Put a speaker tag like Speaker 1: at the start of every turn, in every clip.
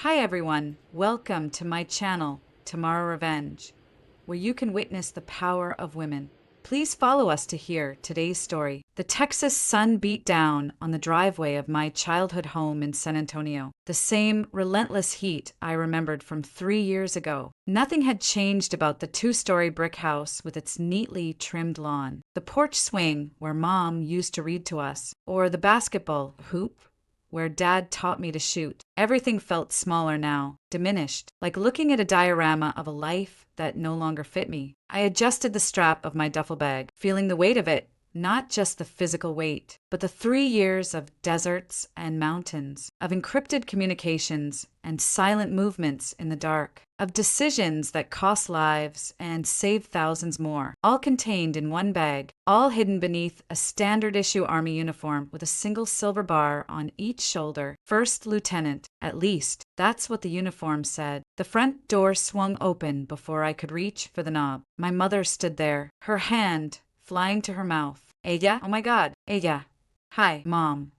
Speaker 1: Hi everyone, welcome to my channel, Tomorrow Revenge, where you can witness the power of women. Please follow us to hear today's story. The Texas sun beat down on the driveway of my childhood home in San Antonio. The same relentless heat I remembered from 3 years ago. Nothing had changed about the two-story brick house with its neatly trimmed lawn, the porch swing where Mom used to read to us, or the basketball hoop where Dad taught me to shoot. Everything felt smaller now, diminished, like looking at a diorama of a life that no longer fit me. I adjusted the strap of my duffel bag, feeling the weight of it, not just the physical weight, but the 3 years of deserts and mountains, of encrypted communications and silent movements in the dark, of decisions that cost lives and save thousands more, all contained in one bag, all hidden beneath a standard-issue Army uniform with a single silver bar on each shoulder. First Lieutenant, at least. That's what the uniform said. The front door swung open before I could reach for the knob. My mother stood there, her hand flying to her mouth. Ella? Oh my God. Ella. Hi, Mom.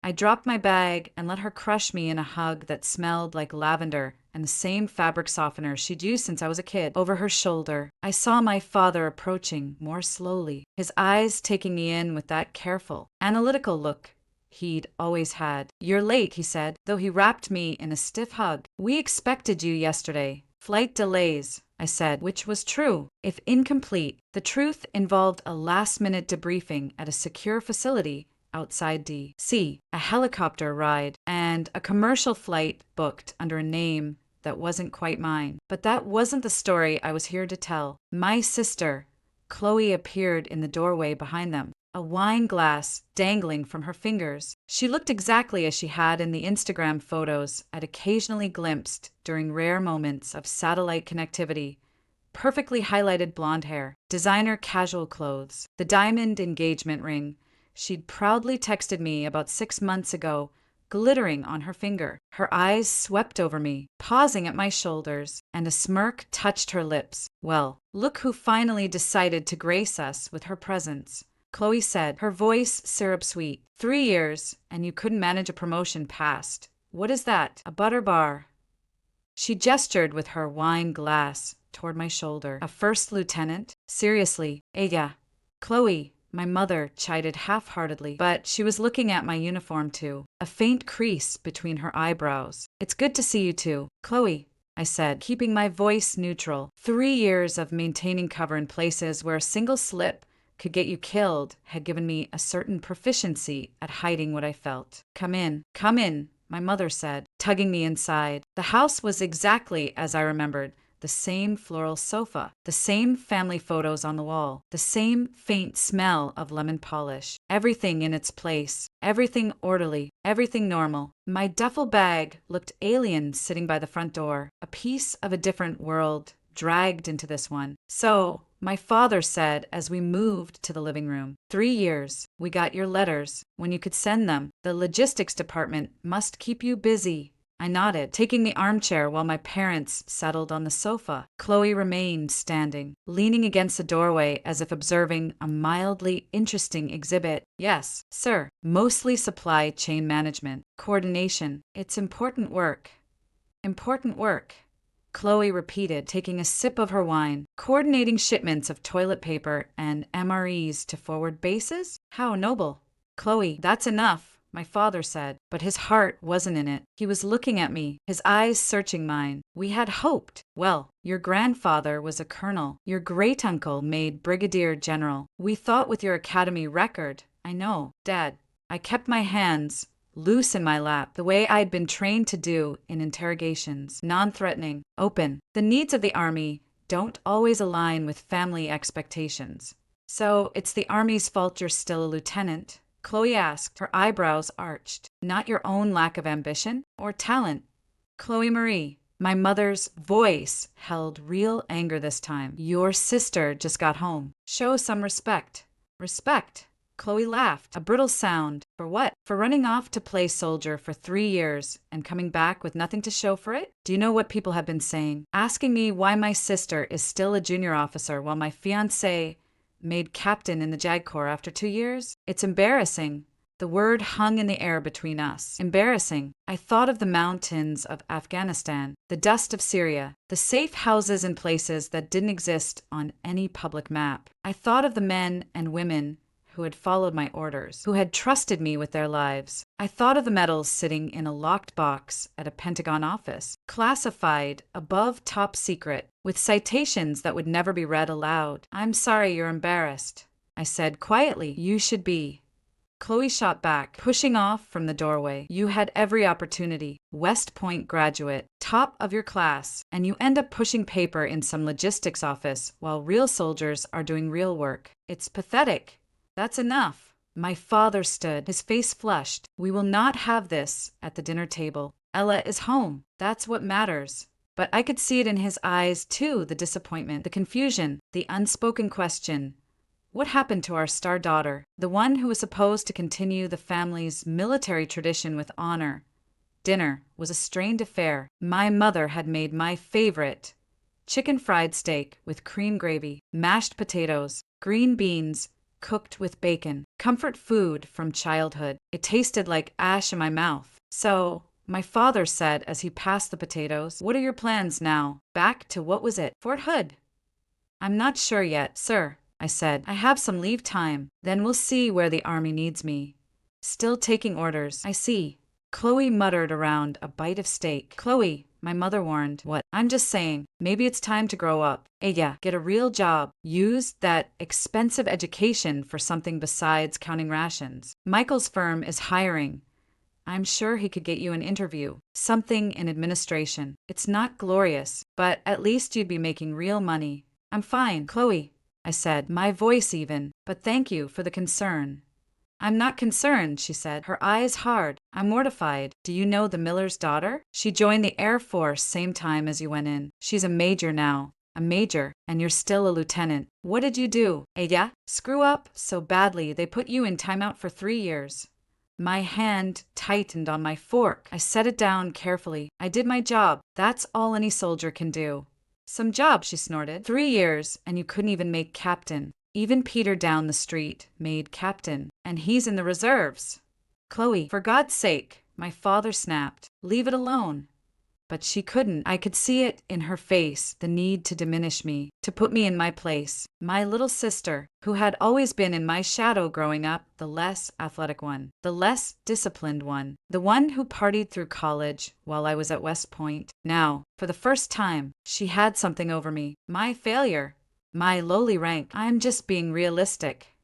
Speaker 1: I dropped my bag and let her crush me in a hug that smelled like lavender and the same fabric softener she'd used since I was a kid. Over her shoulder, I saw my father approaching more slowly, his eyes taking me in with that careful, analytical look he'd always had. You're late, he said, though he wrapped me in a stiff hug. We expected you yesterday. Flight delays, I said, which was true, if incomplete. The truth involved a last-minute debriefing at a secure facility outside D.C., a helicopter ride, and a commercial flight booked under a name that wasn't quite mine. But that wasn't the story I was here to tell. My sister, Chloe, appeared in the doorway behind them, a wine glass dangling from her fingers. She looked exactly as she had in the Instagram photos I'd occasionally glimpsed during rare moments of satellite connectivity. Perfectly highlighted blonde hair, designer casual clothes, the diamond engagement ring she'd proudly texted me about 6 months ago, glittering on her finger. Her eyes swept over me, pausing at my shoulders, and a smirk touched her lips. Well, look who finally decided to grace us with her presence, Chloe said, her voice syrup-sweet. 3 years, and you couldn't manage a promotion past. What is that? A butter bar? She gestured with her wine glass toward my shoulder. A first lieutenant? Seriously, Ella. Chloe, my mother chided half-heartedly, but she was looking at my uniform too, a faint crease between her eyebrows. It's good to see you too, Chloe, I said, keeping my voice neutral. 3 years of maintaining cover in places where a single slip could get you killed had given me a certain proficiency at hiding what I felt. Come in, my mother said, tugging me inside. The house was exactly as I remembered. The same floral sofa, the same family photos on the wall, the same faint smell of lemon polish. Everything in its place, everything orderly, everything normal. My duffel bag looked alien sitting by the front door, a piece of a different world dragged into this one. So, my father said as we moved to the living room, 3 years. We got your letters. When you could send them, the logistics department must keep you busy. I nodded, taking the armchair while my parents settled on the sofa. Chloe remained standing, leaning against the doorway as if observing a mildly interesting exhibit. Yes, sir. Mostly supply chain management, coordination. It's important work. Important work, Chloe repeated, taking a sip of her wine. Coordinating shipments of toilet paper and MREs to forward bases? How noble. Chloe, that's enough, my father said, but his heart wasn't in it. He was looking at me, his eyes searching mine. We had hoped. Well, your grandfather was a colonel. Your great-uncle made brigadier general. We thought with your academy record. I know, Dad. I kept my hands loose in my lap, the way I'd been trained to do in interrogations, non-threatening, open. The needs of the Army don't always align with family expectations. So it's the Army's fault you're still a lieutenant? Chloe asked, her eyebrows arched. Not your own lack of ambition or talent. Chloe Marie. My mother's voice held real anger this time. Your sister just got home. Show some respect. Respect? Chloe laughed, a brittle sound. For what? For running off to play soldier for 3 years and coming back with nothing to show for it? Do you know what people have been saying? Asking me why my sister is still a junior officer while my fiancé made captain in the JAG Corps after 2 years? It's embarrassing The word hung in the air between us. Embarrassing. I thought of the mountains of Afghanistan, the dust of Syria, the safe houses in places that didn't exist on any public map. I thought of the men and women who had followed my orders, who had trusted me with their lives. I thought of the medals sitting in a locked box at a Pentagon office, classified above top secret, with citations that would never be read aloud. "I'm sorry you're embarrassed," I said quietly. "You should be." Chloe shot back, pushing off from the doorway. "You had every opportunity. West Point graduate, top of your class, and you end up pushing paper in some logistics office while real soldiers are doing real work. It's pathetic." "That's enough." My father stood, his face flushed. "We will not have this at the dinner table. Ella is home. That's what matters." But I could see it in his eyes, too, the disappointment, the confusion, the unspoken question. What happened to our star daughter, the one who was supposed to continue the family's military tradition with honor? Dinner was a strained affair. My mother had made my favorite chicken fried steak with cream gravy, mashed potatoes, green beans, cooked with bacon, comfort food from childhood. It tasted like ash in my mouth. "So," my father said as he passed the potatoes, "what are your plans now? Back to what was it? Fort Hood?" "I'm not sure yet, sir," I said. "I have some leave time. Then we'll see where the army needs me." "Still taking orders, I see." Chloe muttered around a bite of steak. "Chloe," my mother warned. "What?" "I'm just saying, maybe it's time to grow up. Yeah, get a real job. Use that expensive education for something besides counting rations. Michael's firm is hiring. I'm sure he could get you an interview. Something in administration. It's not glorious, but at least you'd be making real money." "I'm fine, Chloe," I said, my voice even, "but thank you for the concern." "I'm not concerned," she said, her eyes hard. "I'm mortified. Do you know the miller's daughter? She joined the Air Force same time as you went in. She's a major now. A major, and you're still a lieutenant. What did you do? Yeah? Screw up so badly they put you in timeout for 3 years. My hand tightened on my fork. I set it down carefully. "I did my job. That's all any soldier can do." "Some job," she snorted. 3 years, and you couldn't even make captain. Even Peter down the street made captain, and he's in the reserves. "Chloe, for God's sake," my father snapped. "Leave it alone." But she couldn't. I could see it in her face, the need to diminish me, to put me in my place. My little sister, who had always been in my shadow growing up, the less athletic one, the less disciplined one, the one who partied through college while I was at West Point. Now, for the first time, she had something over me. My failure. My lowly rank. "I'm just being realistic,"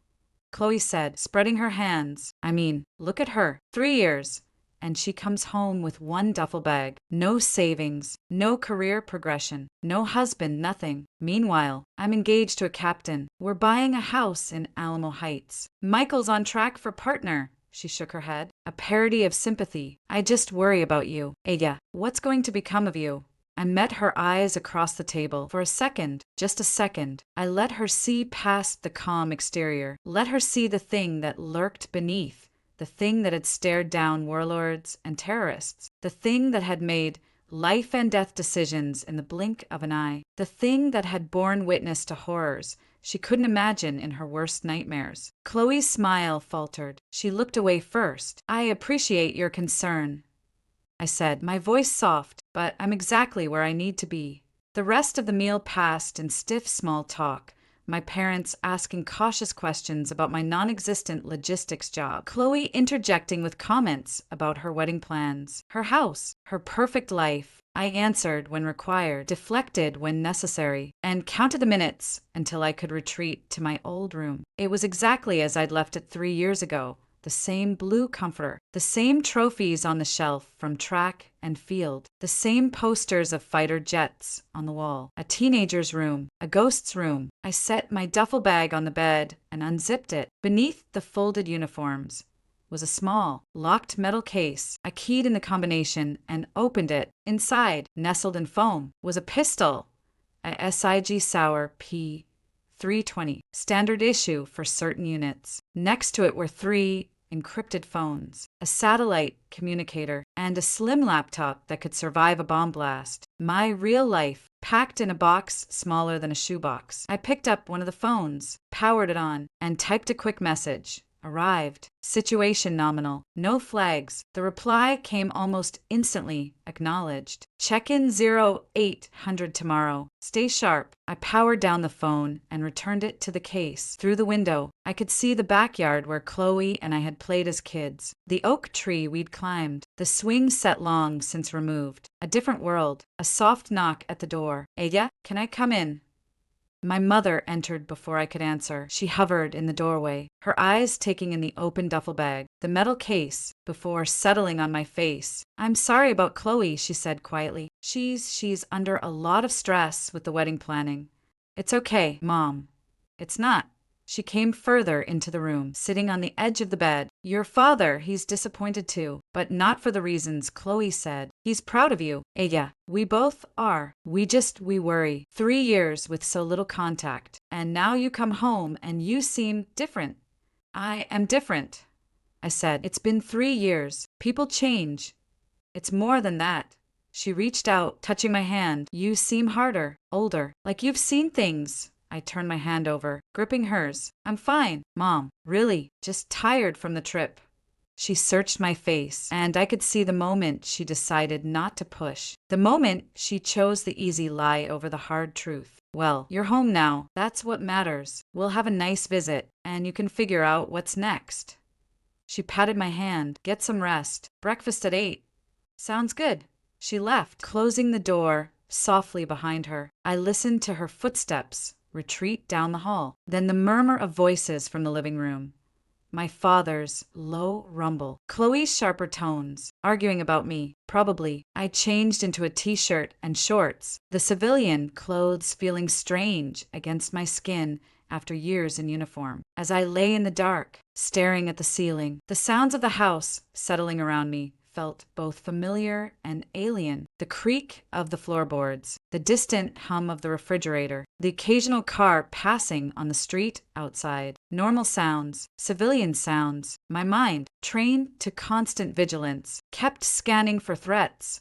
Speaker 1: Chloe said, spreading her hands. "I mean, look at her. 3 years. And she comes home with one duffel bag. No savings, no career progression, no husband, nothing. Meanwhile, I'm engaged to a captain. We're buying a house in Alamo Heights. Michael's on track for partner." She shook her head. A parody of sympathy. "I just worry about you. Yeah, what's going to become of you?" I met her eyes across the table. For a second, just a second, I let her see past the calm exterior. Let her see the thing that lurked beneath. The thing that had stared down warlords and terrorists. The thing that had made life and death decisions in the blink of an eye. The thing that had borne witness to horrors she couldn't imagine in her worst nightmares. Chloe's smile faltered. She looked away first. "I appreciate your concern," I said, my voice soft, "but I'm exactly where I need to be." The rest of the meal passed in stiff small talk, my parents asking cautious questions about my non-existent logistics job, Chloe interjecting with comments about her wedding plans, her house, her perfect life. I answered when required, deflected when necessary, and counted the minutes until I could retreat to my old room. It was exactly as I'd left it 3 years ago. The same blue comforter, the same trophies on the shelf from track and field, the same posters of fighter jets on the wall, a teenager's room, a ghost's room. I set my duffel bag on the bed and unzipped it. Beneath the folded uniforms was a small, locked metal case. I keyed in the combination and opened it. Inside, nestled in foam, was a pistol, a SIG Sauer P. 320, standard issue for certain units. Next to it were 3 encrypted phones, a satellite communicator, and a slim laptop that could survive a bomb blast. My real life, packed in a box smaller than a shoebox. I picked up one of the phones, powered it on, and typed a quick message. Arrived. Situation nominal. No flags. The reply came almost instantly. Acknowledged. Check-in 0800 tomorrow. Stay sharp. I powered down the phone and returned it to the case. Through the window, I could see the backyard where Chloe and I had played as kids. The oak tree we'd climbed. The swing set long since removed. A different world. A soft knock at the door. Ella, can I come in? My mother entered before I could answer. She hovered in the doorway, her eyes taking in the open duffel bag, the metal case, before settling on my face. "I'm sorry about Chloe," she said quietly. She's under a lot of stress with the wedding planning." "It's okay, Mom." "It's not." She came further into the room, sitting on the edge of the bed. "Your father, he's disappointed too, but not for the reasons Chloe said. He's proud of you, Ella. We both are. We worry. 3 years with so little contact. And now you come home and you seem different." "I am different," I said. "It's been 3 years. People change." "It's more than that." She reached out, touching my hand. "You seem harder, older, like you've seen things." I turned my hand over, gripping hers. "I'm fine, Mom. Really, just tired from the trip." She searched my face, and I could see the moment she decided not to push. The moment she chose the easy lie over the hard truth. "Well, you're home now. That's what matters. We'll have a nice visit, and you can figure out what's next." She patted my hand. "Get some rest. Breakfast at 8. "Sounds good." She left, closing the door softly behind her. I listened to her footsteps retreat down the hall. Then the murmur of voices from the living room. My father's low rumble. Chloe's sharper tones, arguing about me. Probably. I changed into a t-shirt and shorts, the civilian clothes feeling strange against my skin after years in uniform. As I lay in the dark, staring at the ceiling, the sounds of the house settling around me felt both familiar and alien. The creak of the floorboards, the distant hum of the refrigerator, the occasional car passing on the street outside. Normal sounds, civilian sounds. My mind, trained to constant vigilance, kept scanning for threats,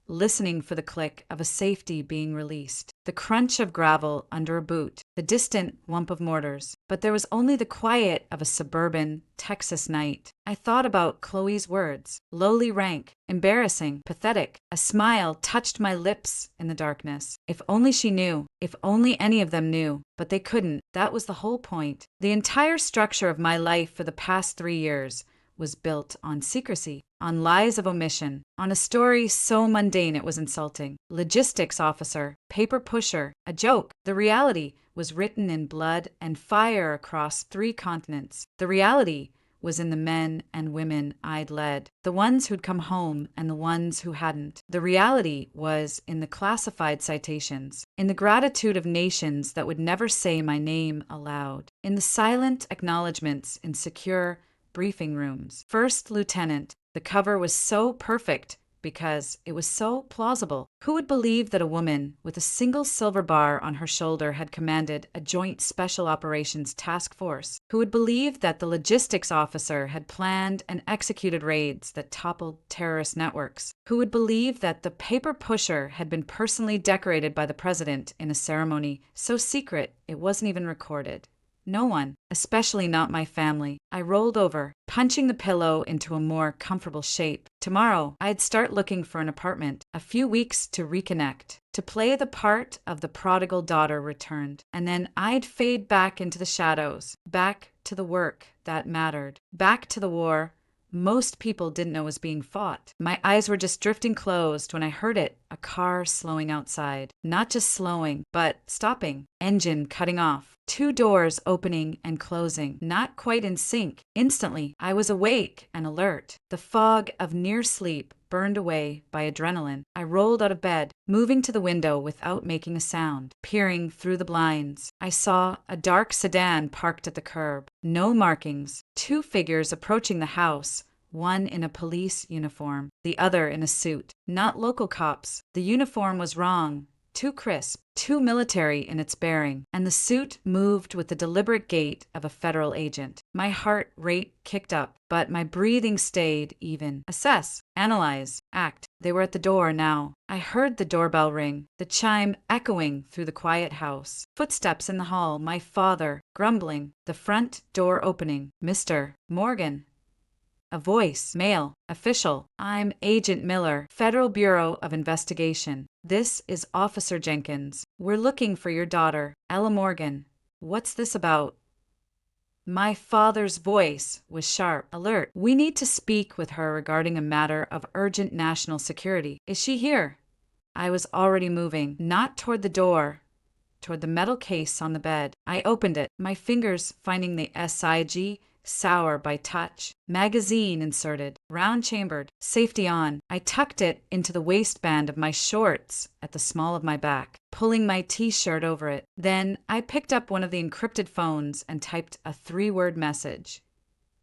Speaker 1: listening for the click of a safety being released, the crunch of gravel under a boot, the distant whump of mortars. But there was only the quiet of a suburban Texas night. I thought about Chloe's words. Lowly rank, embarrassing, pathetic. A smile touched my lips in the darkness. If only she knew. If only any of them knew. But they couldn't. That was the whole point. The entire structure of my life for the past 3 years was built on secrecy, on lies of omission, on a story so mundane it was insulting. Logistics officer, paper pusher, a joke. The reality was written in blood and fire across 3 continents. The reality was in the men and women I'd led, the ones who'd come home and the ones who hadn't. The reality was in the classified citations, in the gratitude of nations that would never say my name aloud, in the silent acknowledgments in secure briefing rooms. First Lieutenant. The cover was so perfect because it was so plausible. Who would believe that a woman with a single silver bar on her shoulder had commanded a joint special operations task force? Who would believe that the logistics officer had planned and executed raids that toppled terrorist networks? Who would believe that the paper pusher had been personally decorated by the president in a ceremony so secret it wasn't even recorded? No one, especially not my family. I rolled over, punching the pillow into a more comfortable shape. Tomorrow, I'd start looking for an apartment. A few weeks to reconnect, to play the part of the prodigal daughter returned. And then I'd fade back into the shadows, back to the work that mattered, back to the war most people didn't know was being fought. My eyes were just drifting closed when I heard it, a car slowing outside. Not just slowing, but stopping. Engine cutting off. 2 doors opening and closing, not quite in sync. Instantly, I was awake and alert. The fog of near sleep burned away by adrenaline. I rolled out of bed, moving to the window without making a sound, peering through the blinds. I saw a dark sedan parked at the curb. No markings. 2 figures approaching the house, one in a police uniform, the other in a suit. Not local cops. The uniform was wrong. too crisp, too military in its bearing, and the suit moved with the deliberate gait of a federal agent. My heart rate kicked up, but my breathing stayed even. Assess, analyze, act. They were at the door now. I heard the doorbell ring, the chime echoing through the quiet house. Footsteps in the hall, my father, grumbling, the front door opening. Mr. Morgan. A voice, male, official. I'm Agent Miller, Federal Bureau of Investigation. This is Officer Jenkins. We're looking for your daughter, Ella Morgan. What's this about? My father's voice was sharp, alert. We need to speak with her regarding a matter of urgent national security. Is she here? I was already moving, not toward the door, toward the metal case on the bed. I opened it, my fingers finding the SIG, sour by touch. Magazine inserted, round-chambered, safety on. I tucked it into the waistband of my shorts at the small of my back, pulling my t-shirt over it. Then I picked up one of the encrypted phones and typed a 3-word message.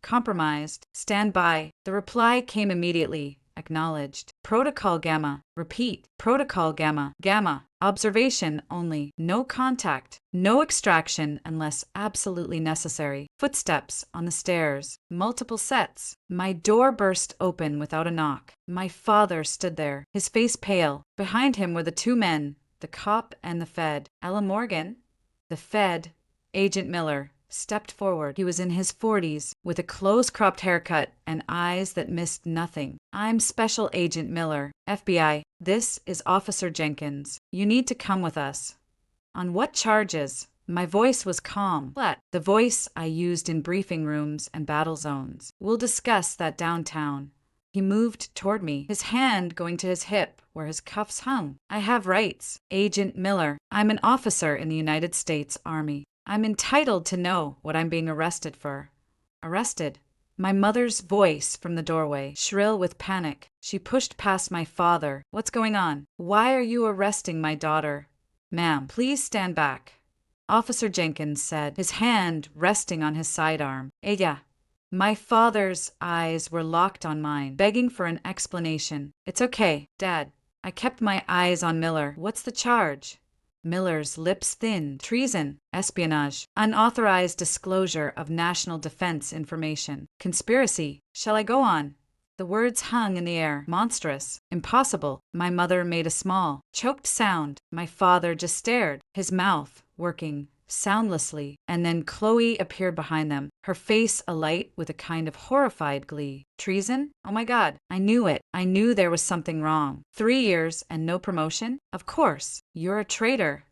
Speaker 1: Compromised. Stand by. The reply came immediately. Acknowledged. Protocol Gamma. Repeat. Protocol Gamma. Gamma. Observation only. No contact. No extraction unless absolutely necessary. Footsteps on the stairs. Multiple sets. My door burst open without a knock. My father stood there, his face pale. Behind him were the 2 men, the cop and the Fed. Ella Morgan? The Fed, Agent Miller, stepped forward. He was in his 40s, with a close-cropped haircut and eyes that missed nothing. I'm Special Agent Miller, FBI. This is Officer Jenkins. You need to come with us. On what charges? My voice was calm, but the voice I used in briefing rooms and battle zones. We'll discuss that downtown. He moved toward me, his hand going to his hip where his cuffs hung. I have rights. Agent Miller. I'm an officer in the United States Army. I'm entitled to know what I'm being arrested for. Arrested? My mother's voice from the doorway, shrill with panic. She pushed past my father. What's going on? Why are you arresting my daughter? Ma'am, please stand back. Officer Jenkins said, his hand resting on his sidearm. Ella. My father's eyes were locked on mine, begging for an explanation. It's okay, Dad. I kept my eyes on Miller. What's the charge? Miller's lips thinned. Treason, espionage, unauthorized disclosure of national defense information, conspiracy. Shall I go on? The words hung in the air. Monstrous, impossible. My mother made a small, choked sound. My father just stared, his mouth working soundlessly. And then Chloe appeared behind them, her face alight with a kind of horrified glee. Treason? Oh my God, I knew it. I knew there was something wrong. 3 years and no promotion? Of course, you're a traitor.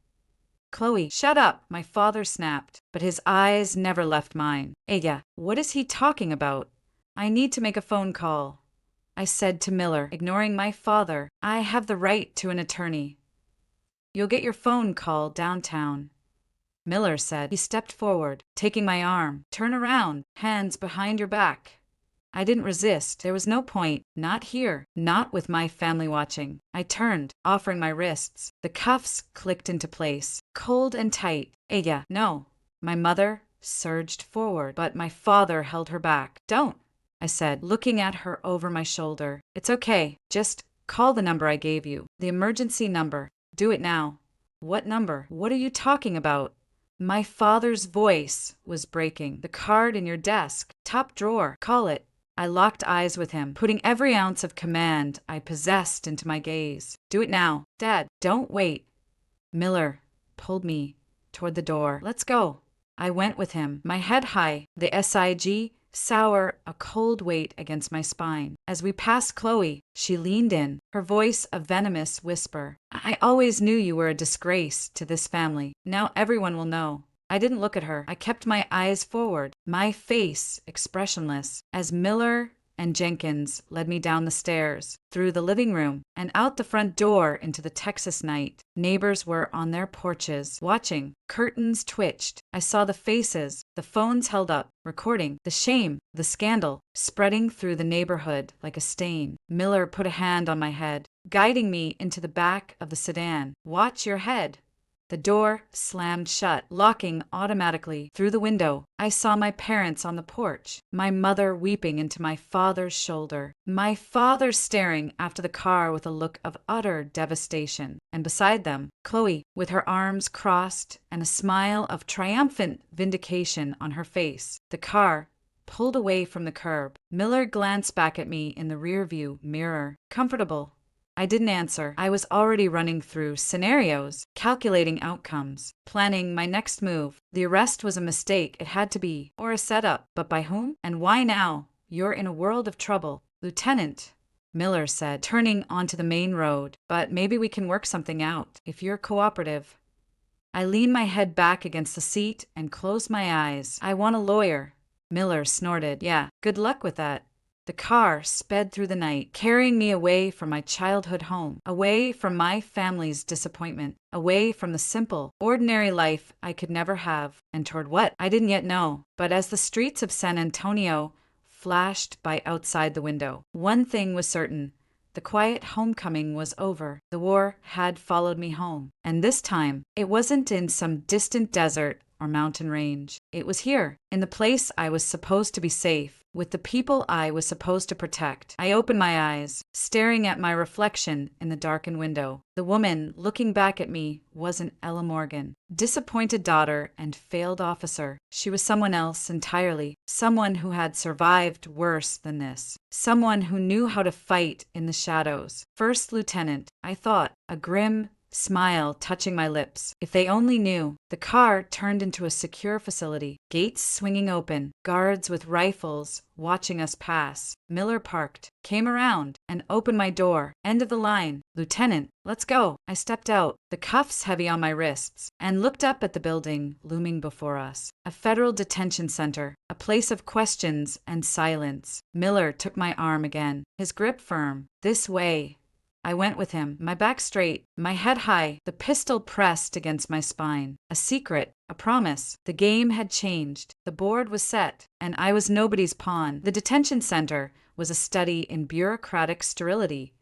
Speaker 1: Chloe, shut up, my father snapped, but his eyes never left mine. Ella, what is he talking about? I need to make a phone call. I said to Miller, ignoring my father. I have the right to an attorney. You'll get your phone call downtown. Miller said. He stepped forward, taking my arm. Turn around, hands behind your back. I didn't resist. There was no point. Not here. Not with my family watching. I turned, offering my wrists. The cuffs clicked into place, cold and tight. Ella, no. My mother surged forward, but my father held her back. Don't, I said, looking at her over my shoulder. It's okay. Just call the number I gave you. The emergency number. Do it now. What number? What are you talking about? My father's voice was breaking. The card in your desk. Top drawer. Call it. I locked eyes with him, putting every ounce of command I possessed into my gaze. Do it now. Dad, don't wait. Miller pulled me toward the door. Let's go. I went with him, my head high, the SIG sour, a cold weight against my spine. As we passed Chloe, she leaned in, her voice a venomous whisper. I always knew you were a disgrace to this family. Now everyone will know. I didn't look at her. I kept my eyes forward, my face expressionless, as Miller and Jenkins led me down the stairs, through the living room, and out the front door into the Texas night. Neighbors were on their porches, watching. Curtains twitched. I saw the faces, the phones held up, recording. The shame, the scandal, spreading through the neighborhood like a stain. Miller put a hand on my head, guiding me into the back of the sedan. Watch your head. The door slammed shut, locking automatically. Through the window, I saw my parents on the porch, my mother weeping into my father's shoulder, my father staring after the car with a look of utter devastation, and beside them, Chloe, with her arms crossed and a smile of triumphant vindication on her face. The car pulled away from the curb. Miller glanced back at me in the rearview mirror. Comfortable. I didn't answer. I was already running through scenarios, calculating outcomes, planning my next move. The arrest was a mistake, it had to be, or a setup. But by whom? And why now? You're in a world of trouble, Lieutenant, Miller said, turning onto the main road. But maybe we can work something out, if you're cooperative. I leaned my head back against the seat and closed my eyes. I want a lawyer. Miller snorted. Yeah, good luck with that. The car sped through the night, carrying me away from my childhood home, away from my family's disappointment, away from the simple, ordinary life I could never have, and toward what? I didn't yet know. But as the streets of San Antonio flashed by outside the window, one thing was certain. The quiet homecoming was over. The war had followed me home. And this time, it wasn't in some distant desert or mountain range. It was here, in the place I was supposed to be safe, with the people I was supposed to protect. I opened my eyes, staring at my reflection in the darkened window. The woman looking back at me wasn't Ella Morgan, disappointed daughter and failed officer. She was someone else entirely, someone who had survived worse than this, someone who knew how to fight in the shadows. First lieutenant, I thought, a grim smile touching my lips. If they only knew. The car turned into a secure facility, gates swinging open, guards with rifles watching us pass. Miller parked, came around, and opened my door. End of the line. Lieutenant, let's go. I stepped out, the cuffs heavy on my wrists, and looked up at the building looming before us. A federal detention center, a place of questions and silence. Miller took my arm again, his grip firm. This way. I went with him, my back straight, my head high, the pistol pressed against my spine. A secret, a promise. The game had changed. The board was set, and I was nobody's pawn. The detention center was a study in bureaucratic sterility.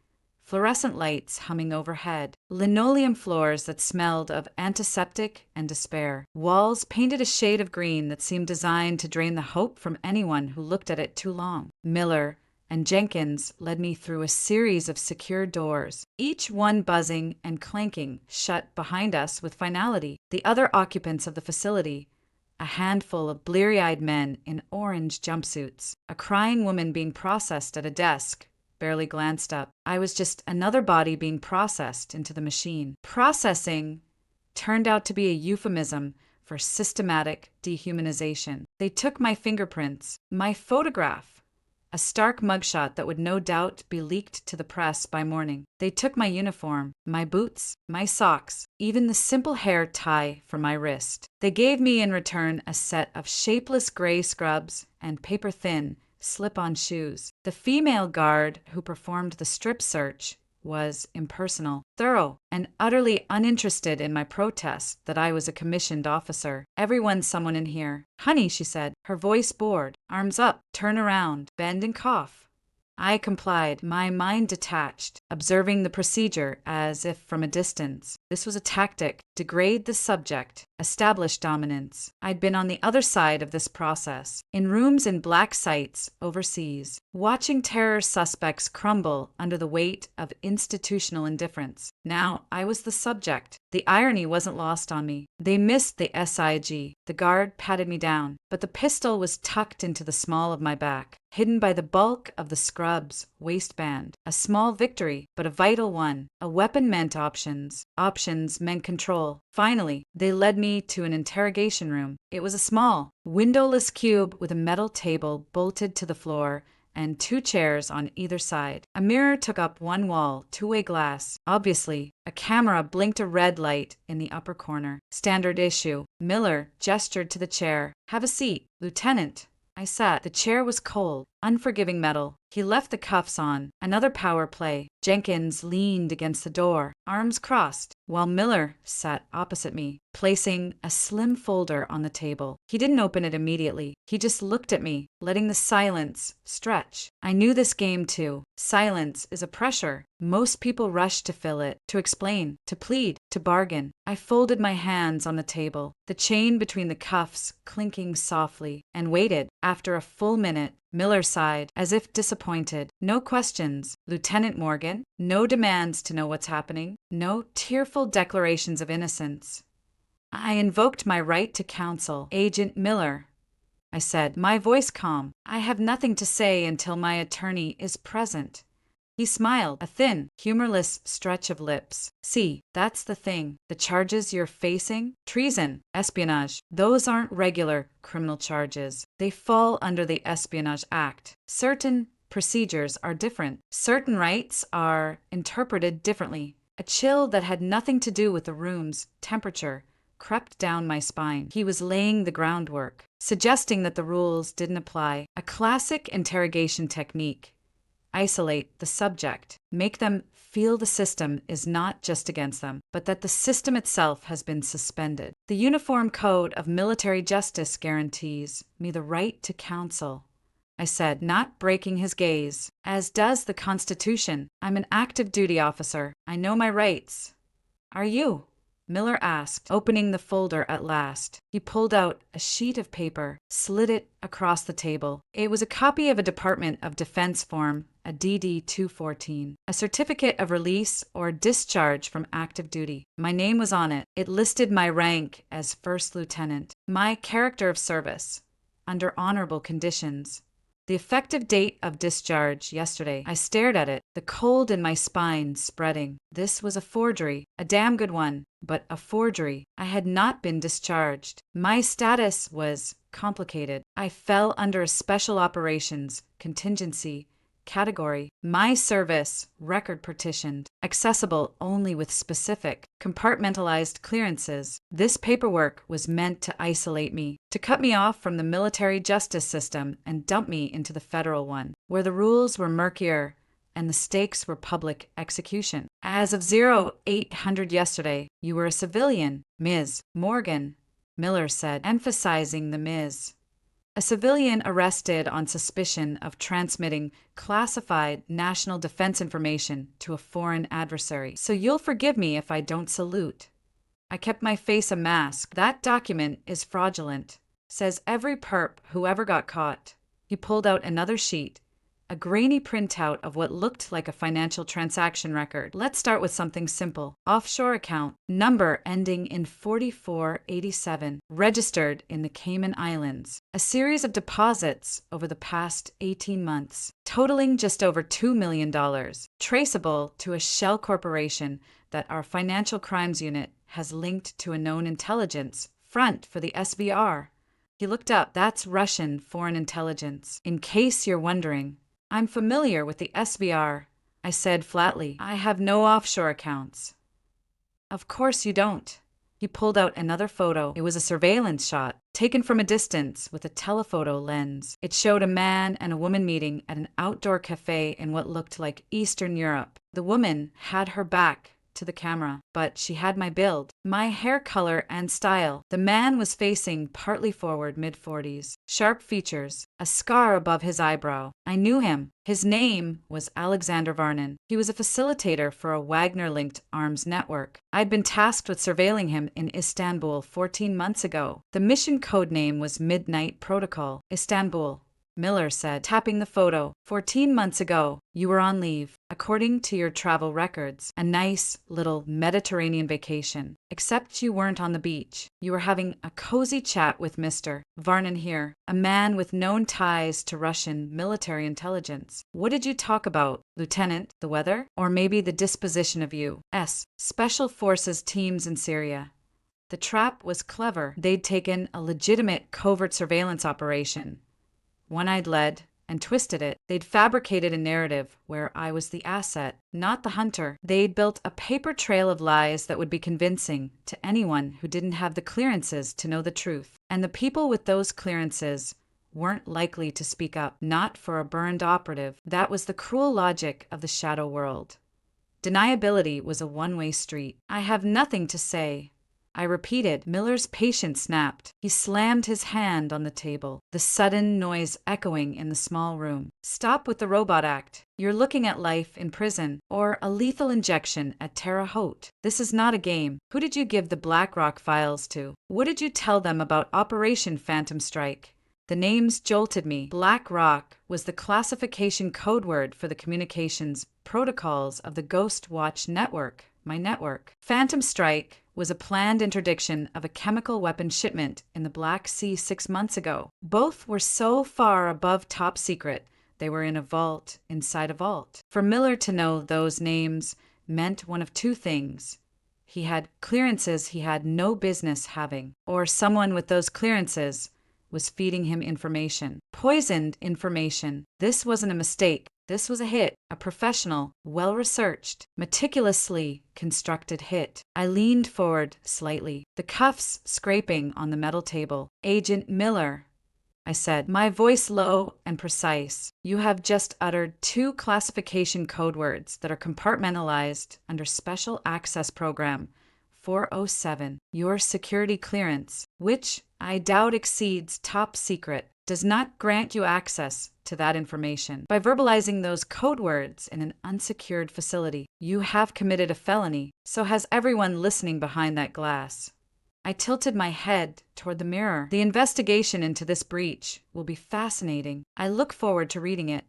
Speaker 1: Fluorescent lights humming overhead, linoleum floors that smelled of antiseptic and despair, walls painted a shade of green that seemed designed to drain the hope from anyone who looked at it too long. Miller and Jenkins led me through a series of secure doors, each one buzzing and clanking shut behind us with finality. The other occupants of the facility, a handful of bleary-eyed men in orange jumpsuits, a crying woman being processed at a desk, barely glanced up. I was just another body being processed into the machine. Processing turned out to be a euphemism for systematic dehumanization. They took my fingerprints, my photograph, a stark mugshot that would no doubt be leaked to the press by morning. They took my uniform, my boots, my socks, even the simple hair tie from my wrist. They gave me in return a set of shapeless gray scrubs and paper-thin, slip-on shoes. The female guard who performed the strip search was impersonal, thorough, and utterly uninterested in my protest that I was a commissioned officer. Everyone's someone in here. Honey, she said, her voice bored. Arms up, turn around, bend and cough. I complied, my mind detached, observing the procedure as if from a distance. This was a tactic. Degrade the subject. Establish dominance. I'd been on the other side of this process, in rooms in black sites overseas, watching terror suspects crumble under the weight of institutional indifference. Now I was the subject. The irony wasn't lost on me. They missed the SIG. The guard patted me down, but the pistol was tucked into the small of my back, hidden by the bulk of the scrub's waistband. A small victory, but a vital one. A weapon meant options. Options meant control. Finally, they led me to an interrogation room. It was a small, windowless cube with a metal table bolted to the floor and 2 chairs on either side. A mirror took up one wall, two-way glass. Obviously, a camera blinked a red light in the upper corner. Standard issue. Miller gestured to the chair. Have a seat, Lieutenant. I sat. The chair was cold, unforgiving metal, He left the cuffs on. Another power play. Jenkins leaned against the door, arms crossed, while Miller sat opposite me, placing a slim folder on the table. He didn't open it immediately. He just looked at me, letting the silence stretch. I knew this game too. Silence is a pressure. Most people rush to fill it, to explain, to plead, to bargain. I folded my hands on the table, the chain between the cuffs clinking softly, and waited. After a full minute, Miller sighed, as if disappointed. No questions, Lieutenant Morgan. No demands to know what's happening. No tearful declarations of innocence. I invoked my right to counsel. Agent Miller, I said, my voice calm. I have nothing to say until my attorney is present. He smiled, a thin, humorless stretch of lips. See, that's the thing. The charges you're facing? Treason, espionage. Those aren't regular criminal charges. They fall under the Espionage Act. Certain procedures are different. Certain rights are interpreted differently. A chill that had nothing to do with the room's temperature crept down my spine. He was laying the groundwork, suggesting that the rules didn't apply. A classic interrogation technique. Isolate the subject. Make them feel the system is not just against them, but that the system itself has been suspended. The Uniform Code of Military Justice guarantees me the right to counsel, I said, not breaking his gaze. As does the Constitution. I'm an active duty officer. I know my rights. Are you? Miller asked, opening the folder at last. He pulled out a sheet of paper, slid it across the table. It was a copy of a Department of Defense form, a DD-214, a certificate of release or discharge from active duty. My name was on it. It listed my rank as first lieutenant, my character of service, under honorable conditions. The effective date of discharge yesterday. I stared at it, the cold in my spine spreading. This was a forgery, a damn good one, but a forgery. I had not been discharged. My status was complicated. I fell under a special operations contingency category. My service record partitioned, accessible only with specific, compartmentalized clearances. This paperwork was meant to isolate me, to cut me off from the military justice system and dump me into the federal one, where the rules were murkier and the stakes were public execution. As of 0800 yesterday, you were a civilian, Ms. Morgan, Miller said, emphasizing the Ms. A civilian arrested on suspicion of transmitting classified national defense information to a foreign adversary. So you'll forgive me if I don't salute. I kept my face a mask. That document is fraudulent. Says every perp who ever got caught. He pulled out another sheet, a grainy printout of what looked like a financial transaction record. Let's start with something simple. Offshore account, number ending in 4487, registered in the Cayman Islands. A series of deposits over the past 18 months, totaling just over $2 million, traceable to a shell corporation that our financial crimes unit has linked to a known intelligence front for the SVR. He looked up. That's Russian foreign intelligence. In case you're wondering, I'm familiar with the SVR, I said flatly. I have no offshore accounts. Of course you don't. He pulled out another photo. It was a surveillance shot, taken from a distance with a telephoto lens. It showed a man and a woman meeting at an outdoor cafe in what looked like Eastern Europe. The woman had her back to the camera, but she had my build, my hair color and style. The man was facing partly forward, mid-40s, sharp features, a scar above his eyebrow. I knew him. His name was Alexander Varnon. He was a facilitator for a Wagner-linked arms network. I'd been tasked with surveilling him in Istanbul 14 months ago. The mission code name was Midnight Protocol, Istanbul. Miller said, tapping the photo. 14 months ago, you were on leave, according to your travel records. A nice little Mediterranean vacation. Except you weren't on the beach. You were having a cozy chat with Mr. Varnon here, a man with known ties to Russian military intelligence. What did you talk about, Lieutenant? The weather? Or maybe the disposition of U.S. Special Forces teams in Syria? The trap was clever. They'd taken a legitimate covert surveillance operation, one I'd led, and twisted it. They'd fabricated a narrative where I was the asset, not the hunter. They'd built a paper trail of lies that would be convincing to anyone who didn't have the clearances to know the truth. And the people with those clearances weren't likely to speak up, not for a burned operative. That was the cruel logic of the shadow world. Deniability was a one-way street. I have nothing to say, I repeated. Miller's patience snapped. He slammed his hand on the table, the sudden noise echoing in the small room. Stop with the robot act. You're looking at life in prison, or a lethal injection at Terre Haute. This is not a game. Who did you give the BlackRock files to? What did you tell them about Operation Phantom Strike? The names jolted me. BlackRock was the classification code word for the communications protocols of the Ghost Watch network, my network. Phantom Strike was a planned interdiction of a chemical weapon shipment in the Black Sea 6 months ago. Both were so far above top secret, they were in a vault inside a vault. For Miller to know those names meant one of two things. He had clearances he had no business having, or someone with those clearances was feeding him information. Poisoned information. This wasn't a mistake. This was a hit, a professional, well-researched, meticulously constructed hit. I leaned forward slightly, the cuffs scraping on the metal table. Agent Miller, I said, my voice low and precise. You have just uttered 2 classification code words that are compartmentalized under Special Access Program 407. Your security clearance, which I doubt exceeds top secret, does not grant you access to that information. By verbalizing those code words in an unsecured facility, you have committed a felony. So has everyone listening behind that glass. I tilted my head toward the mirror. The investigation into this breach will be fascinating. I look forward to reading it.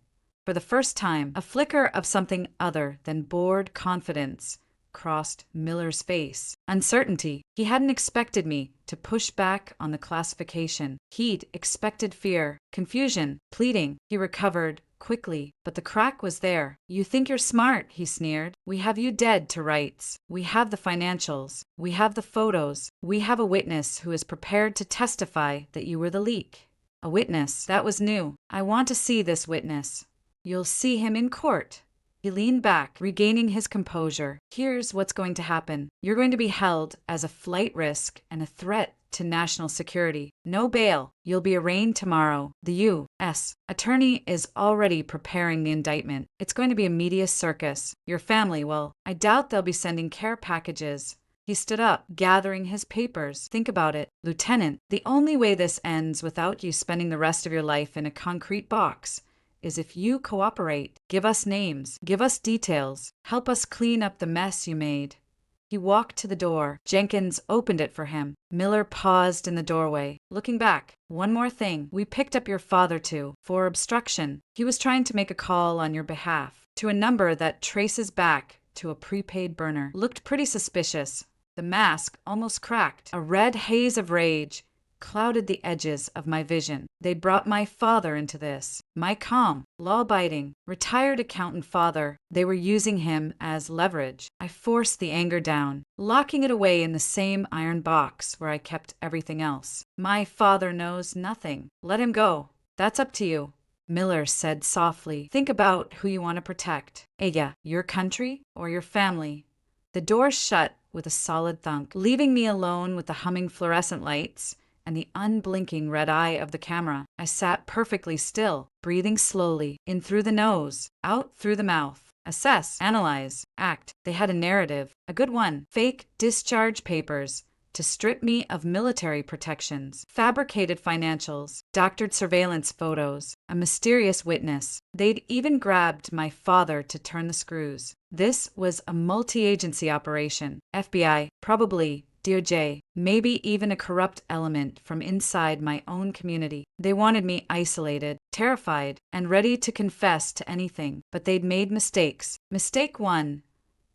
Speaker 1: For the first time, a flicker of something other than bored confidence crossed Miller's face. Uncertainty. He hadn't expected me to push back on the classification. He'd expected fear, confusion, pleading. He recovered quickly, but the crack was there. You think you're smart, he sneered. We have you dead to rights. We have the financials. We have the photos. We have a witness who is prepared to testify that you were the leak. A witness. That was new. I want to see this witness. You'll see him in court. He leaned back, regaining his composure. Here's what's going to happen. You're going to be held as a flight risk and a threat to national security. No bail. You'll be arraigned tomorrow. The U.S. attorney is already preparing the indictment. It's going to be a media circus. Your family, well, I doubt they'll be sending care packages. He stood up, gathering his papers. Think about it, Lieutenant. The only way this ends without you spending the rest of your life in a concrete box is if you cooperate. Give us names, give us details, help us clean up the mess you made. He walked to the door. Jenkins opened it for him. Miller paused in the doorway, looking back. One more thing. We picked up your father too, for obstruction. He was trying to make a call on your behalf to a number that traces back to a prepaid burner. Looked pretty suspicious. The mask almost cracked. A red haze of rage clouded the edges of my vision. They brought my father into this. My calm, law-abiding, retired accountant father. They were using him as leverage. I forced the anger down, locking it away in the same iron box where I kept everything else. My father knows nothing. Let him go. That's up to you. Miller said softly. Think about who you want to protect. Aya, your country or your family? The door shut with a solid thunk, leaving me alone with the humming fluorescent lights and the unblinking red eye of the camera. I sat perfectly still, breathing slowly, in through the nose, out through the mouth. Assess, analyze, act. They had a narrative, a good one. Fake discharge papers to strip me of military protections, fabricated financials, doctored surveillance photos, a mysterious witness. They'd even grabbed my father to turn the screws. This was a multi-agency operation. FBI, probably DOJ, maybe even a corrupt element from inside my own community. They wanted me isolated, terrified, and ready to confess to anything. But they'd made mistakes. Mistake 1,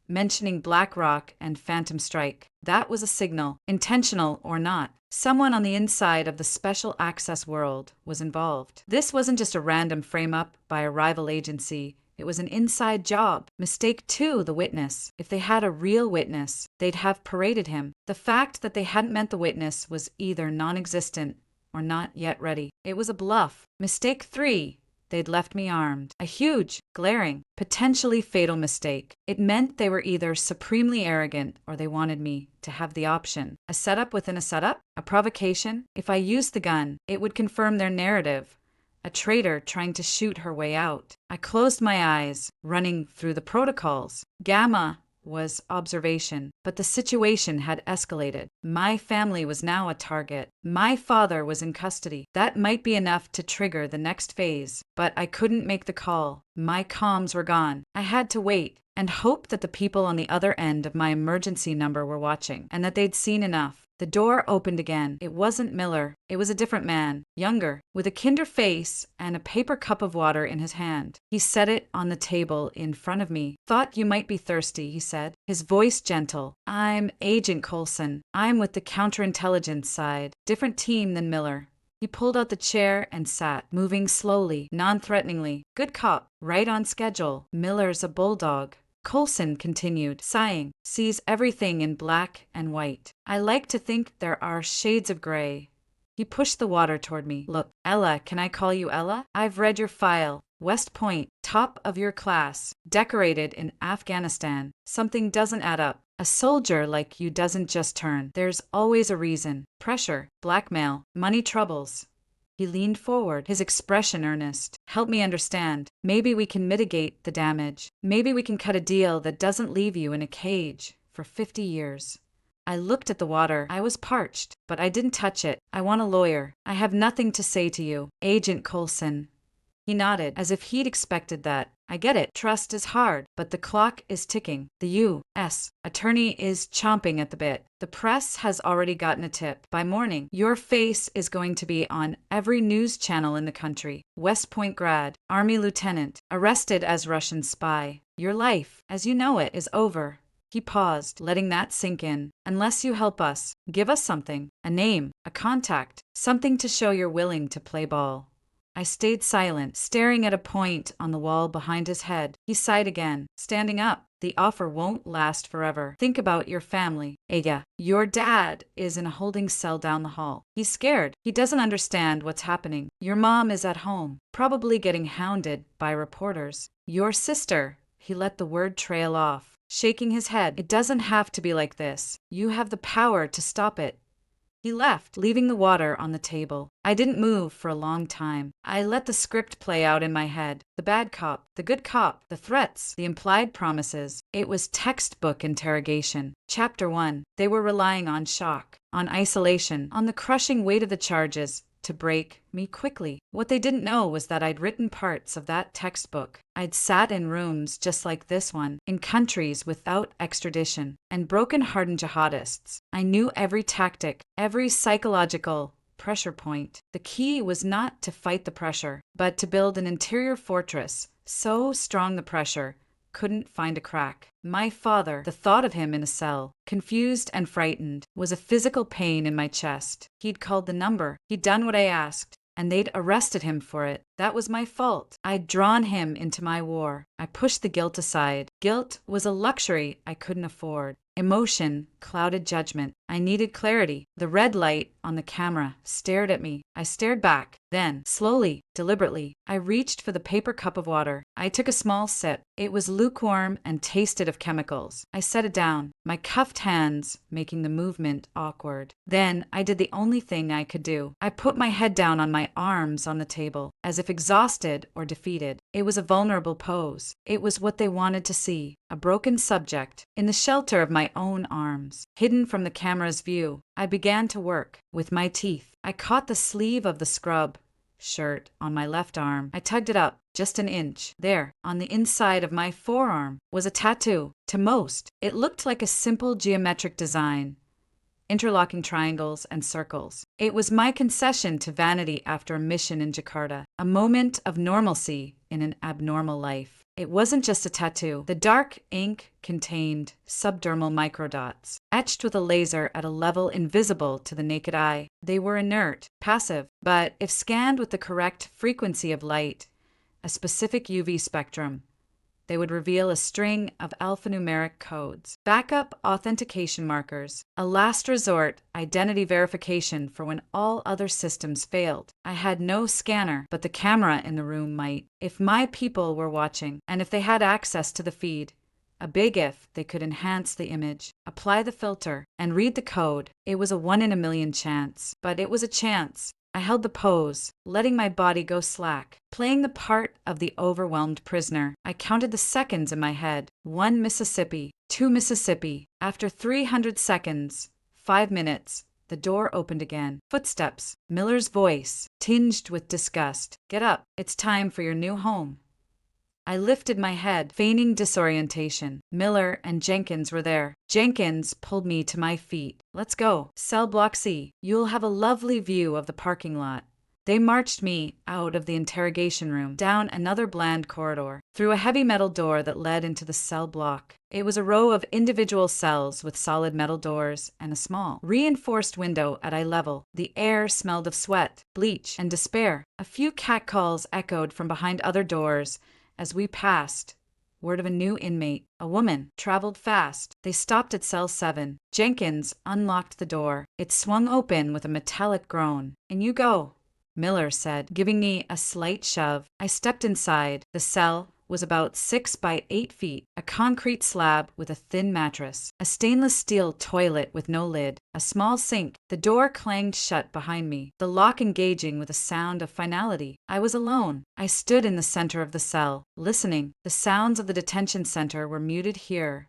Speaker 1: mentioning BlackRock and Phantom Strike. That was a signal, intentional or not. Someone on the inside of the special access world was involved. This wasn't just a random frame-up by a rival agency. It was an inside job. Mistake 2, the witness. If they had a real witness, they'd have paraded him. The fact that they hadn't met the witness was either non-existent or not yet ready. It was a bluff. Mistake 3, they'd left me armed. A huge, glaring, potentially fatal mistake. It meant they were either supremely arrogant or they wanted me to have the option. A setup within a setup? A provocation? If I used the gun, it would confirm their narrative. a traitor trying to shoot her way out. I closed my eyes, running through the protocols. Gamma was observation, but the situation had escalated. My family was now a target. My father was in custody. That might be enough to trigger the next phase, but I couldn't make the call. My comms were gone. I had to wait and hope that the people on the other end of my emergency number were watching and that they'd seen enough. The door opened again. It wasn't Miller. It was a different man, younger, with a kinder face and a paper cup of water in his hand. He set it on the table in front of me. "Thought you might be thirsty," he said, his voice gentle. "I'm Agent Coulson. I'm with the counterintelligence side. Different team than Miller." He pulled out the chair and sat, moving slowly, non-threateningly. "Good cop, right on schedule. Miller's a bulldog." Coulson continued, sighing, "Sees everything in black and white. I like to think there are shades of gray." He pushed the water toward me. "Look, Ella, can I call you Ella? I've read your file. West Point, top of your class, decorated in Afghanistan. Something doesn't add up. A soldier like you doesn't just turn. There's always a reason. Pressure, blackmail, money troubles." He leaned forward, his expression earnest. "Help me understand. Maybe we can mitigate the damage. Maybe we can cut a deal that doesn't leave you in a cage for 50 years. I looked at the water. I was parched, but I didn't touch it. "I want a lawyer. I have nothing to say to you, Agent Coulson." He nodded, as if he'd expected that. "I get it. Trust is hard, but the clock is ticking. The U.S. attorney is chomping at the bit. The press has already gotten a tip. By morning, your face is going to be on every news channel in the country. West Point grad, Army lieutenant, arrested as Russian spy. Your life, as you know it, is over." He paused, letting that sink in. "Unless you help us, give us something, a name, a contact, something to show you're willing to play ball." I stayed silent, staring at a point on the wall behind his head. He sighed again, standing up. "The offer won't last forever. Think about your family. Aya, your dad is in a holding cell down the hall. He's scared. He doesn't understand what's happening. Your mom is at home, probably getting hounded by reporters. Your sister," he let the word trail off, shaking his head. "It doesn't have to be like this. You have the power to stop it." He left, leaving the water on the table. I didn't move for a long time. I let the script play out in my head. The bad cop, the good cop, the threats, the implied promises. It was textbook interrogation. Chapter 1. They were relying on shock, on isolation, on the crushing weight of the charges to break me quickly. What they didn't know was that I'd written parts of that textbook. I'd sat in rooms just like this one, in countries without extradition, and broken-hardened jihadists. I knew every tactic, every psychological pressure point. The key was not to fight the pressure, but to build an interior fortress so strong the pressure couldn't find a crack. My father, the thought of him in a cell, confused and frightened, was a physical pain in my chest. He'd called the number. He'd done what I asked, and they'd arrested him for it. That was my fault. I'd drawn him into my war. I pushed the guilt aside. Guilt was a luxury I couldn't afford. Emotion clouded judgment. I needed clarity. The red light on the camera stared at me. I stared back. Then, slowly, deliberately, I reached for the paper cup of water. I took a small sip. It was lukewarm and tasted of chemicals. I set it down, my cuffed hands making the movement awkward. Then I did the only thing I could do. I put my head down on my arms on the table, as if exhausted or defeated. It was a vulnerable pose. It was what they wanted to see. A broken subject, in the shelter of my own arms, hidden from the camera's view. I began to work. With my teeth, I caught the sleeve of the scrub shirt on my left arm. I tugged it up just an inch. There, on the inside of my forearm, was a tattoo. To most, it looked like a simple geometric design, interlocking triangles and circles. It was my concession to vanity after a mission in Jakarta, a moment of normalcy in an abnormal life. It wasn't just a tattoo. The dark ink contained subdermal microdots, etched with a laser at a level invisible to the naked eye. They were inert, passive, but if scanned with the correct frequency of light, a specific UV spectrum, they would reveal a string of alphanumeric codes, backup authentication markers, a last resort identity verification for when all other systems failed. I had no scanner, but the camera in the room might. If my people were watching, and if they had access to the feed, a big if, they could enhance the image, apply the filter, and read the code. It was a 1 in a million chance, but it was a chance. I held the pose, letting my body go slack, playing the part of the overwhelmed prisoner. I counted the seconds in my head. 1 Mississippi, 2 Mississippi. After 300 seconds, 5 minutes, the door opened again. Footsteps. Miller's voice, tinged with disgust. Get up. It's time for your new home. I lifted my head, feigning disorientation. Miller and Jenkins were there. Jenkins pulled me to my feet. Let's go. Cell Block C. You'll have a lovely view of the parking lot. They marched me out of the interrogation room, down another bland corridor, through a heavy metal door that led into the cell block. It was a row of individual cells with solid metal doors and a small, reinforced window at eye level. The air smelled of sweat, bleach, and despair. A few catcalls echoed from behind other doors as we passed. Word of a new inmate, a woman, traveled fast. They stopped at cell 7. Jenkins unlocked the door. It swung open with a metallic groan. "In you go," Miller said, giving me a slight shove. I stepped inside. The cell was about 6 by 8 feet, a concrete slab with a thin mattress, a stainless steel toilet with no lid, a small sink. The door clanged shut behind me, the lock engaging with a sound of finality. I was alone. I stood in the center of the cell, listening. The sounds of the detention center were muted here.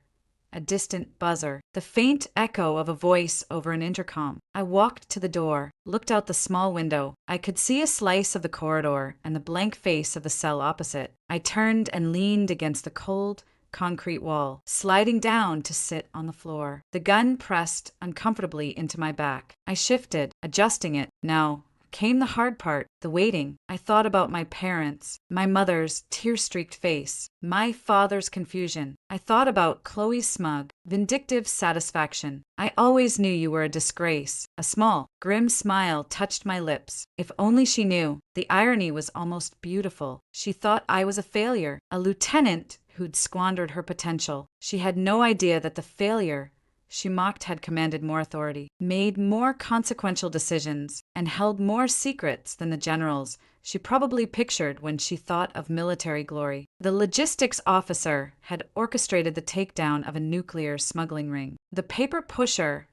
Speaker 1: A distant buzzer, the faint echo of a voice over an intercom. I walked to the door, looked out the small window. I could see a slice of the corridor and the blank face of the cell opposite. I turned and leaned against the cold, concrete wall, sliding down to sit on the floor. The gun pressed uncomfortably into my back. I shifted, adjusting it. Now came the hard part, the waiting. I thought about my parents, my mother's tear-streaked face, my father's confusion. I thought about Chloe's smug, vindictive satisfaction. I always knew you were a disgrace. A small, grim smile touched my lips. If only she knew. The irony was almost beautiful. She thought I was a failure, a lieutenant who'd squandered her potential. She had no idea that the failure she mocked had commanded more authority, made more consequential decisions, and held more secrets than the generals she probably pictured when she thought of military glory. The logistics officer had orchestrated the takedown of a nuclear smuggling ring. The paper pusher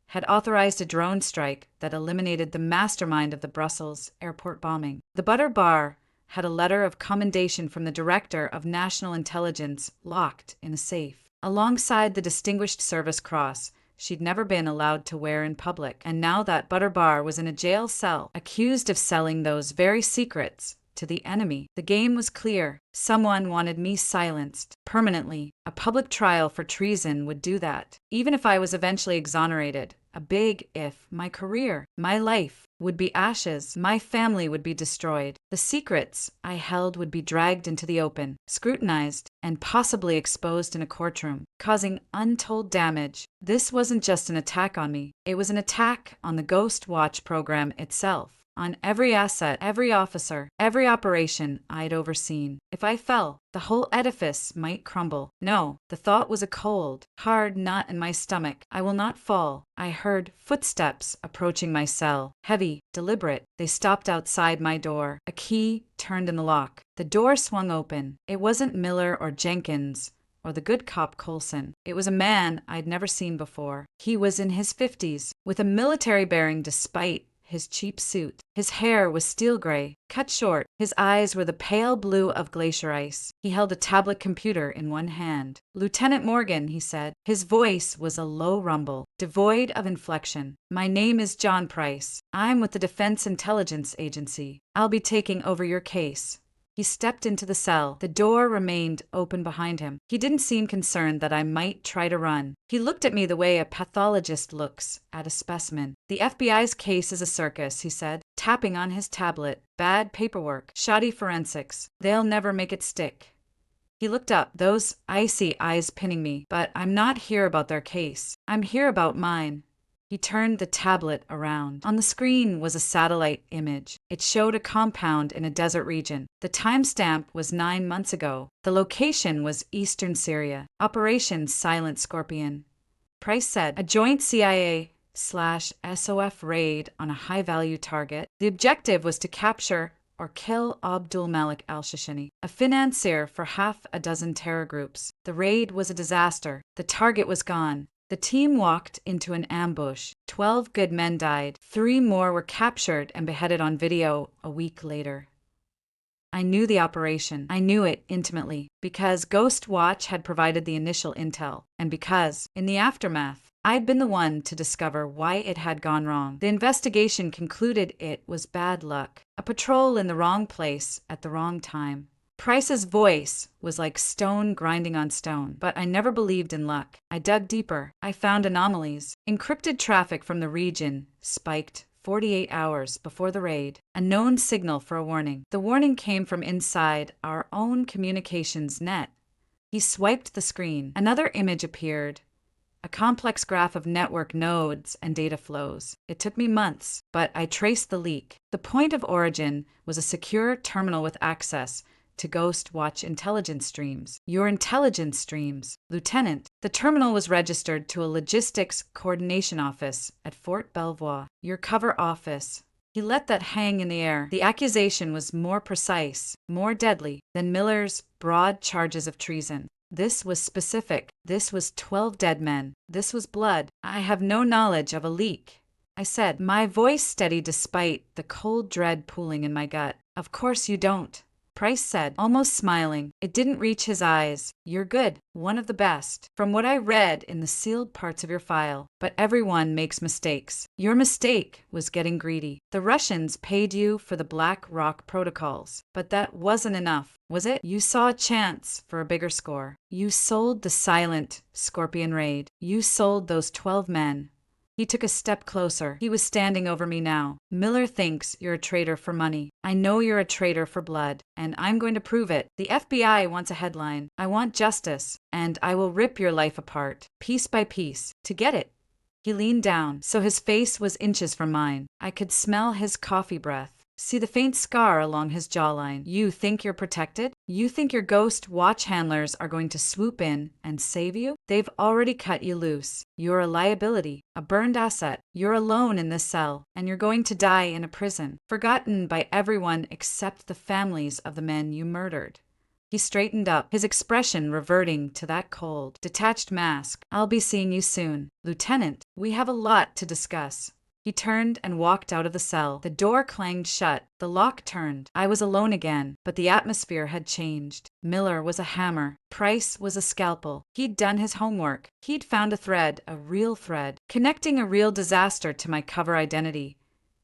Speaker 1: had authorized a drone strike that eliminated the mastermind of the Brussels airport bombing. The butter bar had a letter of commendation from the Director of National Intelligence locked in a safe, alongside the Distinguished Service Cross she'd never been allowed to wear in public. And now that butter bar was in a jail cell, accused of selling those very secrets to the enemy. The game was clear. Someone wanted me silenced, permanently. A public trial for treason would do that. Even if I was eventually exonerated, a big if, my career, my life, would be ashes. My family would be destroyed. The secrets I held would be dragged into the open, scrutinized, and possibly exposed in a courtroom, causing untold damage. This wasn't just an attack on me. It was an attack on the Ghost Watch program itself, on every asset, every officer, every operation I'd overseen. If I fell, the whole edifice might crumble. No, the thought was a cold, hard knot in my stomach. I will not fall. I heard footsteps approaching my cell, heavy, deliberate. They stopped outside my door. A key turned in the lock. The door swung open. It wasn't Miller or Jenkins or the good cop Coulson. It was a man I'd never seen before. He was in his 50s, with a military bearing despite his cheap suit. His hair was steel gray, cut short. His eyes were the pale blue of glacier ice. He held a tablet computer in one hand. "Lieutenant Morgan," he said. His voice was a low rumble, devoid of inflection. "My name is John Price. I'm with the Defense Intelligence Agency. I'll be taking over your case." He stepped into the cell. The door remained open behind him. He didn't seem concerned that I might try to run. He looked at me the way a pathologist looks at a specimen. "The FBI's case is a circus," he said, tapping on his tablet. "Bad paperwork, shoddy forensics. They'll never make it stick." He looked up, those icy eyes pinning me. "But I'm not here about their case. I'm here about mine." He turned the tablet around. On the screen was a satellite image. It showed a compound in a desert region. The timestamp was 9 months ago. The location was eastern Syria. Operation Silent Scorpion. Price said, a joint CIA/SOF raid on a high-value target. The objective was to capture or kill Abdul Malik al-Shishani, a financier for half a dozen terror groups. The raid was a disaster. The target was gone. The team walked into an ambush. 12 good men died. 3 more were captured and beheaded on video a week later. I knew the operation. I knew it intimately because Ghost Watch had provided the initial intel, and because, in the aftermath, I'd been the one to discover why it had gone wrong. The investigation concluded it was bad luck, a patrol in the wrong place at the wrong time. Price's voice was like stone grinding on stone, but I never believed in luck. I dug deeper. I found anomalies. Encrypted traffic from the region spiked 48 hours before the raid, a known signal for a warning. The warning came from inside our own communications net. He swiped the screen. Another image appeared, a complex graph of network nodes and data flows. It took me months, but I traced the leak. The point of origin was a secure terminal with access to Ghost Watch intelligence streams. Your intelligence streams, Lieutenant. The terminal was registered to a logistics coordination office at Fort Belvoir. Your cover office. He let that hang in the air. The accusation was more precise, more deadly than Miller's broad charges of treason. This was specific. This was 12 dead men. This was blood. I have no knowledge of a leak, I said, my voice steady despite the cold dread pooling in my gut. Of course you don't, Price said, almost smiling. It didn't reach his eyes. You're good, one of the best, from what I read in the sealed parts of your file. But everyone makes mistakes. Your mistake was getting greedy. The Russians paid you for the Black Rock protocols. But that wasn't enough, was it? You saw a chance for a bigger score. You sold the silent Scorpion raid. You sold those 12 men. He took a step closer. He was standing over me now. Miller thinks you're a traitor for money. I know you're a traitor for blood, and I'm going to prove it. The FBI wants a headline. I want justice, and I will rip your life apart, piece by piece, to get it. He leaned down, so his face was inches from mine. I could smell his coffee breath. See the faint scar along his jawline. You think you're protected? You think your Ghost Watch handlers are going to swoop in and save you? They've already cut you loose. You're a liability, a burned asset. You're alone in this cell, and you're going to die in a prison, forgotten by everyone except the families of the men you murdered. He straightened up, his expression reverting to that cold, detached mask. I'll be seeing you soon. Lieutenant, we have a lot to discuss. He turned and walked out of the cell. The door clanged shut. The lock turned. I was alone again, but the atmosphere had changed. Miller was a hammer. Price was a scalpel. He'd done his homework. He'd found a thread, a real thread, connecting a real disaster to my cover identity.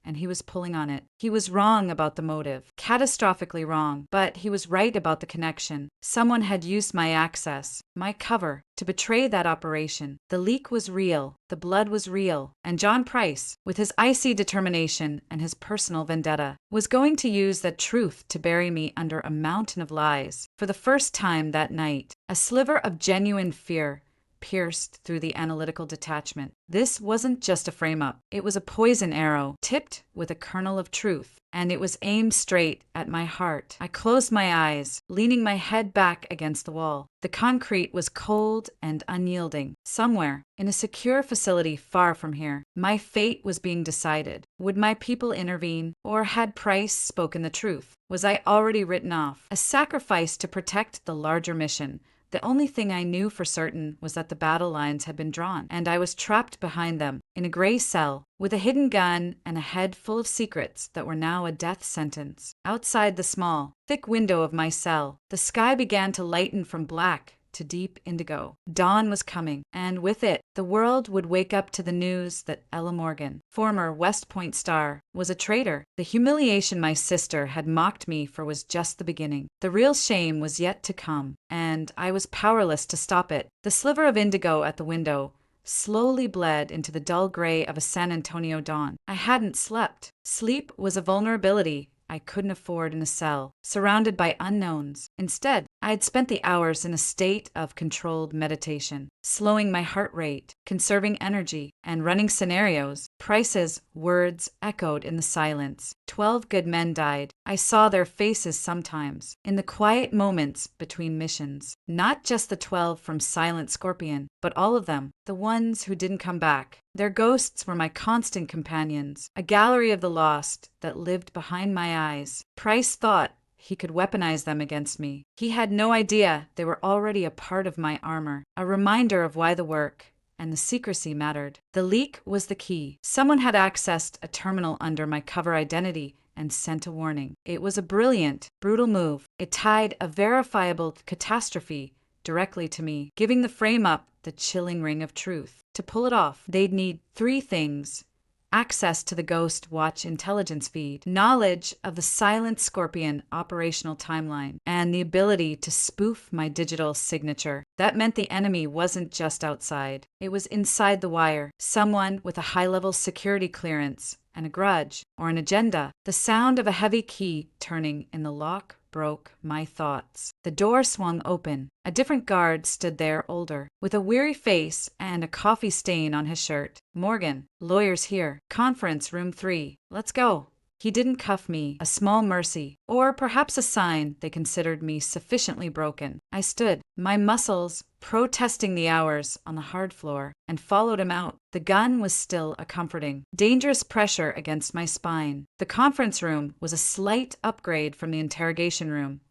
Speaker 1: And he was pulling on it. He was wrong about the motive, catastrophically wrong, but he was right about the connection. Someone had used my access, my cover, to betray that operation. The leak was real, the blood was real, and John Price, with his icy determination and his personal vendetta, was going to use that truth to bury me under a mountain of lies. For the first time that night, a sliver of genuine fear pierced through the analytical detachment. This wasn't just a frame-up. It was a poison arrow, tipped with a kernel of truth, and it was aimed straight at my heart. I closed my eyes, leaning my head back against the wall. The concrete was cold and unyielding. Somewhere, in a secure facility far from here, my fate was being decided. Would my people intervene, or had Price spoken the truth? Was I already written off, a sacrifice to protect the larger mission? The only thing I knew for certain was that the battle lines had been drawn, and I was trapped behind them, in a gray cell, with a hidden gun and a head full of secrets that were now a death sentence. Outside the small, thick window of my cell, the sky began to lighten from black to deep indigo. Dawn was coming, and with it, the world would wake up to the news that Ella Morgan, former West Point star, was a traitor. The humiliation my sister had mocked me for was just the beginning. The real shame was yet to come, and I was powerless to stop it. The sliver of indigo at the window slowly bled into the dull gray of a San Antonio dawn. I hadn't slept. Sleep was a vulnerability I couldn't afford in a cell, surrounded by unknowns. Instead, I had spent the hours in a state of controlled meditation, slowing my heart rate, conserving energy, and running scenarios. Price's words echoed in the silence. 12 good men died. I saw their faces sometimes, in the quiet moments between missions. Not just the 12 from Silent Scorpion, but all of them, the ones who didn't come back. Their ghosts were my constant companions, a gallery of the lost that lived behind my eyes. Price thought he could weaponize them against me. He had no idea they were already a part of my armor, a reminder of why the work and the secrecy mattered. The leak was the key. Someone had accessed a terminal under my cover identity and sent a warning. It was a brilliant, brutal move. It tied a verifiable catastrophe directly to me, giving the frame up the chilling ring of truth. To pull it off, they'd need three things: access to the Ghost Watch intelligence feed, knowledge of the Silent Scorpion operational timeline, and the ability to spoof my digital signature. That meant the enemy wasn't just outside. It was inside the wire. Someone with a high-level security clearance and a grudge, or an agenda. The sound of a heavy key turning in the lock broke my thoughts. The door swung open. A different guard stood there, older, with a weary face and a coffee stain on his shirt. "Morgan, lawyer's here. Conference room 3. Let's go." He didn't cuff me, a small mercy, or perhaps a sign they considered me sufficiently broken. I stood, my muscles protesting the hours on the hard floor, and followed him out. The gun was still a comforting, dangerous pressure against my spine. The conference room was a slight upgrade from the interrogation room.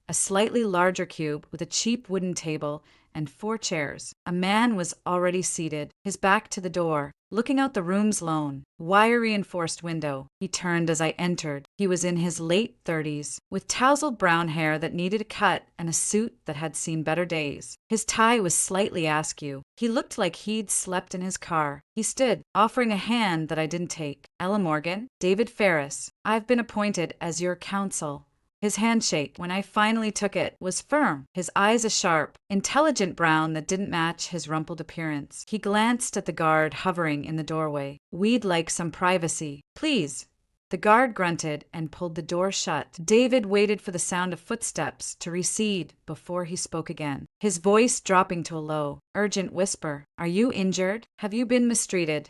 Speaker 1: A slightly larger cube with a cheap wooden table and 4 chairs. A man was already seated, his back to the door, looking out the room's lone, wire-reinforced window. He turned as I entered. He was in his late 30s, with tousled brown hair that needed a cut and a suit that had seen better days. His tie was slightly askew. He looked like he'd slept in his car. He stood, offering a hand that I didn't take. "Ella Morgan, David Ferris, I've been appointed as your counsel." His handshake, when I finally took it, was firm, his eyes a sharp, intelligent brown that didn't match his rumpled appearance. He glanced at the guard hovering in the doorway. "We'd like some privacy." "Please." The guard grunted and pulled the door shut. David waited for the sound of footsteps to recede before he spoke again, his voice dropping to a low, urgent whisper. "Are you injured? Have you been mistreated?"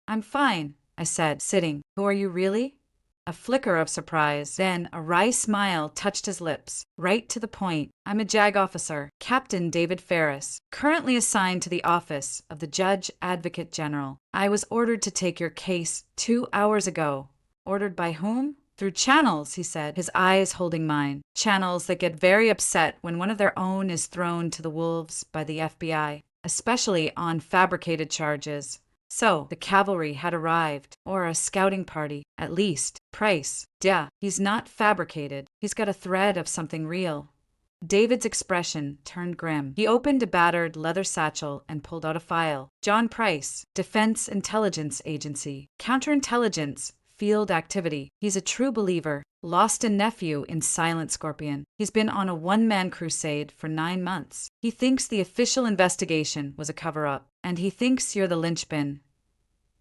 Speaker 1: "I'm fine," I said, sitting. "Who are you really?" A flicker of surprise, then a wry smile touched his lips. Right to the point. "I'm a JAG officer, Captain David Ferris, currently assigned to the office of the Judge Advocate General. I was ordered to take your case 2 hours ago." "Ordered by whom?" "Through channels," he said, his eyes holding mine. "Channels that get very upset when one of their own is thrown to the wolves by the FBI, especially on fabricated charges. So, the cavalry had arrived, or a scouting party, at least. Price. Duh, he's not fabricated. He's got a thread of something real." David's expression turned grim. He opened a battered leather satchel and pulled out a file. "John Price, Defense Intelligence Agency. Counterintelligence, field activity. He's a true believer. Lost a nephew in Silent Scorpion. He's been on a one-man crusade for 9 months. He thinks the official investigation was a cover-up, and he thinks you're the linchpin."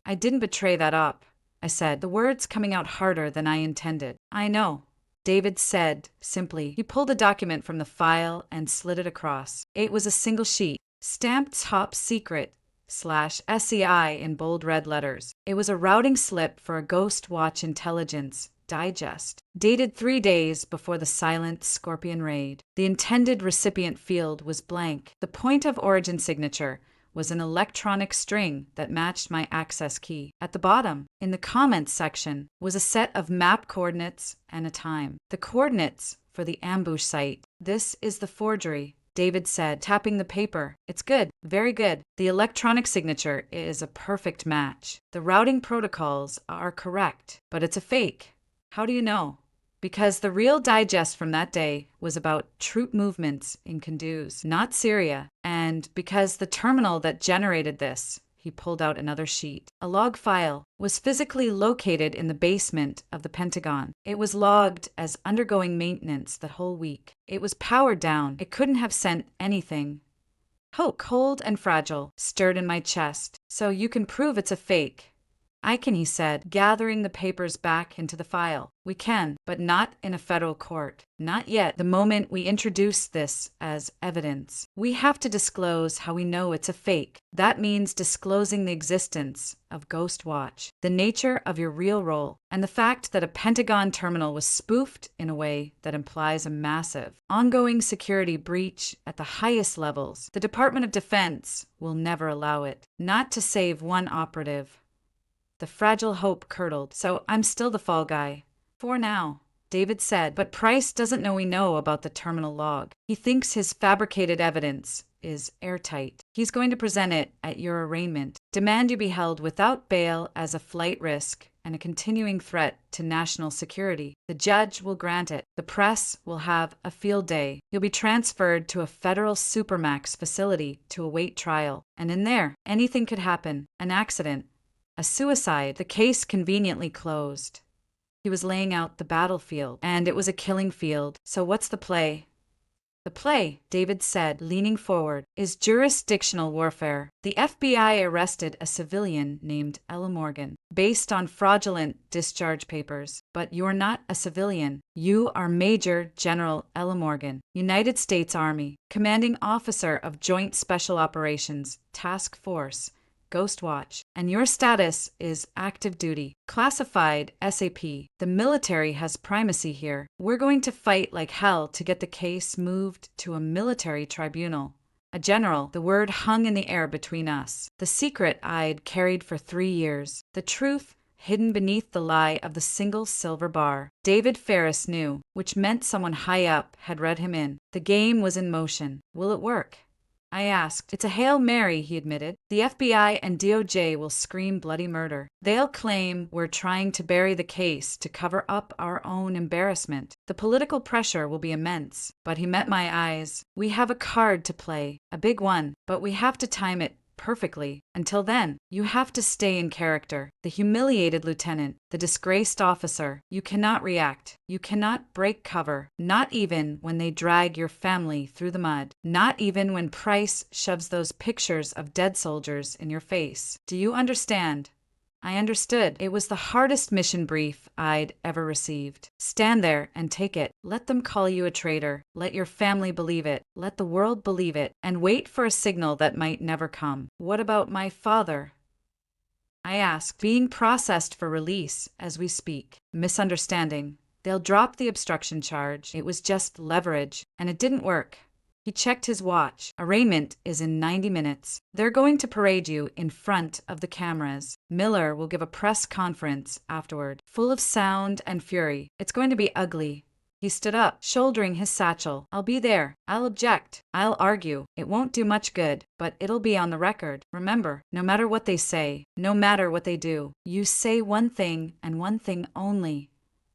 Speaker 1: "I didn't betray that up," I said, the words coming out harder than I intended. "I know," David said simply. He pulled a document from the file and slid it across. It was a single sheet, stamped "Top Secret /SEI" in bold red letters. It was a routing slip for a Ghost Watch intelligence digest, dated 3 days before the Silent Scorpion raid. The intended recipient field was blank. The point of origin signature was an electronic string that matched my access key. At the bottom, in the comments section, was a set of map coordinates and a time. The coordinates for the ambush site. "This is the forgery," David said, tapping the paper. "It's good, very good. The electronic signature is a perfect match. The routing protocols are correct, but it's a fake." "How do you know?" "Because the real digest from that day was about troop movements in Kunduz, not Syria. And because the terminal that generated this," he pulled out another sheet, a log file, "was physically located in the basement of the Pentagon. It was logged as undergoing maintenance the whole week. It was powered down. It couldn't have sent anything." Hope, cold and fragile, stirred in my chest. "So you can prove it's a fake?" "I can," he said, gathering the papers back into the file. "We can, but not in a federal court. Not yet, the moment we introduce this as evidence. We have to disclose how we know it's a fake. That means disclosing the existence of Ghost Watch, the nature of your real role, and the fact that a Pentagon terminal was spoofed in a way that implies a massive, ongoing security breach at the highest levels. The Department of Defense will never allow it. Not to save one operative." The fragile hope curdled. "So I'm still the fall guy." "For now," David said, "but Price doesn't know we know about the terminal log. He thinks his fabricated evidence is airtight. He's going to present it at your arraignment. Demand you be held without bail as a flight risk and a continuing threat to national security. The judge will grant it. The press will have a field day. You'll be transferred to a federal supermax facility to await trial. And in there, anything could happen. An accident, a suicide, the case conveniently closed. He was laying out the battlefield, and it was a killing field. So what's the play? The play, David said, leaning forward, is jurisdictional warfare. The FBI arrested a civilian named Ella Morgan, based on fraudulent discharge papers. But you're not a civilian. You are Major General Ella Morgan, United States Army, commanding officer of Joint Special Operations, Task Force, Ghost Watch, and your status is active duty, classified SAP. The military has primacy here. We're going to fight like hell to get the case moved to a military tribunal. A general, the word hung in the air between us. The secret I'd carried for 3 years. The truth hidden beneath the lie of the single silver bar. David Ferris knew, which meant someone high up had read him in. The game was in motion. Will it work? I asked. It's a Hail Mary, he admitted. The FBI and DOJ will scream bloody murder. They'll claim we're trying to bury the case to cover up our own embarrassment. The political pressure will be immense. But he met my eyes. We have a card to play, a big one, but we have to time it perfectly. Until then, you have to stay in character. The humiliated lieutenant, the disgraced officer. You cannot react. You cannot break cover. Not even when they drag your family through the mud. Not even when Price shoves those pictures of dead soldiers in your face. Do you understand? I understood. It was the hardest mission brief I'd ever received. Stand there and take it. Let them call you a traitor. Let your family believe it. Let the world believe it. And wait for a signal that might never come. What about my father? I asked, being processed for release as we speak. Misunderstanding. They'll drop the obstruction charge. It was just leverage, and it didn't work. He checked his watch. Arraignment is in 90 minutes. They're going to parade you in front of the cameras. Miller will give a press conference afterward, full of sound and fury. It's going to be ugly. He stood up, shouldering his satchel. I'll be there. I'll object. I'll argue. It won't do much good, but it'll be on the record. Remember, no matter what they say, no matter what they do, you say one thing and one thing only.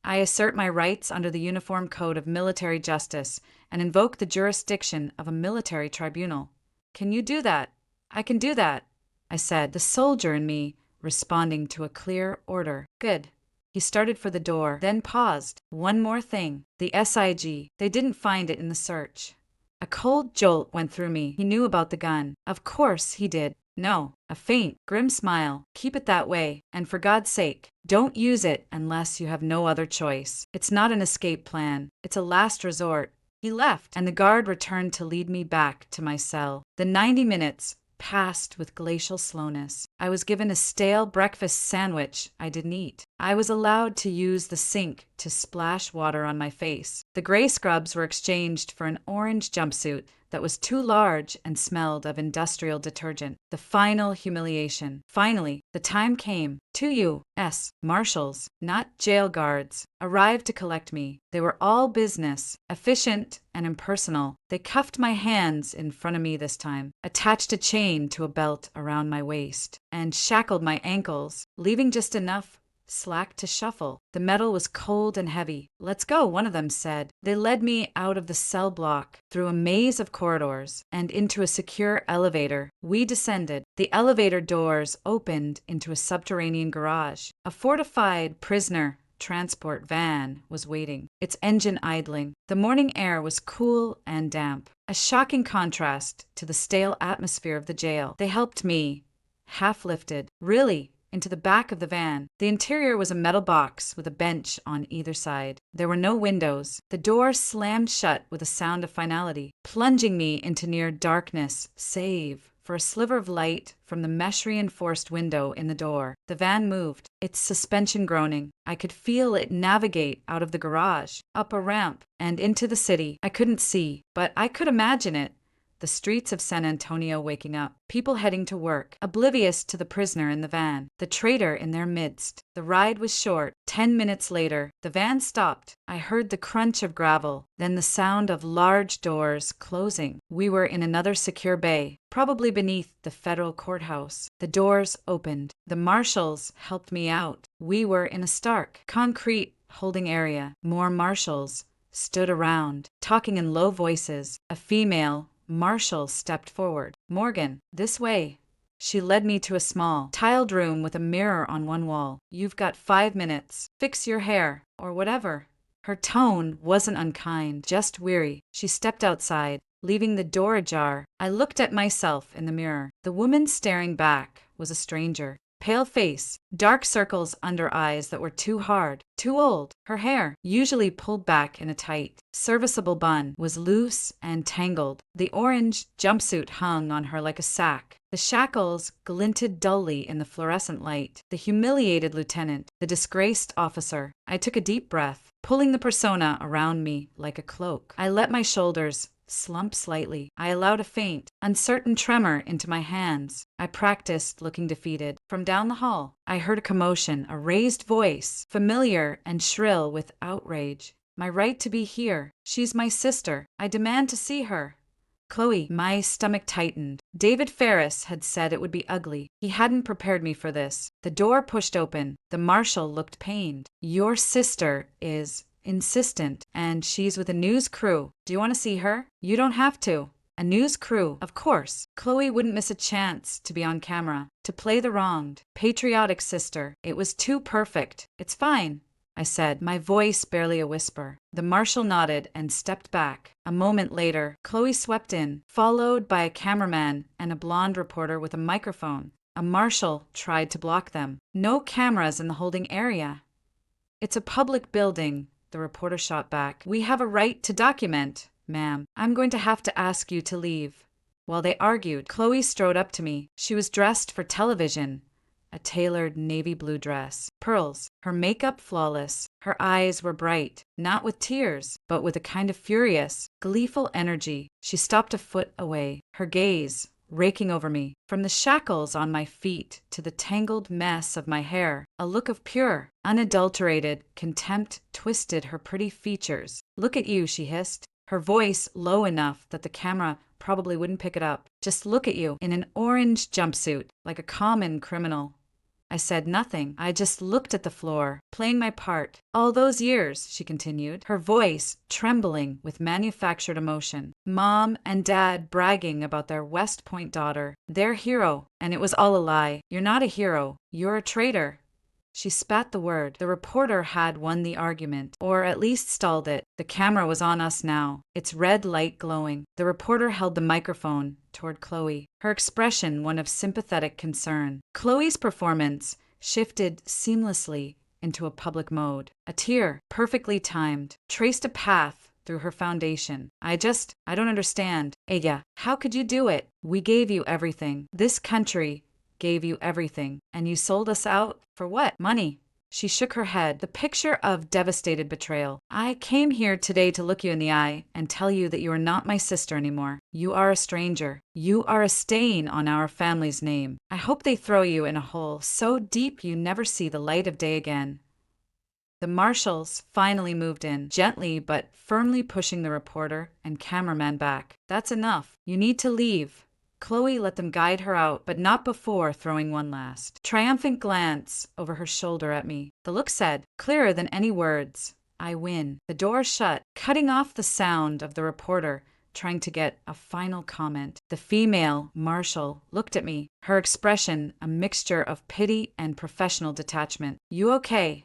Speaker 1: I assert my rights under the Uniform Code of Military Justice and invoke the jurisdiction of a military tribunal. Can you do that? I can do that, I said, the soldier in me responding to a clear order. Good. He started for the door, then paused. One more thing. The SIG. They didn't find it in the search. A cold jolt went through me. He knew about the gun. Of course he did. No, a faint, grim smile. Keep it that way, and for God's sake, don't use it unless you have no other choice. It's not an escape plan. It's a last resort. He left, and the guard returned to lead me back to my cell. The 90 minutes passed with glacial slowness. I was given a stale breakfast sandwich I didn't eat. I was allowed to use the sink to splash water on my face. The gray scrubs were exchanged for an orange jumpsuit that was too large and smelled of industrial detergent. The final humiliation. Finally, the time came. 2 U.S. Marshals, not jail guards, arrived to collect me. They were all business, efficient and impersonal. They cuffed my hands in front of me this time, attached a chain to a belt around my waist, and shackled my ankles, leaving just enough slack to shuffle. The metal was cold and heavy. Let's go, one of them said. They led me out of the cell block, through a maze of corridors, and into a secure elevator. We descended. The elevator doors opened into a subterranean garage. A fortified prisoner transport van was waiting, its engine idling. The morning air was cool and damp, a shocking contrast to the stale atmosphere of the jail. They helped me, half lifted, really, into the back of the van. The interior was a metal box with a bench on either side. There were no windows. The door slammed shut with a sound of finality, plunging me into near darkness, save for a sliver of light from the mesh-reinforced window in the door. The van moved, its suspension groaning. I could feel it navigate out of the garage, up a ramp, and into the city. I couldn't see, but I could imagine it. The streets of San Antonio waking up, people heading to work, oblivious to the prisoner in the van, the traitor in their midst. The ride was short. 10 minutes later, the van stopped. I heard the crunch of gravel, then the sound of large doors closing. We were in another secure bay, probably beneath the federal courthouse. The doors opened. The marshals helped me out. We were in a stark, concrete holding area. More marshals stood around, talking in low voices. A female marshal stepped forward. "Morgan, this way." She led me to a small, tiled room with a mirror on one wall. "You've got 5 minutes. Fix your hair, or whatever." Her tone wasn't unkind, just weary. She stepped outside, leaving the door ajar. I looked at myself in the mirror. The woman staring back was a stranger. Pale face, dark circles under eyes that were too hard, too old. Her hair, usually pulled back in a tight, serviceable bun, was loose and tangled. The orange jumpsuit hung on her like a sack. The shackles glinted dully in the fluorescent light. The humiliated lieutenant, the disgraced officer. I took a deep breath, pulling the persona around me like a cloak. I let my shoulders slump slightly. I allowed a faint, uncertain tremor into my hands. I practiced looking defeated. From down the hall, I heard a commotion, a raised voice, familiar and shrill with outrage. "My right to be here. She's my sister. I demand to see her." Chloe, my stomach tightened. David Ferris had said it would be ugly. He hadn't prepared me for this. The door pushed open. The marshal looked pained. "Your sister is insistent, and she's with a news crew. Do you want to see her?" "You don't have to." A news crew, of course. Chloe wouldn't miss a chance to be on camera, to play the wronged, patriotic sister. It was too perfect. "It's fine," I said, my voice barely a whisper. The marshal nodded and stepped back. A moment later, Chloe swept in, followed by a cameraman and a blonde reporter with a microphone. A marshal tried to block them. "No cameras in the holding area." "It's a public building," the reporter shot back. "We have a right to document, ma'am. I'm going to have to ask you to leave." While they argued, Chloe strode up to me. She was dressed for television. A tailored navy blue dress, pearls, her makeup flawless. Her eyes were bright, not with tears, but with a kind of furious, gleeful energy. She stopped a foot away, her gaze raking over me. From the shackles on my feet to the tangled mess of my hair, a look of pure, unadulterated contempt twisted her pretty features. "Look at you," she hissed, her voice low enough that the camera probably wouldn't pick it up. "Just look at you, in an orange jumpsuit, like a common criminal." I said nothing. I just looked at the floor, playing my part. "All those years," she continued, her voice trembling with manufactured emotion. "Mom and Dad bragging about their West Point daughter, their hero, and it was all a lie. You're not a hero. You're a traitor." She spat the word. The reporter had won the argument, or at least stalled it. The camera was on us now, its red light glowing. The reporter held the microphone toward Chloe, her expression one of sympathetic concern. Chloe's performance shifted seamlessly into a public mode. A tear, perfectly timed, traced a path through her foundation. I don't understand. Aya, how could you do it? We gave you everything. This country gave you everything. And you sold us out? For what? Money. She shook her head, the picture of devastated betrayal. "I came here today to look you in the eye and tell you that you are not my sister anymore. You are a stranger. You are a stain on our family's name. I hope they throw you in a hole so deep you never see the light of day again." The marshals finally moved in, gently but firmly pushing the reporter and cameraman back. "That's enough. You need to leave." Chloe let them guide her out, but not before throwing one last, triumphant glance over her shoulder at me. The look said, clearer than any words, "I win." The door shut, cutting off the sound of the reporter trying to get a final comment. The female marshal looked at me, her expression a mixture of pity and professional detachment. "You okay?"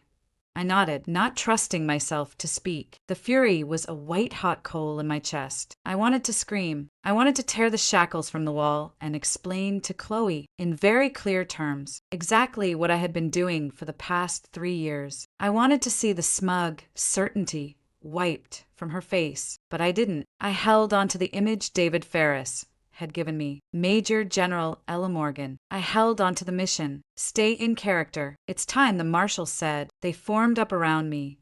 Speaker 1: I nodded, not trusting myself to speak. The fury was a white-hot coal in my chest. I wanted to scream. I wanted to tear the shackles from the wall and explain to Chloe, in very clear terms, exactly what I had been doing for the past 3 years. I wanted to see the smug certainty wiped from her face, but I didn't. I held onto the image David Ferris had given me, Major General Ella Morgan. I held onto the mission. Stay in character. "It's time," the marshal said. They formed up around me.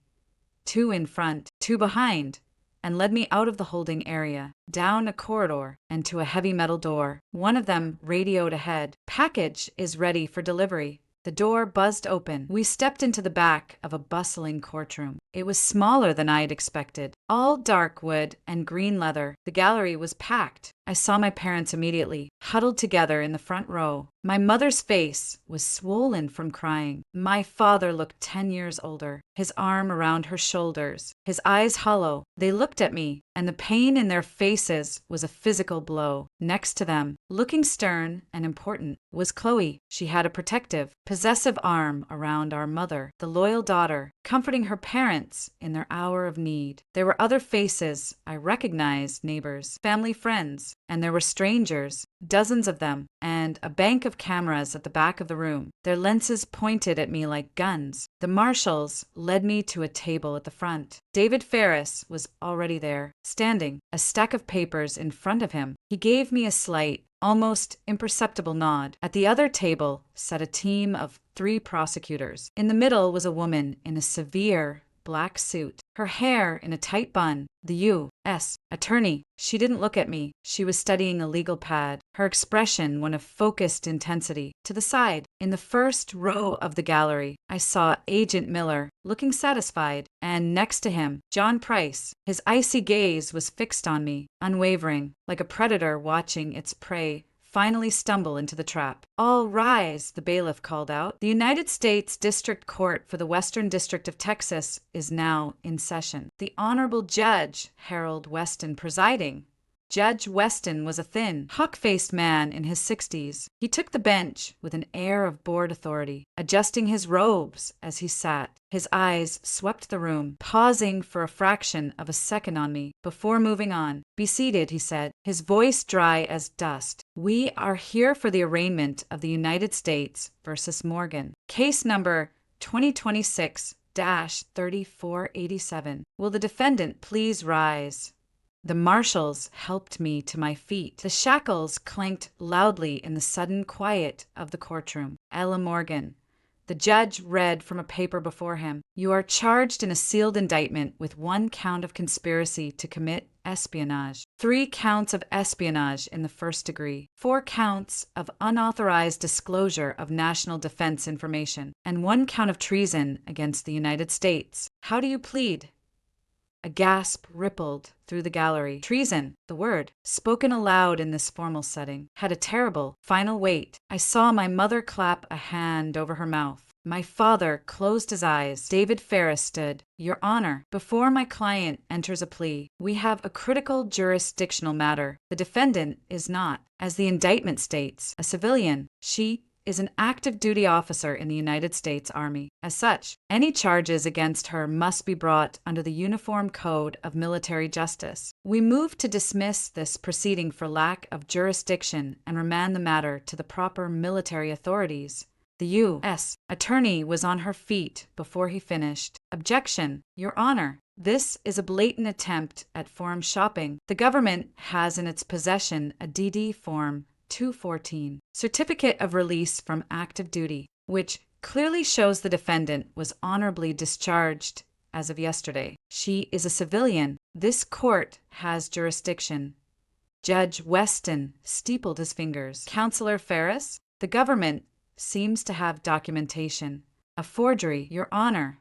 Speaker 1: 2 in front, 2 behind. and led me out of the holding area, down a corridor, and to a heavy metal door. One of them radioed ahead. "Package is ready for delivery." The door buzzed open. We stepped into the back of a bustling courtroom. It was smaller than I had expected, all dark wood and green leather. The gallery was packed. I saw my parents immediately, huddled together in the front row. My mother's face was swollen from crying. My father looked 10 years older, his arm around her shoulders, his eyes hollow. They looked at me, and the pain in their faces was a physical blow. Next to them, looking stern and important, was Chloe. She had a protective, possessive arm around our mother, the loyal daughter, comforting her parents in their hour of need. There were other faces I recognized, neighbors, family friends, and there were strangers, dozens of them, and a bank of cameras at the back of the room, their lenses pointed at me like guns. The marshals led me to a table at the front. David Ferris was already there, standing, a stack of papers in front of him. He gave me a slight, almost imperceptible nod. At the other table sat a team of 3 prosecutors. In the middle was a woman in a severe black suit, her hair in a tight bun, the U.S. attorney. She didn't look at me. She was studying a legal pad, her expression one of focused intensity. To the side, in the first row of the gallery, I saw Agent Miller, looking satisfied, and next to him, John Price. His icy gaze was fixed on me, unwavering, like a predator watching its prey finally stumble into the trap. "All rise," the bailiff called out. "The United States District Court for the Western District of Texas is now in session. The Honorable Judge Harold Weston presiding." Judge Weston was a thin, hawk-faced man in his 60s. He took the bench with an air of bored authority, adjusting his robes as he sat. His eyes swept the room, pausing for a fraction of a second on me before moving on. "Be seated," he said, his voice dry as dust. "We are here for the arraignment of the United States versus Morgan. Case number 2026-3487. Will the defendant please rise?" The marshals helped me to my feet. The shackles clanked loudly in the sudden quiet of the courtroom. "Ella Morgan." The judge read from a paper before him. "You are charged in a sealed indictment with 1 count of conspiracy to commit espionage, 3 counts of espionage in the first degree, 4 counts of unauthorized disclosure of national defense information, and 1 count of treason against the United States. How do you plead?" A gasp rippled through the gallery. Treason, the word, spoken aloud in this formal setting, had a terrible, final weight. I saw my mother clap a hand over her mouth. My father closed his eyes. David Ferris stood. "Your Honor, before my client enters a plea, we have a critical jurisdictional matter. The defendant is not, as the indictment states, a civilian. She is an active duty officer in the United States Army. As such, any charges against her must be brought under the Uniform Code of Military Justice. We move to dismiss this proceeding for lack of jurisdiction and remand the matter to the proper military authorities." The U.S. attorney was on her feet before he finished. "Objection, Your Honor. This is a blatant attempt at forum shopping. The government has in its possession a DD Form 214, Certificate of Release from Active Duty, which clearly shows the defendant was honorably discharged as of yesterday. She is a civilian. This court has jurisdiction." Judge Weston steepled his fingers. "Counselor Ferris, the government seems to have documentation." "A forgery, Your Honor,"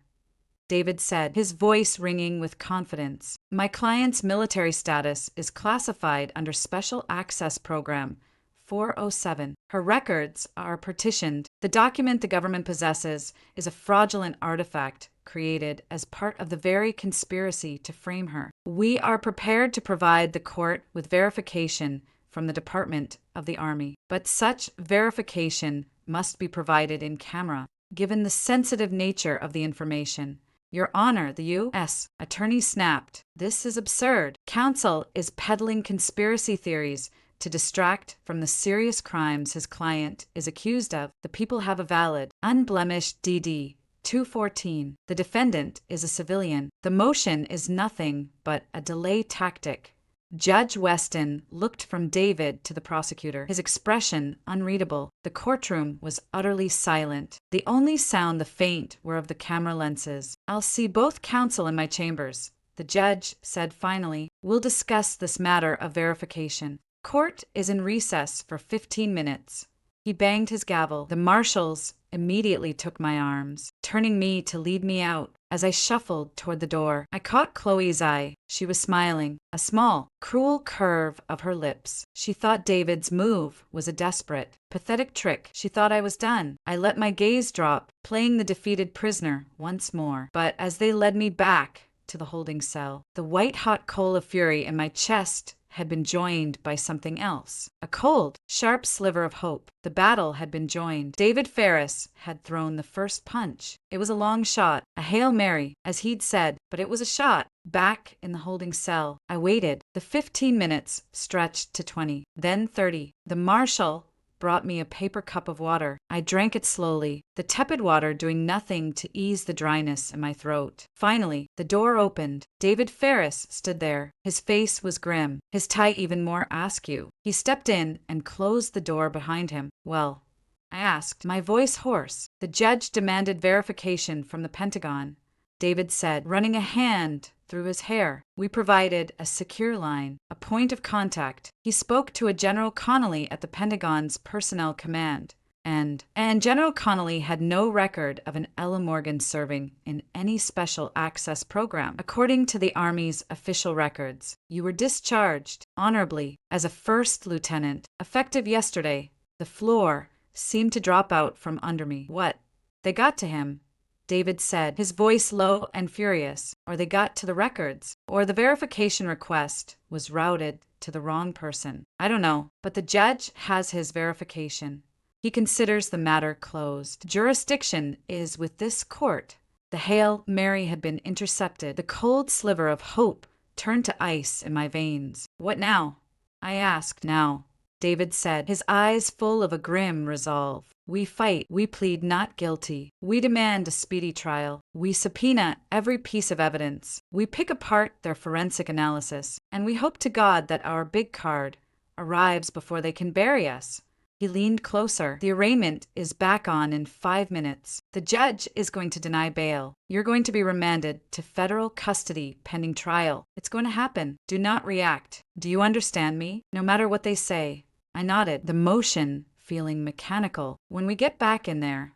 Speaker 1: David said, his voice ringing with confidence. "My client's military status is classified under Special Access Program 407. Her records are partitioned. The document the government possesses is a fraudulent artifact created as part of the very conspiracy to frame her. We are prepared to provide the court with verification from the Department of the Army, but such verification must be provided in camera, given the sensitive nature of the information." "Your Honor," the U.S. attorney snapped, "this is absurd. Counsel is peddling conspiracy theories to distract from the serious crimes his client is accused of. The people have a valid, unblemished DD 214. The defendant is a civilian. The motion is nothing but a delay tactic." Judge Weston looked from David to the prosecutor, his expression unreadable. The courtroom was utterly silent. The only sound the faint were of the camera lenses. "I'll see both counsel in my chambers," The judge said finally, "We'll discuss this matter of verification. Court is in recess for 15 minutes. He banged his gavel. The marshals immediately took my arms, turning me to lead me out. As I shuffled toward the door, I caught Chloe's eye. She was smiling, a small, cruel curve of her lips. She thought David's move was a desperate, pathetic trick. She thought I was done. I let my gaze drop, playing the defeated prisoner once more. But as they led me back to the holding cell, the white-hot coal of fury in my chest had been joined by something else. A cold, sharp sliver of hope. The battle had been joined. David Ferris had thrown the first punch. It was a long shot, a Hail Mary, as he'd said, but it was a shot. Back in the holding cell, I waited. The 15 minutes stretched to 20, then 30. The marshal brought me a paper cup of water. I drank it slowly, the tepid water doing nothing to ease the dryness in my throat. Finally, the door opened. David Ferris stood there. His face was grim, his tie even more askew. He stepped in and closed the door behind him. "Well," I asked, my voice hoarse. "The judge demanded verification from the Pentagon," David said, running a hand through his hair. "We provided a secure line, a point of contact." He spoke to a General Connolly at the Pentagon's Personnel Command, and General Connolly had no record of an Ella Morgan serving in any special access program. According to the Army's official records, you were discharged honorably as a first lieutenant, effective yesterday. The floor seemed to drop out from under me. "What? They got to him," David said, his voice low and furious. "Or they got to the records, or the verification request was routed to the wrong person. I don't know, but the judge has his verification. He considers the matter closed. Jurisdiction is with this court." The Hail Mary had been intercepted. The cold sliver of hope turned to ice in my veins. "What now?" I asked. "Now," David said, his eyes full of a grim resolve. "We fight. We plead not guilty. We demand a speedy trial. We subpoena every piece of evidence. We pick apart their forensic analysis. And we hope to God that our big card arrives before they can bury us." He leaned closer. "The arraignment is back on in 5 minutes. The judge is going to deny bail. You're going to be remanded to federal custody pending trial. It's going to happen. Do not react. Do you understand me? No matter what they say." I nodded, the motion feeling mechanical. "When we get back in there,"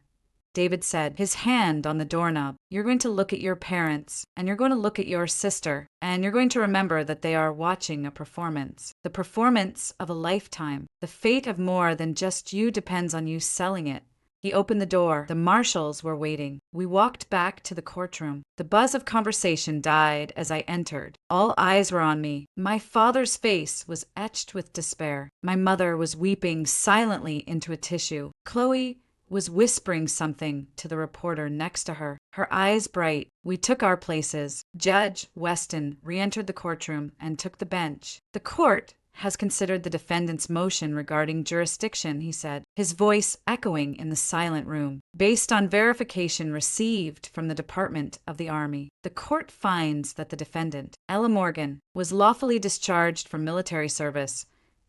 Speaker 1: David said, his hand on the doorknob, "you're going to look at your parents, and you're going to look at your sister, and you're going to remember that they are watching a performance. The performance of a lifetime. The fate of more than just you depends on you selling it." He opened the door. The marshals were waiting. We walked back to the courtroom. The buzz of conversation died as I entered. All eyes were on me. My father's face was etched with despair. My mother was weeping silently into a tissue. Chloe was whispering something to the reporter next to her, her eyes bright. We took our places. Judge Weston re-entered the courtroom and took the bench. "The court has considered the defendant's motion regarding jurisdiction," he said, his voice echoing in the silent room. "Based on verification received from the Department of the Army, the court finds that the defendant, Ella Morgan, was lawfully discharged from military service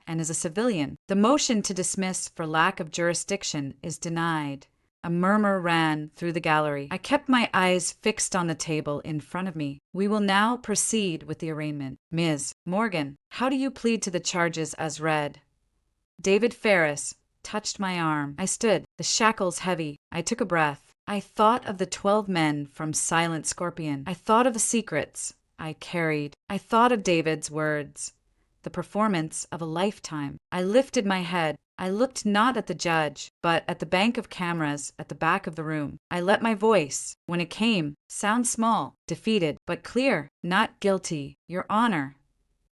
Speaker 1: and is a civilian. The motion to dismiss for lack of jurisdiction is denied." A murmur ran through the gallery. I kept my eyes fixed on the table in front of me. "We will now proceed with the arraignment. Ms. Morgan, how do you plead to the charges as read?" David Ferris touched my arm. I stood, the shackles heavy. I took a breath. I thought of the 12 men from Silent Scorpion. I thought of the secrets I carried. I thought of David's words. The performance of a lifetime. I lifted my head. I looked not at the judge, but at the bank of cameras at the back of the room. I let my voice, when it came, sound small, defeated, but clear. "Not guilty, Your Honor."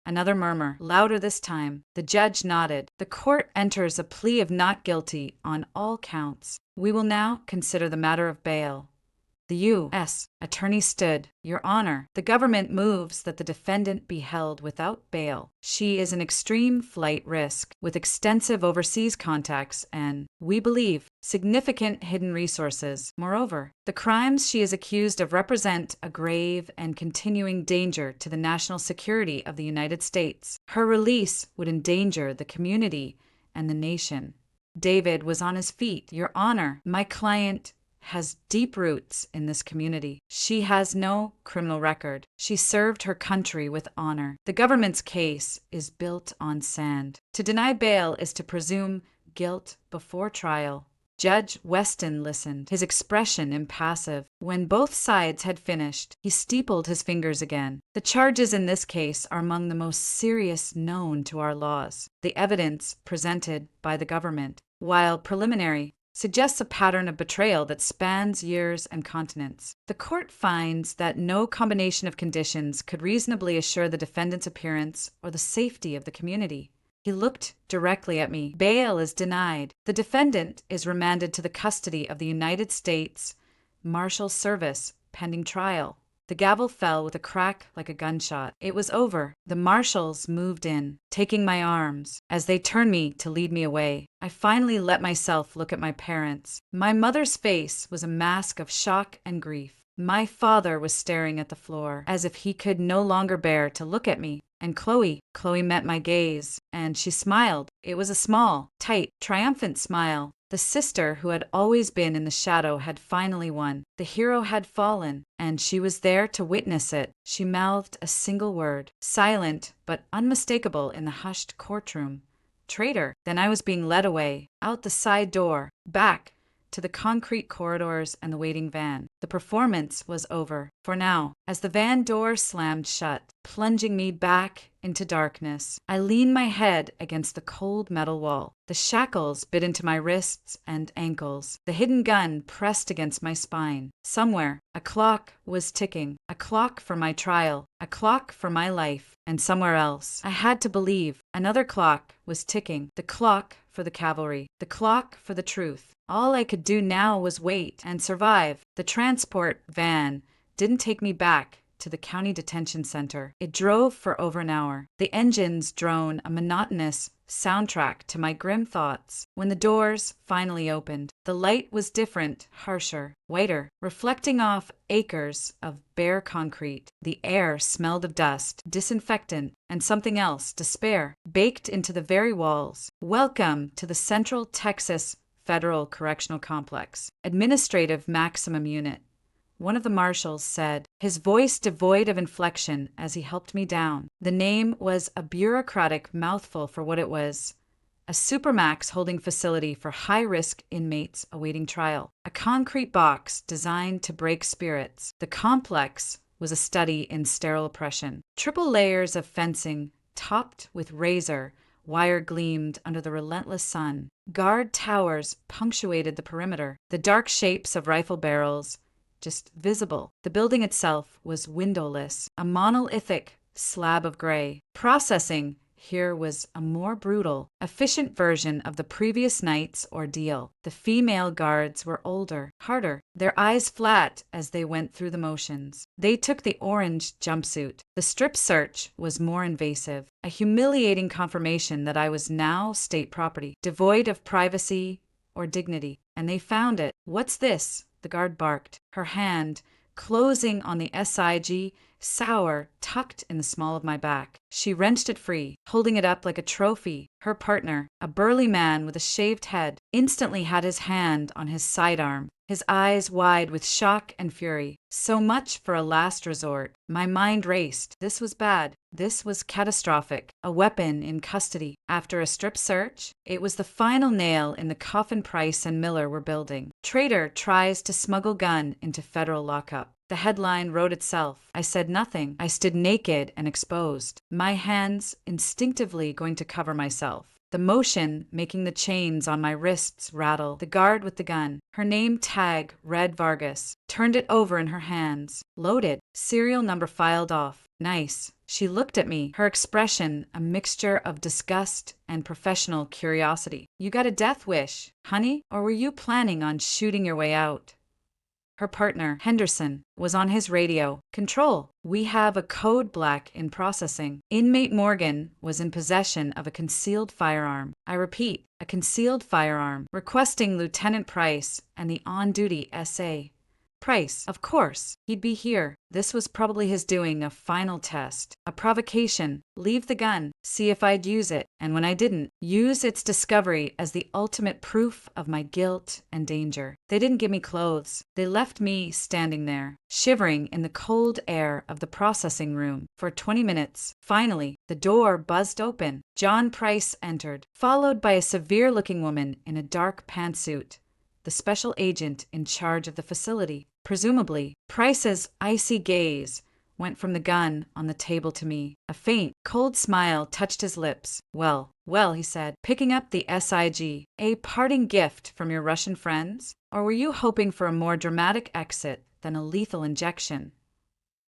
Speaker 1: Another murmur, louder this time. The judge nodded. "The court enters a plea of not guilty on all counts. We will now consider the matter of bail." The U.S. attorney stood. "Your Honor, the government moves that the defendant be held without bail. She is an extreme flight risk with extensive overseas contacts and, we believe, significant hidden resources. Moreover, the crimes she is accused of represent a grave and continuing danger to the national security of the United States. Her release would endanger the community and the nation." David was on his feet. "Your Honor, my client has deep roots in this community. She has no criminal record. She served her country with honor. The government's case is built on sand. To deny bail is to presume guilt before trial. Judge Weston listened, his expression impassive. When both sides had finished, he steepled his fingers again. The charges in this case are among the most serious known to our laws. The evidence presented by the government, while preliminary, suggests a pattern of betrayal that spans years and continents. The court finds that no combination of conditions could reasonably assure the defendant's appearance or the safety of the community. He looked directly at me. Bail is denied. The defendant is remanded to the custody of the United States Marshal Service pending trial. The gavel fell with a crack like a gunshot. It was over. The marshals moved in, taking my arms. As they turned me to lead me away, I finally let myself look at my parents. My mother's face was a mask of shock and grief. My father was staring at the floor, as if he could no longer bear to look at me. And Chloe met my gaze, and she smiled. It was a small, tight, triumphant smile. The sister who had always been in the shadow had finally won. The hero had fallen, and she was there to witness it. She mouthed a single word, silent but unmistakable in the hushed courtroom. Traitor. Then I was being led away, out the side door, back to the concrete corridors and the waiting van. The performance was over, for now, as the van door slammed shut, plunging me back into darkness. I leaned my head against the cold metal wall. The shackles bit into my wrists and ankles. The hidden gun pressed against my spine. Somewhere, a clock was ticking. A clock for my trial. A clock for my life. And somewhere else, I had to believe, another clock was ticking. The clock for the cavalry. The clock for the truth. All I could do now was wait and survive. The transport van didn't take me back to the county detention center. It drove for over an hour. The engines droned a monotonous soundtrack to my grim thoughts. When the doors finally opened, the light was different, harsher, whiter, reflecting off acres of bare concrete. The air smelled of dust, disinfectant, and something else, despair, baked into the very walls. Welcome to the Central Texas Federal Correctional Complex, Administrative Maximum Unit. One of the marshals said, his voice devoid of inflection as he helped me down. The name was a bureaucratic mouthful for what it was. A supermax holding facility for high-risk inmates awaiting trial. A concrete box designed to break spirits. The complex was a study in sterile oppression. Triple layers of fencing, topped with razor wire gleamed under the relentless sun. Guard towers punctuated the perimeter. The dark shapes of rifle barrels just visible. The building itself was windowless, a monolithic slab of gray. Processing here was a more brutal, efficient version of the previous night's ordeal. The female guards were older, harder, their eyes flat as they went through the motions. They took the orange jumpsuit. The strip search was more invasive, a humiliating confirmation that I was now state property, devoid of privacy or dignity. And they found it. What's this? The guard barked, her hand closing on the SIG, sour, tucked in the small of my back. She wrenched it free, holding it up like a trophy. Her partner, a burly man with a shaved head, instantly had his hand on his sidearm, his eyes wide with shock and fury. So much for a last resort. My mind raced. This was bad. This was catastrophic. A weapon in custody. After a strip search, it was the final nail in the coffin Price and Miller were building. Traitor tries to smuggle gun into federal lockup. The headline wrote itself. I said nothing. I stood naked and exposed, my hands instinctively going to cover myself. The motion making the chains on my wrists rattle. The guard with the gun, her name tag read Vargas, turned it over in her hands. Loaded. Serial number filed off. Nice. She looked at me, her expression a mixture of disgust and professional curiosity. You got a death wish, honey? Or were you planning on shooting your way out? Her partner, Henderson, was on his radio. Control, we have a code black in processing. Inmate Morgan was in possession of a concealed firearm. I repeat, a concealed firearm, requesting Lieutenant Price and the on-duty SA. Price, of course, he'd be here. This was probably his doing a final test, a provocation. Leave the gun, see if I'd use it, and when I didn't, use its discovery as the ultimate proof of my guilt and danger. They didn't give me clothes. They left me standing there, shivering in the cold air of the processing room for 20 minutes. Finally, the door buzzed open. John Price entered, followed by a severe-looking woman in a dark pantsuit, the special agent in charge of the facility. Presumably, Price's icy gaze went from the gun on the table to me. A faint, cold smile touched his lips. Well, he said, picking up the SIG. A parting gift from your Russian friends? Or were you hoping for a more dramatic exit than a lethal injection?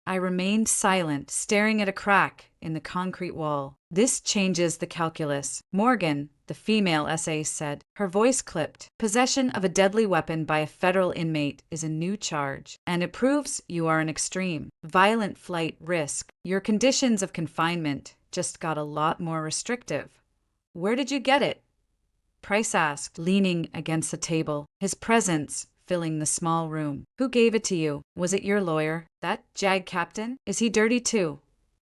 Speaker 1: I remained silent, staring at a crack in the concrete wall. This changes the calculus. Morgan, the female SA said, her voice clipped. Possession of a deadly weapon by a federal inmate is a new charge, and it proves you are an extreme, violent flight risk. Your conditions of confinement just got a lot more restrictive. Where did you get it? Price asked, leaning against the table, his presence filling the small room. Who gave it to you? Was it your lawyer? That JAG captain? Is he dirty too?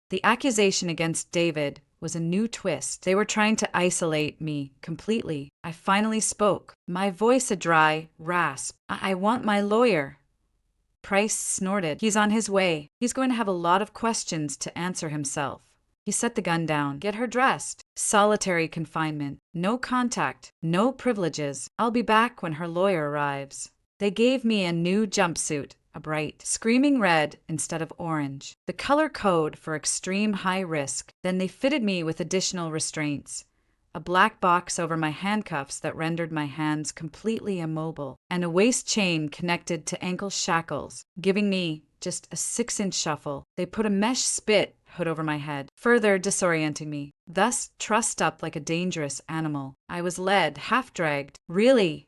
Speaker 1: The accusation against David was a new twist. They were trying to isolate me completely. I finally spoke, my voice a dry rasp. I want my lawyer. Price snorted. He's on his way. He's going to have a lot of questions to answer himself. He set the gun down. Get her dressed. Solitary confinement. No contact. No privileges. I'll be back when her lawyer arrives. They gave me a new jumpsuit, a bright, screaming red instead of orange, the color code for extreme high risk. Then they fitted me with additional restraints, a black box over my handcuffs that rendered my hands completely immobile, and a waist chain connected to ankle shackles, giving me just a 6-inch shuffle. They put a mesh spit hood over my head, further disorienting me, thus trussed up like a dangerous animal. I was led, half-dragged, really,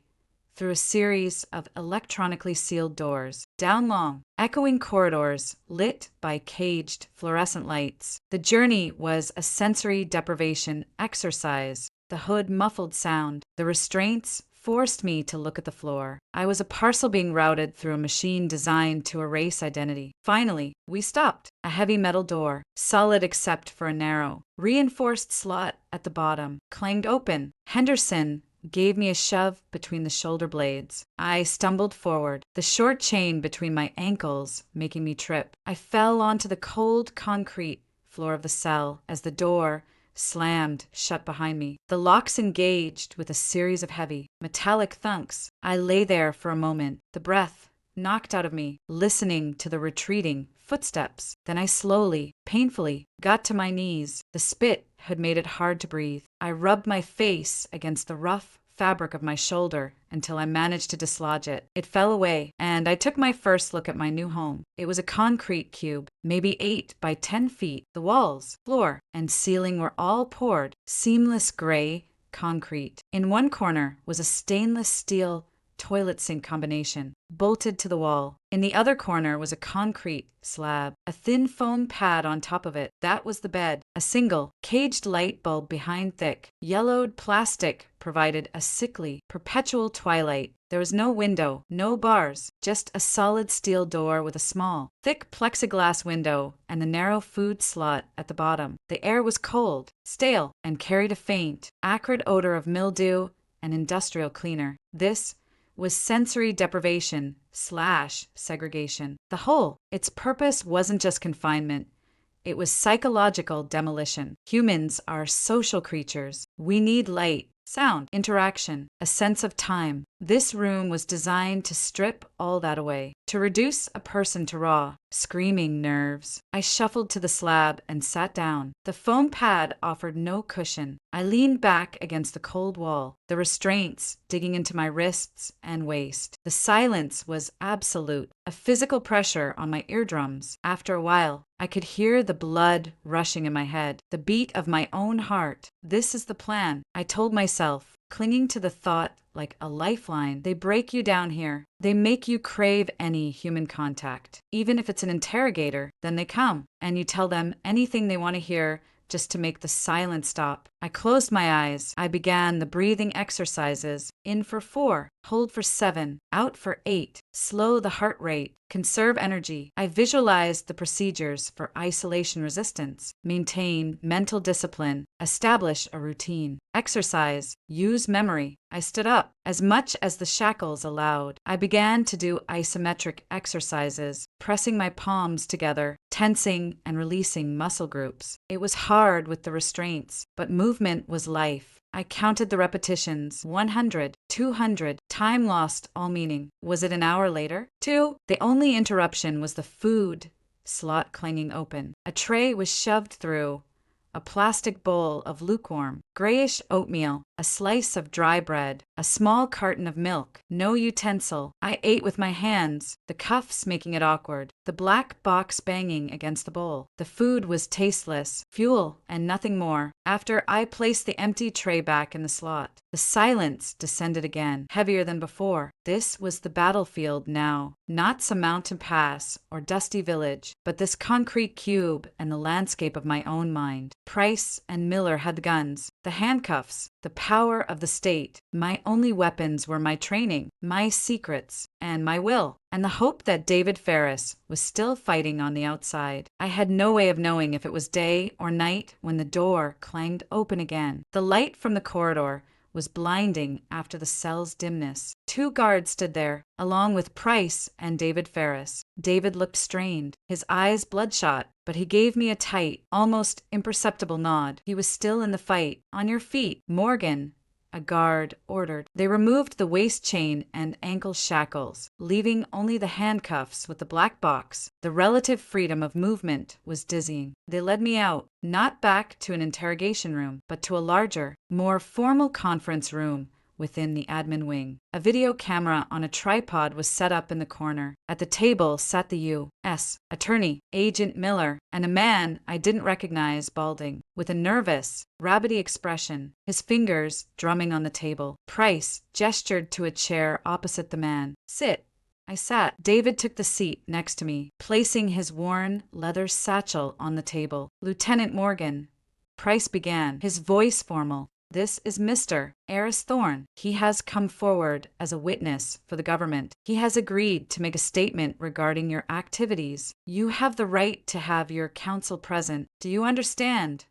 Speaker 1: through a series of electronically sealed doors, down long, echoing corridors lit by caged fluorescent lights. The journey was a sensory deprivation exercise. The hood muffled sound. The restraints forced me to look at the floor. I was a parcel being routed through a machine designed to erase identity. Finally, we stopped. A heavy metal door, solid except for a narrow, reinforced slot at the bottom, clanged open. Henderson gave me a shove between the shoulder blades. I stumbled forward, the short chain between my ankles making me trip. I fell onto the cold concrete floor of the cell as the door slammed shut behind me. The locks engaged with a series of heavy, metallic thunks. I lay there for a moment, the breath knocked out of me, listening to the retreating footsteps. Then I slowly, painfully, got to my knees. The spit had made it hard to breathe. I rubbed my face against the rough fabric of my shoulder until I managed to dislodge it. It fell away, and I took my first look at my new home. It was a concrete cube, maybe 8 by 10 feet. The walls, floor, and ceiling were all poured, seamless gray concrete. In one corner was a stainless steel toilet sink combination, bolted to the wall. In the other corner was a concrete slab, a thin foam pad on top of it. That was the bed. A single, caged light bulb behind thick, yellowed plastic provided a sickly, perpetual twilight. There was no window, no bars, just a solid steel door with a small, thick plexiglass window and a narrow food slot at the bottom. The air was cold, stale, and carried a faint, acrid odor of mildew and industrial cleaner. This was sensory deprivation / segregation. The whole, its purpose wasn't just confinement. It was psychological demolition. Humans are social creatures. We need light, sound, interaction, a sense of time. This room was designed to strip all that away, to reduce a person to raw, screaming nerves. I shuffled to the slab and sat down. The foam pad offered no cushion. I leaned back against the cold wall, the restraints digging into my wrists and waist. The silence was absolute, a physical pressure on my eardrums. After a while, I could hear the blood rushing in my head, the beat of my own heart. This is the plan, I told myself, clinging to the thought like a lifeline. They break you down here. They make you crave any human contact. Even if it's an interrogator, then they come, and you tell them anything they want to hear just to make the silence stop. I closed my eyes. I began the breathing exercises. In for 4, hold for 7, out for 8, slow the heart rate, conserve energy. I visualized the procedures for isolation resistance, maintain mental discipline, establish a routine, exercise, use memory. I stood up as much as the shackles allowed. I began to do isometric exercises, pressing my palms together, tensing and releasing muscle groups. It was hard with the restraints, but movement was life. I counted the repetitions, 100, 200, time lost all meaning. Was it an hour later? 2. The only interruption was the food slot clanging open. A tray was shoved through. A plastic bowl of lukewarm, grayish oatmeal, a slice of dry bread, a small carton of milk, no utensil. I ate with my hands, the cuffs making it awkward, the black box banging against the bowl. The food was tasteless, fuel and nothing more. After I placed the empty tray back in the slot, the silence descended again, heavier than before. This was the battlefield now, not some mountain pass or dusty village, but this concrete cube and the landscape of my own mind. Price and Miller had the guns, the handcuffs, the power of the state. My only weapons were my training, my secrets, and my will, and the hope that David Ferris was still fighting on the outside. I had no way of knowing if it was day or night when the door clanged open again. The light from the corridor was blinding after the cell's dimness. 2 guards stood there, along with Price and David Ferris. David looked strained, his eyes bloodshot, but he gave me a tight, almost imperceptible nod. He was still in the fight. On your feet, Morgan, a guard ordered. They removed the waist chain and ankle shackles, leaving only the handcuffs with the black box. The relative freedom of movement was dizzying. They led me out, not back to an interrogation room, but to a larger, more formal conference room within the admin wing. A video camera on a tripod was set up in the corner. At the table sat the U.S. Attorney, Agent Miller, and a man I didn't recognize, balding, with a nervous, rabbity expression, his fingers drumming on the table. Price gestured to a chair opposite the man. Sit. I sat. David took the seat next to me, placing his worn leather satchel on the table. Lieutenant Morgan, Price began, his voice formal. This is Mr. ARRESTME. He has come forward as a witness for the government. He has agreed to make a statement regarding your activities. You have the right to have your counsel present. Do you understand?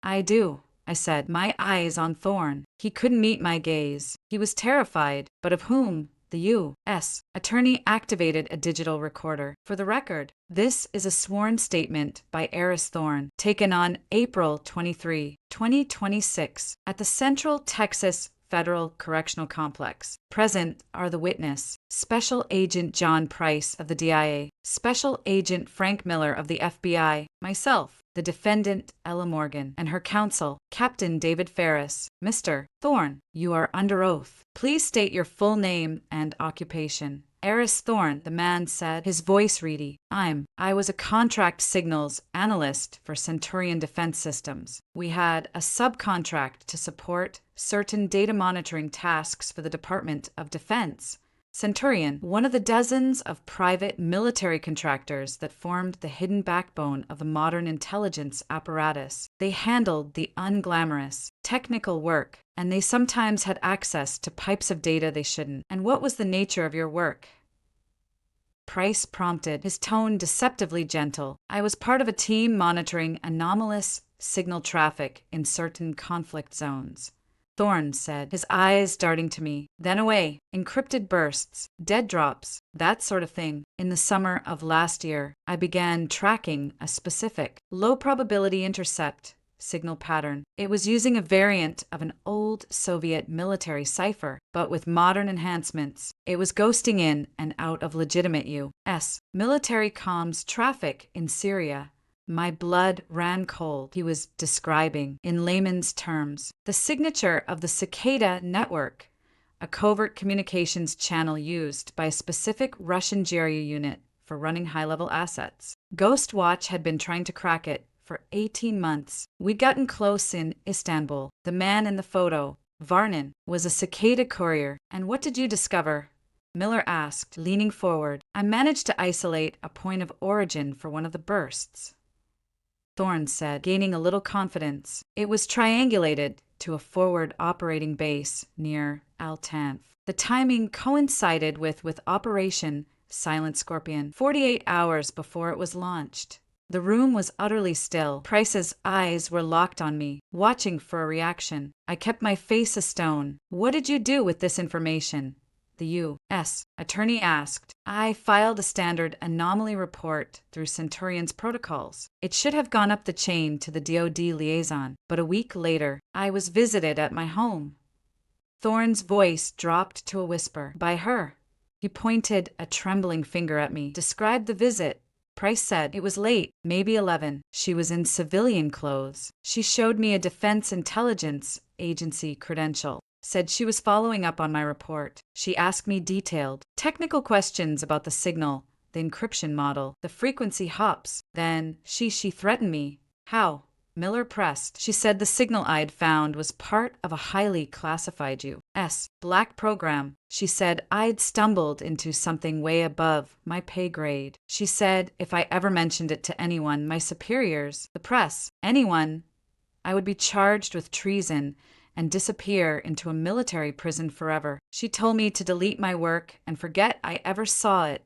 Speaker 1: I do, I said, my eyes on Thorne. He couldn't meet my gaze. He was terrified, but of whom? The U.S. Attorney activated a digital recorder. For the record, this is a sworn statement by ARRESTME, taken on April 23, 2026, at the Central Texas Federal Correctional Complex. Present are the witness, Special Agent John Price of the DIA, Special Agent Frank Miller of the FBI, myself, the defendant Ella Morgan, and her counsel, Captain David Ferris. Mr. Thorne, you are under oath. Please state your full name and occupation. ARRESTME, the man said, his voice reedy. I was a contract signals analyst for Centurion Defense Systems. We had a subcontract to support certain data monitoring tasks for the Department of Defense. Centurion, one of the dozens of private military contractors that formed the hidden backbone of the modern intelligence apparatus. They handled the unglamorous, technical work, and they sometimes had access to pipes of data they shouldn't. And what was the nature of your work? Price prompted, his tone deceptively gentle. I was part of a team monitoring anomalous signal traffic in certain conflict zones. Thorne said, his eyes darting to me, then away. Encrypted bursts, dead drops, that sort of thing. In the summer of last year, I began tracking a specific, low-probability intercept signal pattern. It was using a variant of an old Soviet military cipher, but with modern enhancements. It was ghosting in and out of legitimate U.S. military comms traffic in Syria. My blood ran cold. He was describing, in layman's terms, the signature of the Cicada network, a covert communications channel used by a specific Russian JRU unit for running high-level assets. Ghost Watch had been trying to crack it for 18 months. We'd gotten close in Istanbul. The man in the photo, Varnin, was a Cicada courier. And what did you discover? Miller asked, leaning forward. I managed to isolate a point of origin for one of the bursts. Thorne said, gaining a little confidence. It was triangulated to a forward operating base near Al-Tanf. The timing coincided with Operation Silent Scorpion, 48 hours before it was launched. The room was utterly still. Price's eyes were locked on me, watching for a reaction. I kept my face a stone. What did you do with this information? The U.S. attorney asked. I filed a standard anomaly report through Centurion's protocols. It should have gone up the chain to the DoD liaison, but a week later, I was visited at my home. Thorne's voice dropped to a whisper. By her. He pointed a trembling finger at me. Describe the visit. Price said. It was late, maybe 11. She was in civilian clothes. She showed me a Defense Intelligence Agency credential. Said she was following up on my report. She asked me detailed, technical questions about the signal, the encryption model, the frequency hops. Then she threatened me. How? Miller pressed. She said the signal I'd found was part of a highly classified U.S. black program. She said I'd stumbled into something way above my pay grade. She said if I ever mentioned it to anyone, my superiors, the press, anyone, I would be charged with treason and disappear into a military prison forever. She told me to delete my work and forget I ever saw it.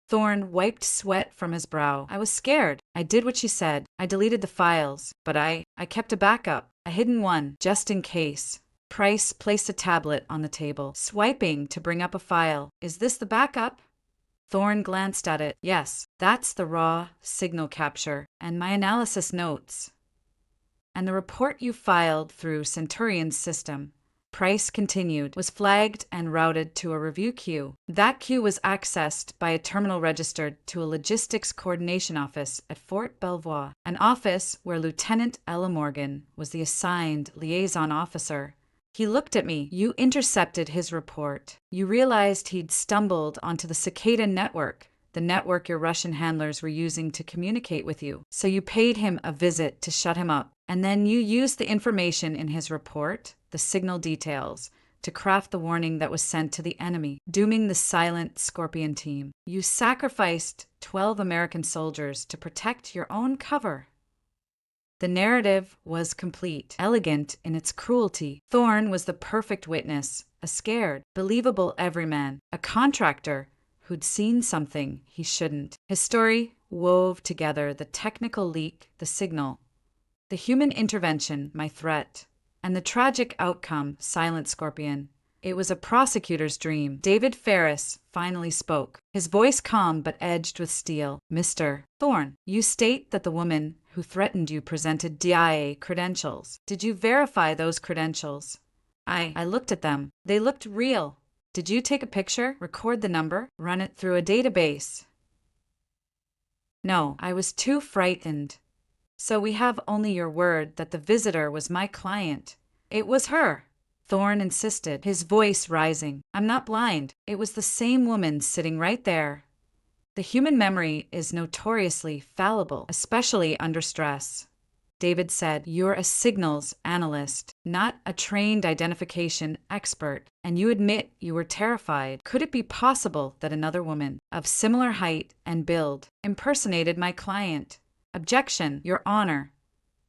Speaker 1: Thorne wiped sweat from his brow. I was scared. I did what she said. I deleted the files, but I kept a backup, a hidden one, just in case. Price placed a tablet on the table, swiping to bring up a file. Is this the backup? Thorne glanced at it. Yes, that's the raw signal capture and my analysis notes. And the report you filed through Centurion's system, Price continued, was flagged and routed to a review queue. That queue was accessed by a terminal registered to a logistics coordination office at Fort Belvoir, an office where Lieutenant Ella Morgan was the assigned liaison officer. He looked at me. You intercepted his report. You realized he'd stumbled onto the Cicada network, the network your Russian handlers were using to communicate with you. So you paid him a visit to shut him up. And then you used the information in his report, the signal details, to craft the warning that was sent to the enemy, dooming the Silent Scorpion team. You sacrificed 12 American soldiers to protect your own cover. The narrative was complete, elegant in its cruelty. Thorne was the perfect witness, a scared, believable everyman, a contractor who'd seen something he shouldn't. His story wove together the technical leak, the signal, the human intervention, my threat, and the tragic outcome, Silent Scorpion. It was a prosecutor's dream. David Ferris finally spoke, his voice calm but edged with steel. Mr. Thorne, you state that the woman who threatened you presented DIA credentials. Did you verify those credentials? I looked at them. They looked real. Did you take a picture, record the number, run it through a database? No, I was too frightened. So we have only your word that the visitor was my client. It was her, Thorne insisted, his voice rising. I'm not blind. It was the same woman sitting right there. The human memory is notoriously fallible, especially under stress. David said, you're a signals analyst, not a trained identification expert, and you admit you were terrified. Could it be possible that another woman, of similar height and build, impersonated my client? Objection, Your Honor.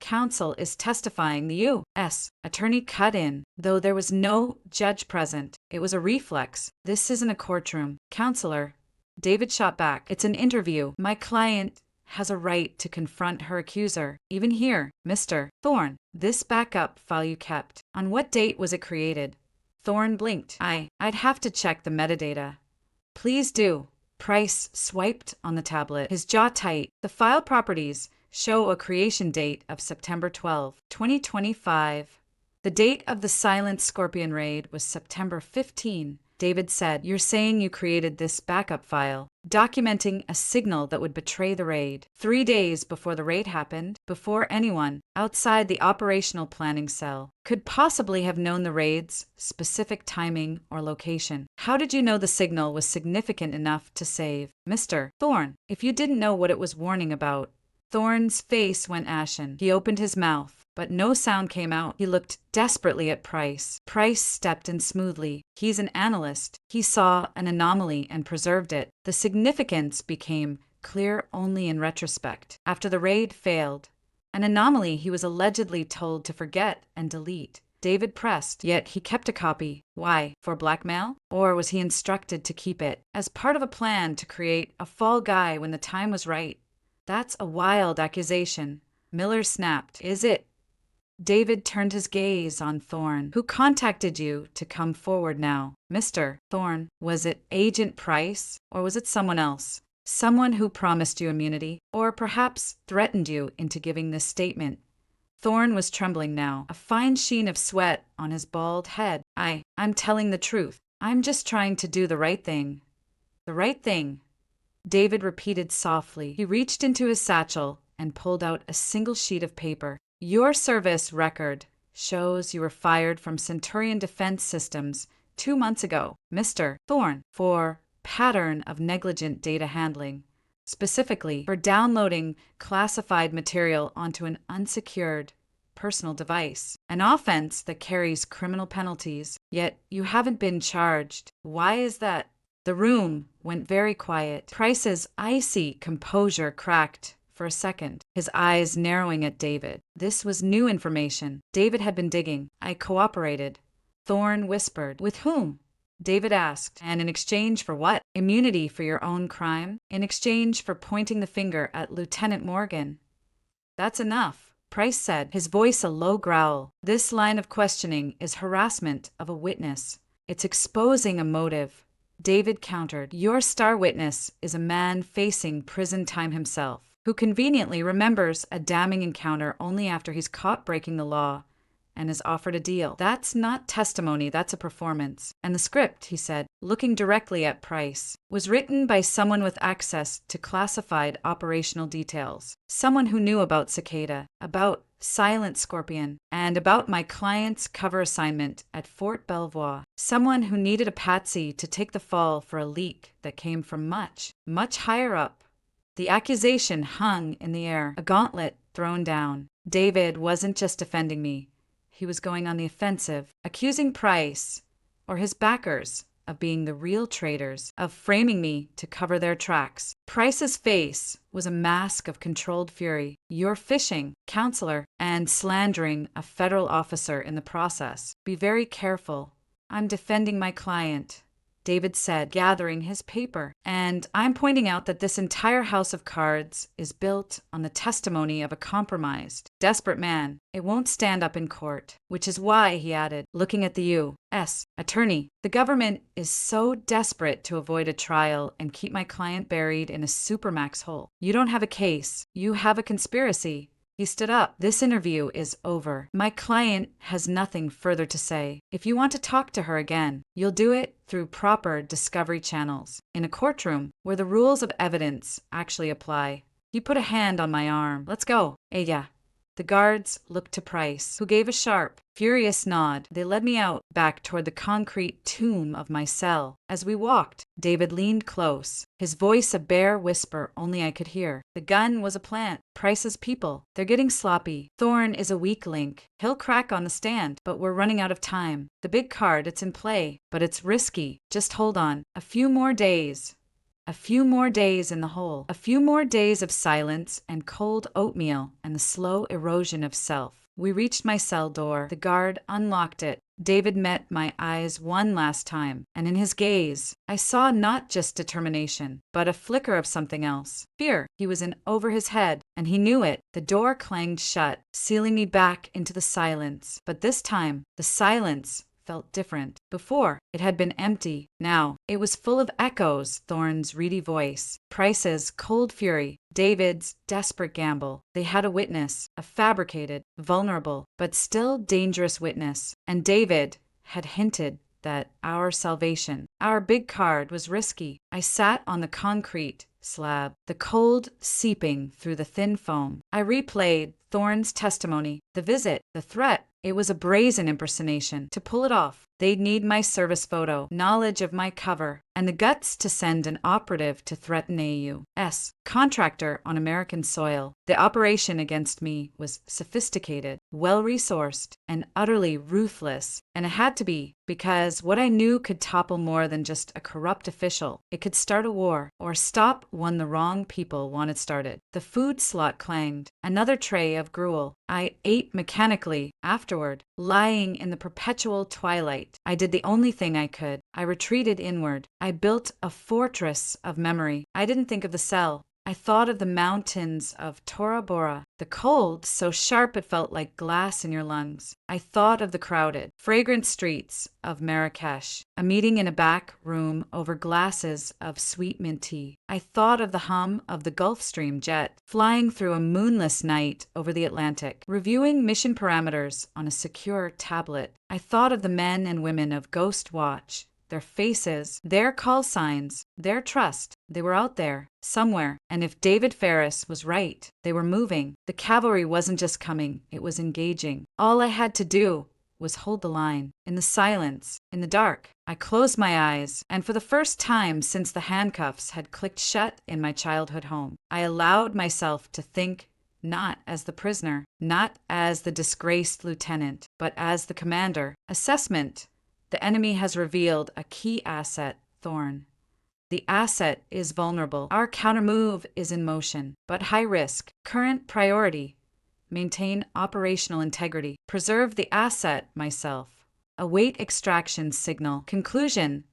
Speaker 1: Counsel is testifying. The U.S. attorney cut in. Though there was no judge present, it was a reflex. This isn't a courtroom. Counselor. David shot back. It's an interview. My client has a right to confront her accuser. Even here, Mr. Thorne. This backup file you kept. On what date was it created? Thorne blinked. I'd have to check the metadata. Please do. Price swiped on the tablet, his jaw tight. The file properties show a creation date of September 12, 2025. The date of the Silent Scorpion raid was September 15. David said, you're saying you created this backup file, documenting a signal that would betray the raid. 3 days before the raid happened, before anyone outside the operational planning cell could possibly have known the raid's specific timing or location. How did you know the signal was significant enough to save? Mr. Thorne, if you didn't know what it was warning about. Thorne's face went ashen. He opened his mouth, but no sound came out. He looked desperately at Price. Price stepped in smoothly. He's an analyst. He saw an anomaly and preserved it. The significance became clear only in retrospect. After the raid failed, An anomaly he was allegedly told to forget and delete. David pressed, yet he kept a copy. Why? For blackmail? Or was he instructed to keep it as part of a plan to create a fall guy when the time was right? That's a wild accusation. Miller snapped. Is it? David turned his gaze on Thorne. Who contacted you to come forward now? Mr. Thorne, was it Agent Price, or was it someone else? Someone who promised you immunity, or perhaps threatened you into giving this statement? Thorne was trembling now, a fine sheen of sweat on his bald head. I'm telling the truth. I'm just trying to do the right thing. The right thing, David repeated softly. He reached into his satchel and pulled out a single sheet of paper. Your service record shows you were fired from Centurion Defense Systems 2 months ago, Mr. Thorne, for pattern of negligent data handling, specifically for downloading classified material onto an unsecured personal device, an offense that carries criminal penalties, yet you haven't been charged. Why is that? The room went very quiet. Price's icy composure cracked for a second, his eyes narrowing at David. This was new information. David had been digging. I cooperated. Thorne whispered. With whom? David asked. And in exchange for what? Immunity for your own crime? In exchange for pointing the finger at Lieutenant Morgan? That's enough, Price said, his voice a low growl. This line of questioning is harassment of a witness. It's exposing a motive. David countered. Your star witness is a man facing prison time himself, who conveniently remembers a damning encounter only after he's caught breaking the law and is offered a deal. That's not testimony, that's a performance. And the script, he said, looking directly at Price, was written by someone with access to classified operational details. Someone who knew about Cicada, about Silent Scorpion, and about my client's cover assignment at Fort Belvoir. Someone who needed a patsy to take the fall for a leak that came from much, much higher up. The accusation hung in the air, a gauntlet thrown down. David wasn't just defending me. He was going on the offensive, accusing Price, or his backers, of being the real traitors, of framing me to cover their tracks. Price's face was a mask of controlled fury. You're fishing, counselor, and slandering a federal officer in the process. Be very careful. I'm defending my client, David said, gathering his paper. And I'm pointing out that this entire house of cards is built on the testimony of a compromised, desperate man. It won't stand up in court, which is why, he added, looking at the U.S. attorney, the government is so desperate to avoid a trial and keep my client buried in a supermax hole. You don't have a case. You have a conspiracy. He stood up. This interview is over. My client has nothing further to say. If you want to talk to her again, you'll do it through proper discovery channels, in a courtroom where the rules of evidence actually apply. He put a hand on my arm. Let's go. Ella. The guards looked to Price, who gave a sharp, furious nod. They led me out, back toward the concrete tomb of my cell. As we walked, David leaned close, his voice a bare whisper only I could hear. The gun was a plant. Price's people. They're getting sloppy. Thorne is a weak link. He'll crack on the stand, but we're running out of time. The big card, it's in play, but it's risky. Just hold on. A few more days. A few more days in the hole. A few more days of silence and cold oatmeal and the slow erosion of self. We reached my cell door. The guard unlocked it. David met my eyes one last time, and in his gaze, I saw not just determination, but a flicker of something else. Fear. He was in over his head, and he knew it. The door clanged shut, sealing me back into the silence. But this time, the silence felt different. Before, it had been empty. Now, it was full of echoes. Thorne's reedy voice, Price's cold fury, David's desperate gamble. They had a witness, a fabricated, vulnerable, but still dangerous witness. And David had hinted that our salvation, our big card, was risky. I sat on the concrete slab, the cold seeping through the thin foam. I replayed Thorne's testimony, the visit, the threat. It was a brazen impersonation. To pull it off, they'd need my service photo, knowledge of my cover, and the guts to send an operative to threaten AU's contractor on American soil. The operation against me was sophisticated, well-resourced, and utterly ruthless, and it had to be, because what I knew could topple more than just a corrupt official. It could start a war, or stop one the wrong people wanted started. The food slot clanged. Another tray of gruel. I ate mechanically afterward, lying in the perpetual twilight. I did the only thing I could. I retreated inward. I built a fortress of memory. I didn't think of the cell. I thought of the mountains of Tora Bora, the cold so sharp it felt like glass in your lungs. I thought of the crowded, fragrant streets of Marrakesh, a meeting in a back room over glasses of sweet mint tea. I thought of the hum of the Gulfstream jet flying through a moonless night over the Atlantic, reviewing mission parameters on a secure tablet. I thought of the men and women of Ghost Watch, their faces, their call signs, their trust. They were out there, somewhere, and if David Ferris was right, they were moving. The cavalry wasn't just coming, it was engaging. All I had to do was hold the line. In the silence, in the dark, I closed my eyes, and for the first time since the handcuffs had clicked shut in my childhood home, I allowed myself to think not as the prisoner, not as the disgraced lieutenant, but as the commander. Assessment. The enemy has revealed a key asset, Thorn. The asset is vulnerable. Our countermove is in motion, but high risk. Current priority: maintain operational integrity. Preserve the asset, myself. Await extraction signal. Conclusion: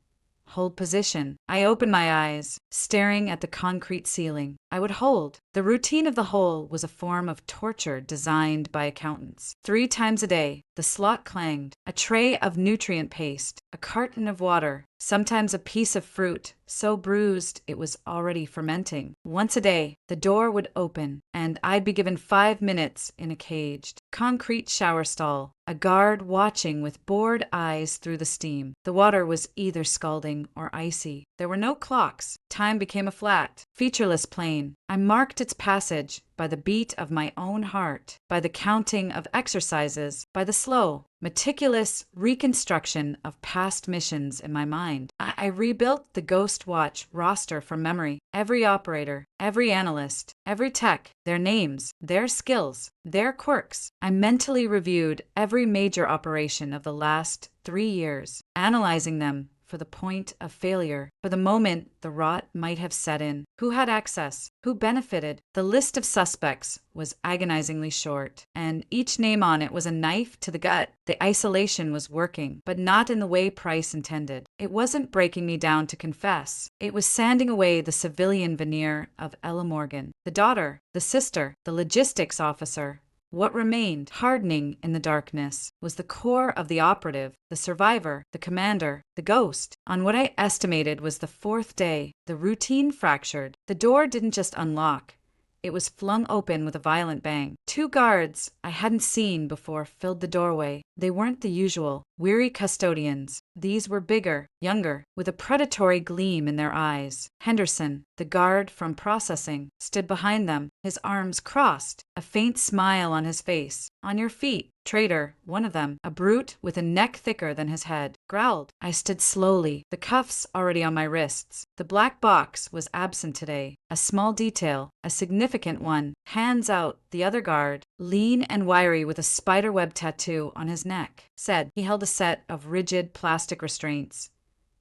Speaker 1: hold position. I opened my eyes, staring at the concrete ceiling. I would hold. The routine of the hole was a form of torture designed by accountants. 3 times a day, the slot clanged. A tray of nutrient paste, a carton of water, sometimes a piece of fruit, so bruised it was already fermenting. Once a day, the door would open, and I'd be given 5 minutes in a caged, concrete shower stall, a guard watching with bored eyes through the steam. The water was either scalding or icy. There were no clocks. Time became a flat, featureless plane. I marked its passage by the beat of my own heart, by the counting of exercises, by the slow, meticulous reconstruction of past missions in my mind. I rebuilt the Ghost Watch roster from memory. Every operator, every analyst, every tech, their names, their skills, their quirks. I mentally reviewed every major operation of the last 3 years, analyzing them for the point of failure, for the moment the rot might have set in. Who had access? Who benefited? The list of suspects was agonizingly short, and each name on it was a knife to the gut. The isolation was working, but not in the way Price intended. It wasn't breaking me down to confess. It was sanding away the civilian veneer of Ella Morgan, the daughter, the sister, the logistics officer. What remained, hardening in the darkness, was the core of the operative, the survivor, the commander, the ghost. On what I estimated was the 4th day, the routine fractured. The door didn't just unlock. It was flung open with a violent bang. 2 guards I hadn't seen before filled the doorway. They weren't the usual, weary custodians. These were bigger, younger, with a predatory gleam in their eyes. Henderson, the guard from processing, stood behind them, his arms crossed, a faint smile on his face. "On your feet." Traitor, one of them, a brute with a neck thicker than his head, growled. I stood slowly, the cuffs already on my wrists. The black box was absent today. A small detail, a significant one. Hands out, the other guard, lean and wiry with a spiderweb tattoo on his neck, said. He held a set of rigid plastic restraints.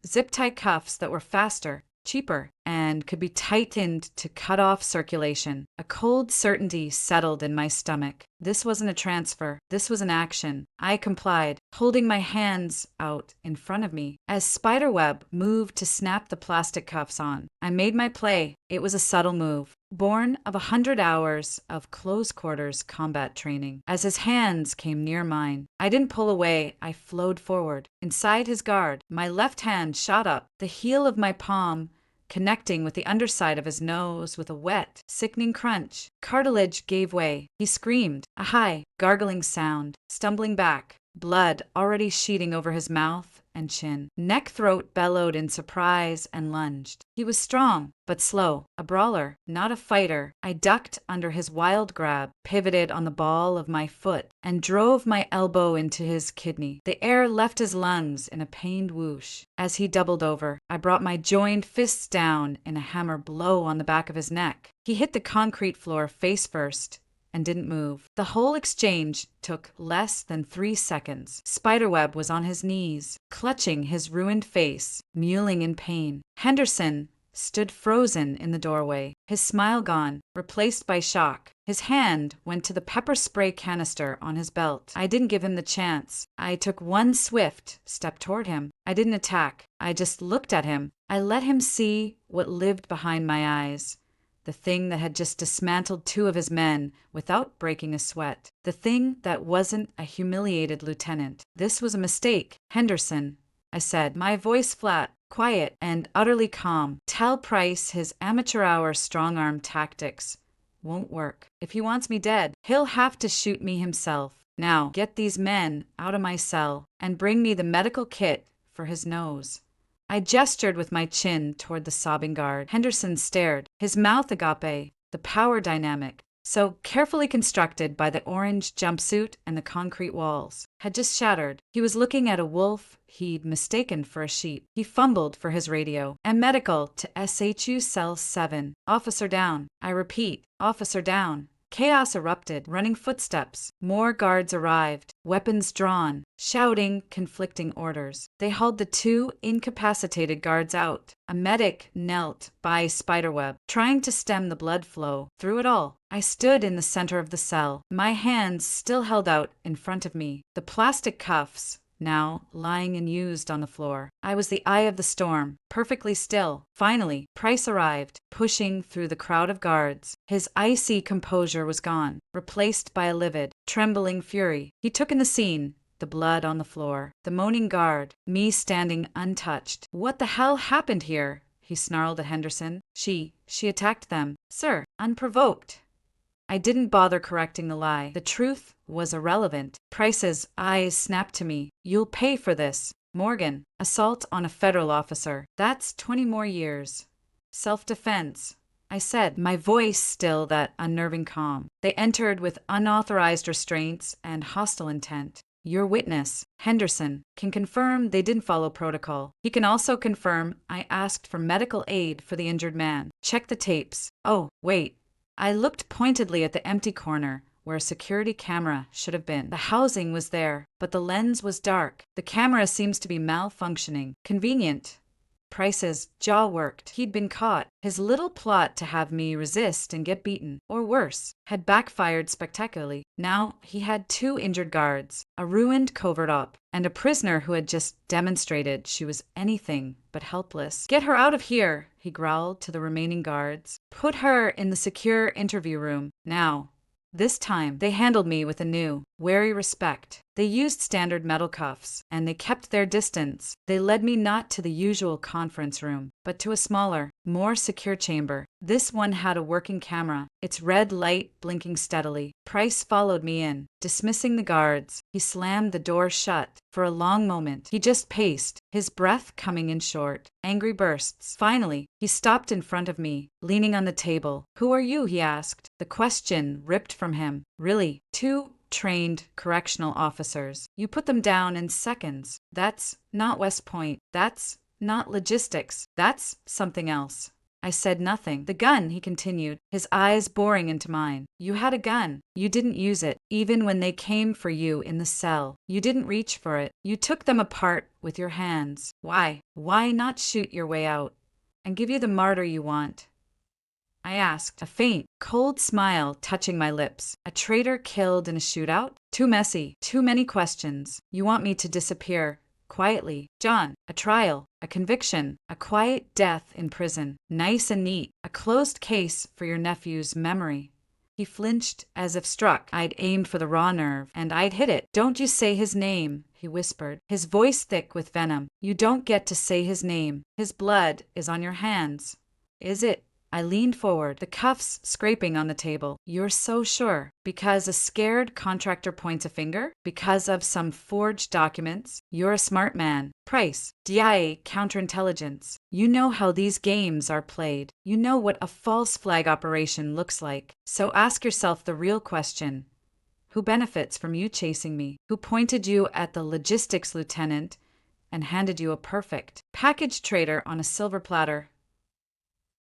Speaker 1: Zip-tie cuffs that were faster, cheaper, and could be tightened to cut off circulation. A cold certainty settled in my stomach. This wasn't a transfer. This was an action. I complied, holding my hands out in front of me. As Spiderweb moved to snap the plastic cuffs on, I made my play. It was a subtle move, born of 100 hours of close-quarters combat training. As his hands came near mine, I didn't pull away. I flowed forward. Inside his guard, my left hand shot up, the heel of my palm connecting with the underside of his nose with a wet, sickening crunch. Cartilage gave way. He screamed, a high, gargling sound, stumbling back, blood already sheeting over his mouth and chin. Neck throat bellowed in surprise and lunged. He was strong, but slow, a brawler, not a fighter. I ducked under his wild grab, pivoted on the ball of my foot, and drove my elbow into his kidney. The air left his lungs in a pained whoosh. As he doubled over, I brought my joined fists down in a hammer blow on the back of his neck. He hit the concrete floor face first and didn't move. The whole exchange took less than 3 seconds. Spiderweb was on his knees, clutching his ruined face, mewling in pain. Henderson stood frozen in the doorway, his smile gone, replaced by shock. His hand went to the pepper spray canister on his belt. I didn't give him the chance. I took one swift step toward him. I didn't attack. I just looked at him. I let him see what lived behind my eyes. The thing that had just dismantled 2 of his men without breaking a sweat. The thing that wasn't a humiliated lieutenant. This was a mistake. Henderson, I said, my voice flat, quiet, and utterly calm. Tell Price his amateur-hour strong-arm tactics won't work. If he wants me dead, he'll have to shoot me himself. Now, get these men out of my cell and bring me the medical kit for his nose. I gestured with my chin toward the sobbing guard. Henderson stared, his mouth agape, the power dynamic, so carefully constructed by the orange jumpsuit and the concrete walls, had just shattered. He was looking at a wolf he'd mistaken for a sheep. He fumbled for his radio. And medical to SHU Cell 7. Officer down. I repeat, officer down. Chaos erupted, running footsteps. More guards arrived, weapons drawn, shouting conflicting orders. They hauled the 2 incapacitated guards out. A medic knelt by Spiderweb, trying to stem the blood flow. Through it all, I stood in the center of the cell, my hands still held out in front of me, the plastic cuffs now lying unused on the floor. I was the eye of the storm, perfectly still. Finally, Price arrived, pushing through the crowd of guards. His icy composure was gone, replaced by a livid, trembling fury. He took in the scene, the blood on the floor, the moaning guard, me standing untouched. What the hell happened here? He snarled at Henderson. She attacked them. Sir, unprovoked. I didn't bother correcting the lie. The truth was irrelevant. Price's eyes snapped to me. You'll pay for this. Morgan, assault on a federal officer. That's 20 more years. Self-defense, I said, my voice still that unnerving calm. They entered with unauthorized restraints and hostile intent. Your witness, Henderson, can confirm they didn't follow protocol. He can also confirm I asked for medical aid for the injured man. Check the tapes. Oh, wait. I looked pointedly at the empty corner where a security camera should have been. The housing was there, but the lens was dark. The camera seems to be malfunctioning. Convenient. Price's jaw worked. He'd been caught. His little plot to have me resist and get beaten, or worse, had backfired spectacularly. Now he had 2 injured guards, a ruined covert op, and a prisoner who had just demonstrated she was anything but helpless. Get her out of here, he growled to the remaining guards. Put her in the secure interview room, now. This time, they handled me with a new, wary respect. They used standard metal cuffs, and they kept their distance. They led me not to the usual conference room, but to a smaller, more secure chamber. This one had a working camera, its red light blinking steadily. Price followed me in, dismissing the guards. He slammed the door shut. For a long moment, he just paced, his breath coming in short, angry bursts. Finally, he stopped in front of me, leaning on the table. Who are you? He asked. The question ripped from him. Really, 2 trained correctional officers. You put them down in seconds. That's not West Point. That's not logistics. That's something else. I said nothing. The gun, he continued, his eyes boring into mine. You had a gun. You didn't use it, even when they came for you in the cell. You didn't reach for it. You took them apart with your hands. Why? Why not shoot your way out and give you the martyr you want? I asked, a faint, cold smile touching my lips. A traitor killed in a shootout? Too messy. Too many questions. You want me to disappear quietly. John, a trial, a conviction, a quiet death in prison. Nice and neat. A closed case for your nephew's memory. He flinched as if struck. I'd aimed for the raw nerve, and I'd hit it. Don't you say his name, he whispered, his voice thick with venom. You don't get to say his name. His blood is on your hands. Is it? I leaned forward, the cuffs scraping on the table. You're so sure? Because a scared contractor points a finger? Because of some forged documents? You're a smart man. Price. DIA counterintelligence. You know how these games are played. You know what a false flag operation looks like. So ask yourself the real question. Who benefits from you chasing me? Who pointed you at the logistics lieutenant and handed you a perfect package trader on a silver platter?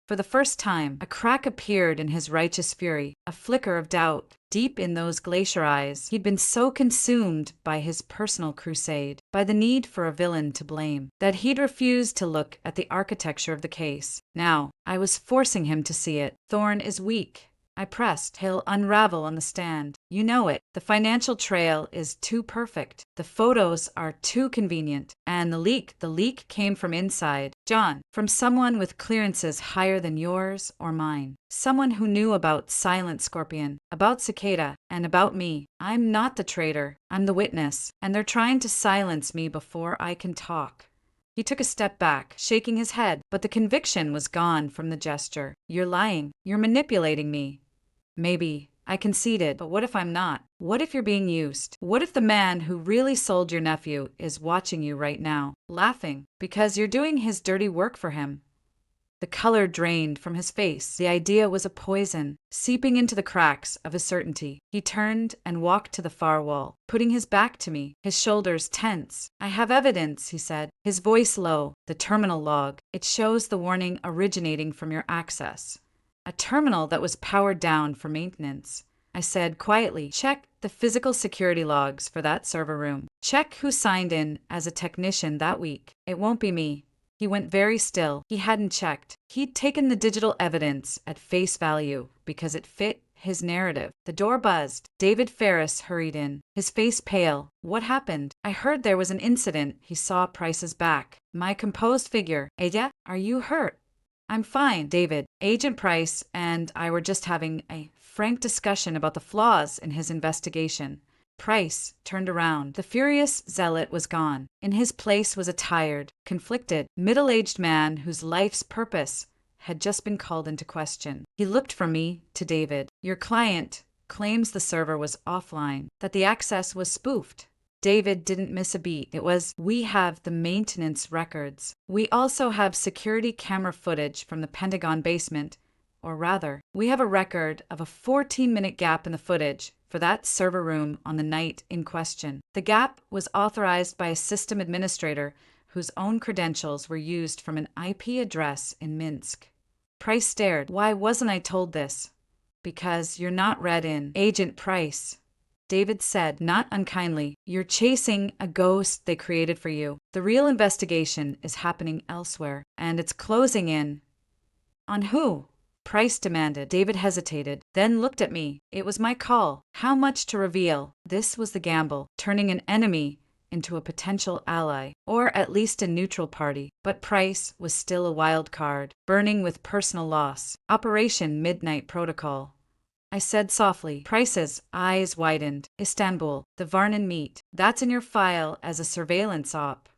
Speaker 1: For the first time, a crack appeared in his righteous fury, a flicker of doubt. Deep in those glacier eyes, he'd been so consumed by his personal crusade, by the need for a villain to blame, that he'd refused to look at the architecture of the case. Now, I was forcing him to see it. Thorne is weak, I pressed. He'll unravel on the stand. You know it. The financial trail is too perfect. The photos are too convenient. And the leak came from inside. John, from someone with clearances higher than yours or mine. Someone who knew about Silent Scorpion, about Cicada, and about me. I'm not the traitor. I'm the witness. And they're trying to silence me before I can talk. He took a step back, shaking his head, but the conviction was gone from the gesture. You're lying. You're manipulating me. Maybe, I conceded, but what if I'm not? What if you're being used? What if the man who really sold your nephew is watching you right now, laughing, because you're doing his dirty work for him? The color drained from his face. The idea was a poison, seeping into the cracks of his certainty. He turned and walked to the far wall, putting his back to me, his shoulders tense. I have evidence, he said, his voice low. The terminal log. It shows the warning originating from your access. A terminal that was powered down for maintenance. I said quietly, check the physical security logs for that server room. Check who signed in as a technician that week. It won't be me. He went very still. He hadn't checked. He'd taken the digital evidence at face value because it fit his narrative. The door buzzed. David Ferris hurried in, his face pale. What happened? I heard there was an incident. He saw Price's back. My composed figure. Ella, are you hurt? I'm fine, David. Agent Price and I were just having a frank discussion about the flaws in his investigation. Price turned around. The furious zealot was gone. In his place was a tired, conflicted, middle-aged man whose life's purpose had just been called into question. He looked from me to David. Your client claims the server was offline, that the access was spoofed. David didn't miss a beat. It was, we have the maintenance records. We also have security camera footage from the Pentagon basement. Or rather, we have a record of a 14-minute gap in the footage for that server room on the night in question. The gap was authorized by a system administrator whose own credentials were used from an IP address in Minsk. Price stared. Why wasn't I told this? Because you're not read in. Agent Price. David said, not unkindly, you're chasing a ghost they created for you. The real investigation is happening elsewhere, and it's closing in. On who? Price demanded. David hesitated, then looked at me. It was my call. How much to reveal? This was the gamble, turning an enemy into a potential ally, or at least a neutral party. But Price was still a wild card, burning with personal loss. Operation Midnight Protocol. I said softly. Price's eyes widened. Istanbul, the Varnin meet. That's in your file as a surveillance op.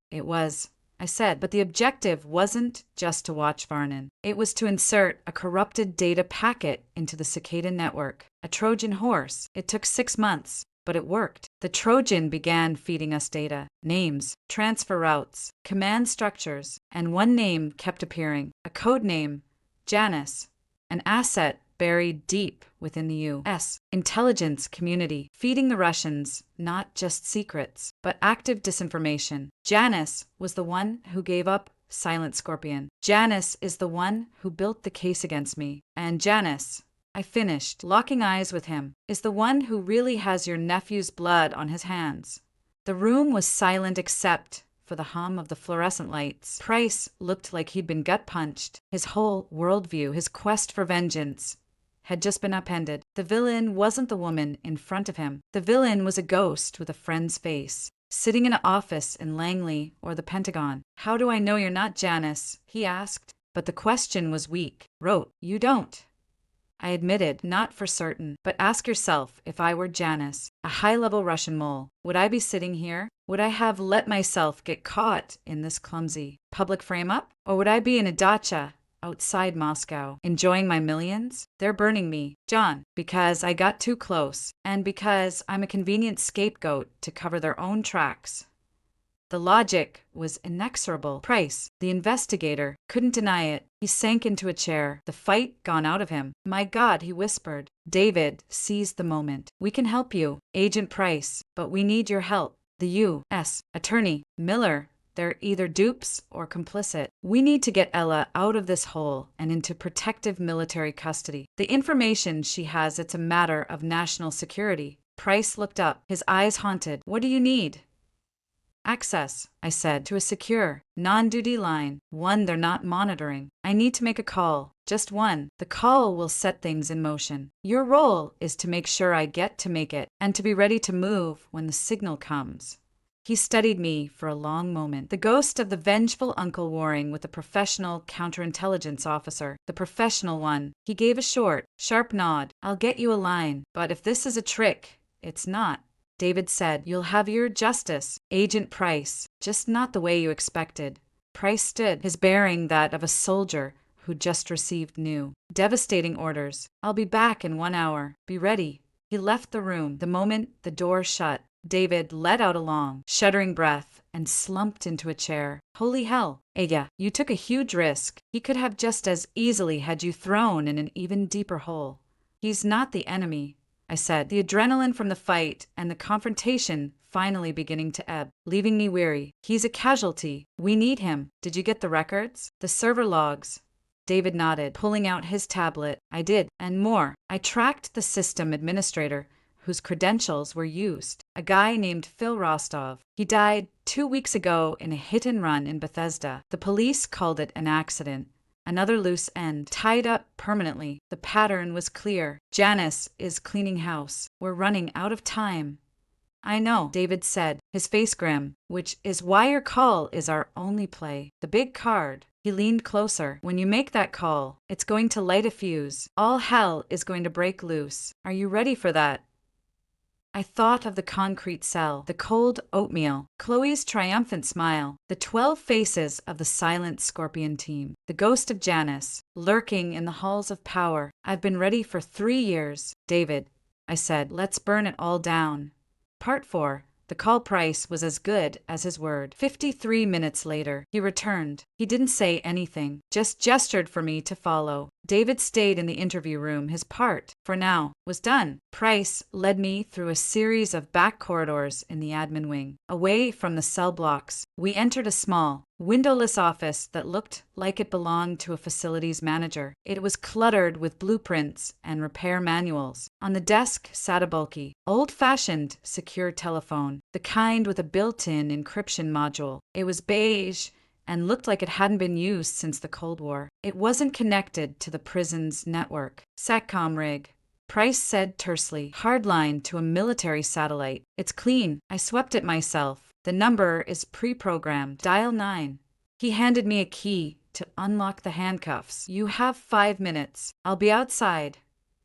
Speaker 1: It was, I said, but the objective wasn't just to watch Varnin. It was to insert a corrupted data packet into the Cicada network. A Trojan horse. It took 6 months, but it worked. The Trojan began feeding us data, names, transfer routes, command structures, and one name kept appearing. A code name, Janice, an asset buried deep within the U.S. intelligence community, feeding the Russians not just secrets, but active disinformation. Janice was the one who gave up Silent Scorpion. Janice is the one who built the case against me. And Janice, I finished, locking eyes with him, is the one who really has your nephew's blood on his hands. The room was silent except for the hum of the fluorescent lights. Price looked like he'd been gut-punched. His whole worldview, his quest for vengeance, had just been upended. The villain wasn't the woman in front of him. The villain was a ghost with a friend's face, sitting in an office in Langley or the Pentagon. How do I know you're not Janice? He asked. But the question was weak. Wrote, you don't. I admitted, not for certain, but ask yourself if I were Janice, a high-level Russian mole. Would I be sitting here? Would I have let myself get caught in this clumsy public frame-up? Or would I be in a dacha outside Moscow, enjoying my millions. They're burning me, John, because I got too close, and because I'm a convenient scapegoat to cover their own tracks. The logic was inexorable. Price, the investigator, couldn't deny it. He sank into a chair, the fight gone out of him. My God, he whispered. David seized the moment. We can help you, Agent Price, but we need your help. The U.S. Attorney, Miller, they're either dupes or complicit. We need to get Ella out of this hole and into protective military custody. The information she has, it's a matter of national security. Price looked up, his eyes haunted. What do you need? Access, I said, to a secure, non-duty line, one they're not monitoring. I need to make a call, just one. The call will set things in motion. Your role is to make sure I get to make it, and to be ready to move when the signal comes. He studied me for a long moment, the ghost of the vengeful uncle warring with the professional counterintelligence officer, the professional one. He gave a short, sharp nod. I'll get you a line, but if this is a trick, it's not. David said, you'll have your justice, Agent Price, just not the way you expected. Price stood, his bearing that of a soldier who just received new, devastating orders. I'll be back in 1 hour. Be ready. He left the room. The moment the door shut, David let out a long, shuddering breath and slumped into a chair. Holy hell, Aya, you took a huge risk. He could have just as easily had you thrown in an even deeper hole. He's not the enemy, I said, the adrenaline from the fight and the confrontation finally beginning to ebb, leaving me weary. He's a casualty. We need him. Did you get the records? The server logs? David nodded, pulling out his tablet. I did, and more. I tracked the system administrator whose credentials were used, a guy named Phil Rostov. He died 2 weeks ago in a hit-and-run in Bethesda. The police called it an accident. Another loose end, tied up permanently. The pattern was clear. Janice is cleaning house. We're running out of time. I know, David said, his face grim, which is why your call is our only play. The big card. He leaned closer. When you make that call, it's going to light a fuse. All hell is going to break loose. Are you ready for that? I thought of the concrete cell, the cold oatmeal, Chloe's triumphant smile, the 12 faces of the silent Scorpion team, the ghost of Janice, lurking in the halls of power. I've been ready for 3 years. David, I said, let's burn it all down. Part 4. The call Price was as good as his word. 53 minutes later, he returned. He didn't say anything, just gestured for me to follow. David stayed in the interview room. His part, for now, was done. Price led me through a series of back corridors in the admin wing, away from the cell blocks. We entered a small, windowless office that looked like it belonged to a facilities manager. It was cluttered with blueprints and repair manuals. On the desk sat a bulky, old-fashioned secure telephone, the kind with a built-in encryption module. It was beige and looked like it hadn't been used since the Cold War. It wasn't connected to the prison's network. SATCOM rig, Price said tersely, hardline to a military satellite. It's clean. I swept it myself. The number is pre-programmed. Dial 9. He handed me a key to unlock the handcuffs. You have 5 minutes. I'll be outside.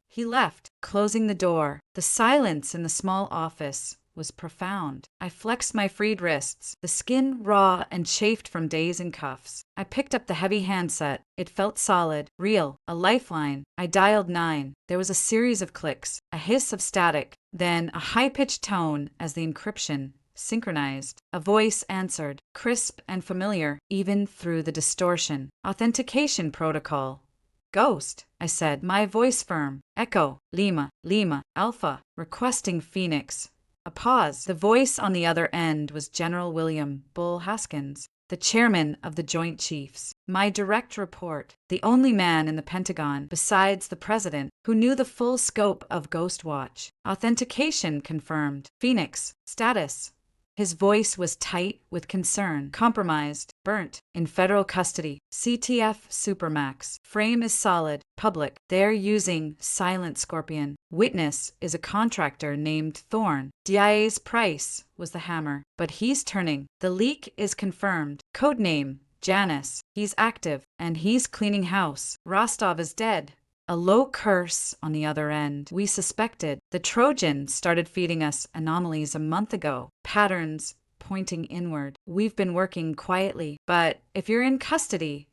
Speaker 1: He left, closing the door. The silence in the small office was profound. I flexed my freed wrists, the skin raw and chafed from days in cuffs. I picked up the heavy handset. It felt solid, real, a lifeline. I dialed 9. There was a series of clicks, a hiss of static, then a high-pitched tone as the encryption synchronized. A voice answered, crisp and familiar, even through the distortion. Authentication protocol. Ghost, I said, my voice firm. Echo, Lima, Lima, Alpha, requesting Phoenix. A pause. The voice on the other end was General William Bull Haskins, the chairman of the Joint Chiefs. My direct report, the only man in the Pentagon, besides the president, who knew the full scope of Ghost Watch. Authentication confirmed. Phoenix. Status. His voice was tight with concern. Compromised. Burnt. In federal custody. CTF Supermax. Frame is solid. Public. They're using Silent Scorpion. Witness is a contractor named Thorne. DIA's Price was the hammer. But he's turning. The leak is confirmed. Codename Janice. He's active. And he's cleaning house. Rostov is dead. A low curse on the other end. We suspected. The Trojan started feeding us anomalies a month ago. Patterns pointing inward. We've been working quietly. But if you're in custody,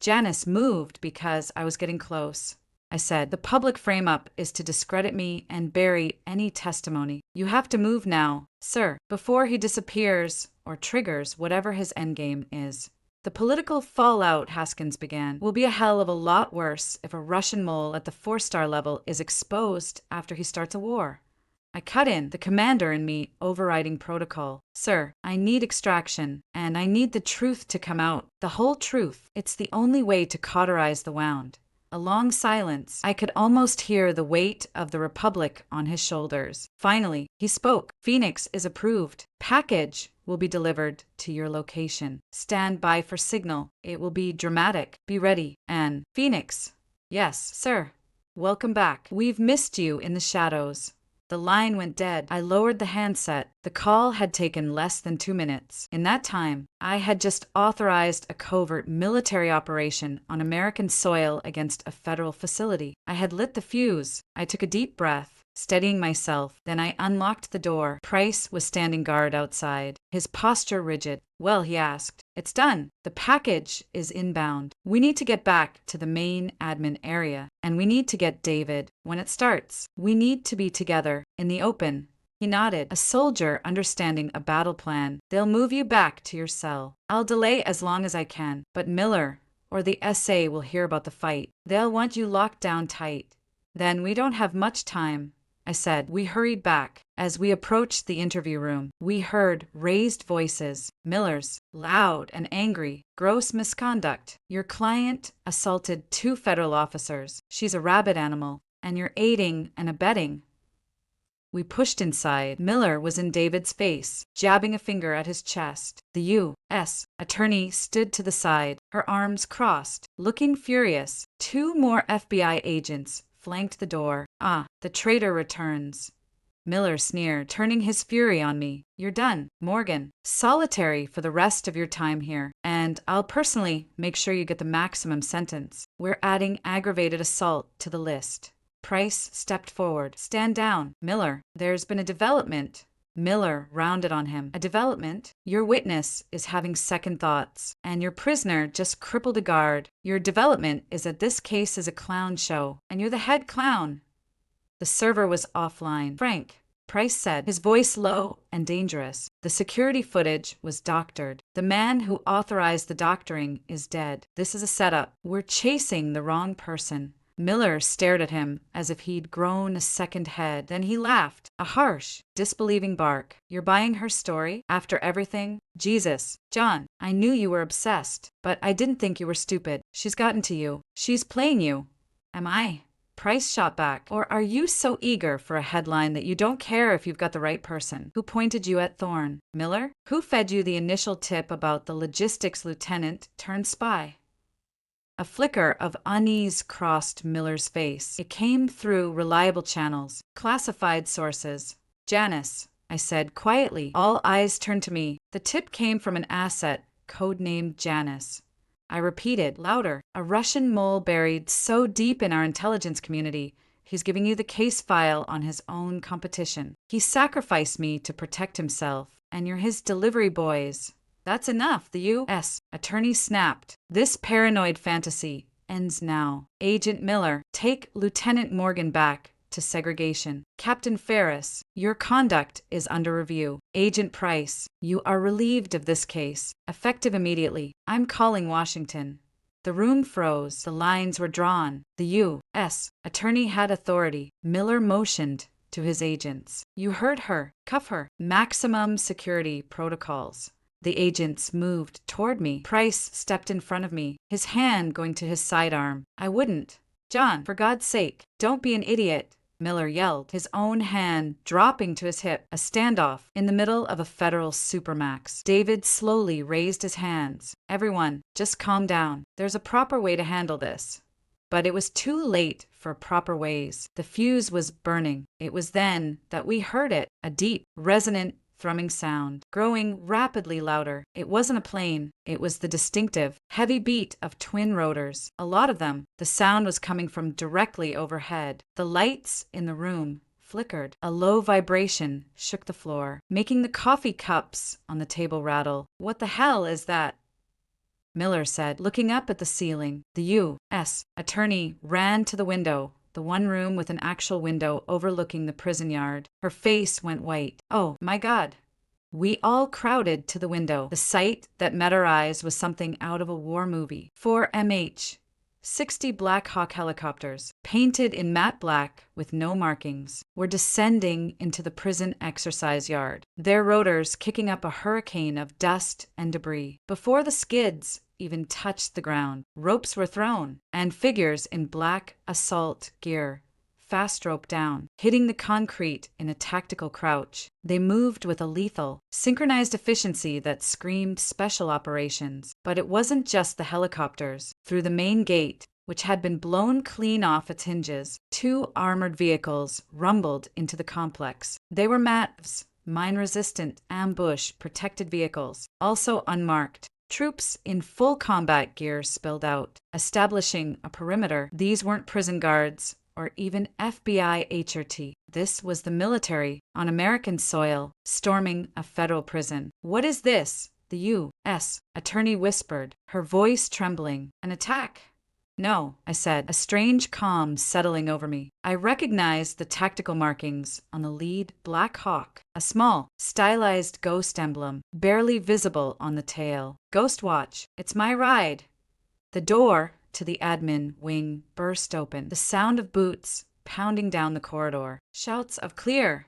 Speaker 1: Janice moved because I was getting close. I said, the public frame-up is to discredit me and bury any testimony. You have to move now, sir, before he disappears or triggers whatever his endgame is. The political fallout, Haskins began, will be a hell of a lot worse if a Russian mole at the 4-star level is exposed after he starts a war. I cut in, the commander in me overriding protocol. Sir, I need extraction, and I need the truth to come out. The whole truth. It's the only way to cauterize the wound. A long silence. I could almost hear the weight of the Republic on his shoulders. Finally, he spoke. Phoenix is approved. Package will be delivered to your location. Stand by for signal. It will be dramatic. Be ready. And Phoenix. Yes, sir. Welcome back. We've missed you in the shadows. The line went dead. I lowered the handset. The call had taken less than 2 minutes. In that time, I had just authorized a covert military operation on American soil against a federal facility. I had lit the fuse. I took a deep breath, steadying myself. Then I unlocked the door. Price was standing guard outside, his posture rigid. Well, he asked. It's done. The package is inbound. We need to get back to the main admin area, and we need to get David. When it starts, we need to be together, in the open. He nodded, a soldier understanding a battle plan. They'll move you back to your cell. I'll delay as long as I can, but Miller or the SA will hear about the fight. They'll want you locked down tight. Then we don't have much time, I said. We hurried back. As we approached the interview room, we heard raised voices. Miller's, loud and angry. Gross misconduct. Your client assaulted 2 federal officers. She's a rabid animal, and you're aiding and abetting. We pushed inside. Miller was in David's face, jabbing a finger at his chest. The U.S. attorney stood to the side, her arms crossed, looking furious. 2 more FBI agents flanked the door. Ah, the traitor returns. Miller sneered, turning his fury on me. You're done, Morgan. Solitary for the rest of your time here, and I'll personally make sure you get the maximum sentence. We're adding aggravated assault to the list. Price stepped forward. Stand down, Miller. There's been a development. Miller rounded on him. A development? Your witness is having second thoughts, and your prisoner just crippled a guard. Your development is that this case is a clown show, and you're the head clown. The server was offline. Frank, Price said, his voice low and dangerous. The security footage was doctored. The man who authorized the doctoring is dead. This is a setup. We're chasing the wrong person. Miller stared at him as if he'd grown a second head. Then he laughed, a harsh, disbelieving bark. You're buying her story? After everything? Jesus, John, I knew you were obsessed, but I didn't think you were stupid. She's gotten to you. She's playing you. Am I? Price shot back. Or are you so eager for a headline that you don't care if you've got the right person? Who pointed you at Thorne? Miller? Who fed you the initial tip about the logistics lieutenant turned spy? A flicker of unease crossed Miller's face. It came through reliable channels, classified sources. Janice, I said quietly. All eyes turned to me. The tip came from an asset, codenamed Janice. I repeated, louder. A Russian mole buried so deep in our intelligence community, he's giving you the case file on his own competition. He sacrificed me to protect himself, and you're his delivery boys. That's enough, the U.S. attorney snapped. This paranoid fantasy ends now. Agent Miller, take Lieutenant Morgan back to segregation. Captain Ferris, your conduct is under review. Agent Price, you are relieved of this case. Effective immediately. I'm calling Washington. The room froze. The lines were drawn. The U.S. attorney had authority. Miller motioned to his agents. You heard her. Cuff her. Maximum security protocols. The agents moved toward me. Price stepped in front of me, his hand going to his sidearm. I wouldn't. John, for God's sake, don't be an idiot, Miller yelled, his own hand dropping to his hip. A standoff in the middle of a federal supermax. David slowly raised his hands. Everyone, just calm down. There's a proper way to handle this. But it was too late for proper ways. The fuse was burning. It was then that we heard it, a deep, resonant, thrumming sound, growing rapidly louder. It wasn't a plane. It was the distinctive, heavy beat of twin rotors. A lot of them. The sound was coming from directly overhead. The lights in the room flickered. A low vibration shook the floor, making the coffee cups on the table rattle. What the hell is that? Miller said, looking up at the ceiling. The U.S. attorney ran to the window, the one room with an actual window overlooking the prison yard. Her face went white. Oh, my God. We all crowded to the window. The sight that met our eyes was something out of a war movie. 4 60 Black Hawk helicopters, painted in matte black with no markings, were descending into the prison exercise yard, their rotors kicking up a hurricane of dust and debris. Before the skids even touched the ground, ropes were thrown, and figures in black assault gear fast roped down, hitting the concrete in a tactical crouch. They moved with a lethal, synchronized efficiency that screamed special operations. But it wasn't just the helicopters. Through the main gate, which had been blown clean off its hinges, 2 armored vehicles rumbled into the complex. They were MAVs, mine-resistant, ambush-protected vehicles, also unmarked. Troops in full combat gear spilled out, establishing a perimeter. These weren't prison guards or even FBI HRT. This was the military on American soil, storming a federal prison. What is this? The U.S. attorney whispered, her voice trembling. An attack? No, I said, a strange calm settling over me. I recognized the tactical markings on the lead Black Hawk, a small, stylized ghost emblem, barely visible on the tail. Ghost Watch, it's my ride. The door to the admin wing burst open, the sound of boots pounding down the corridor, shouts of clear,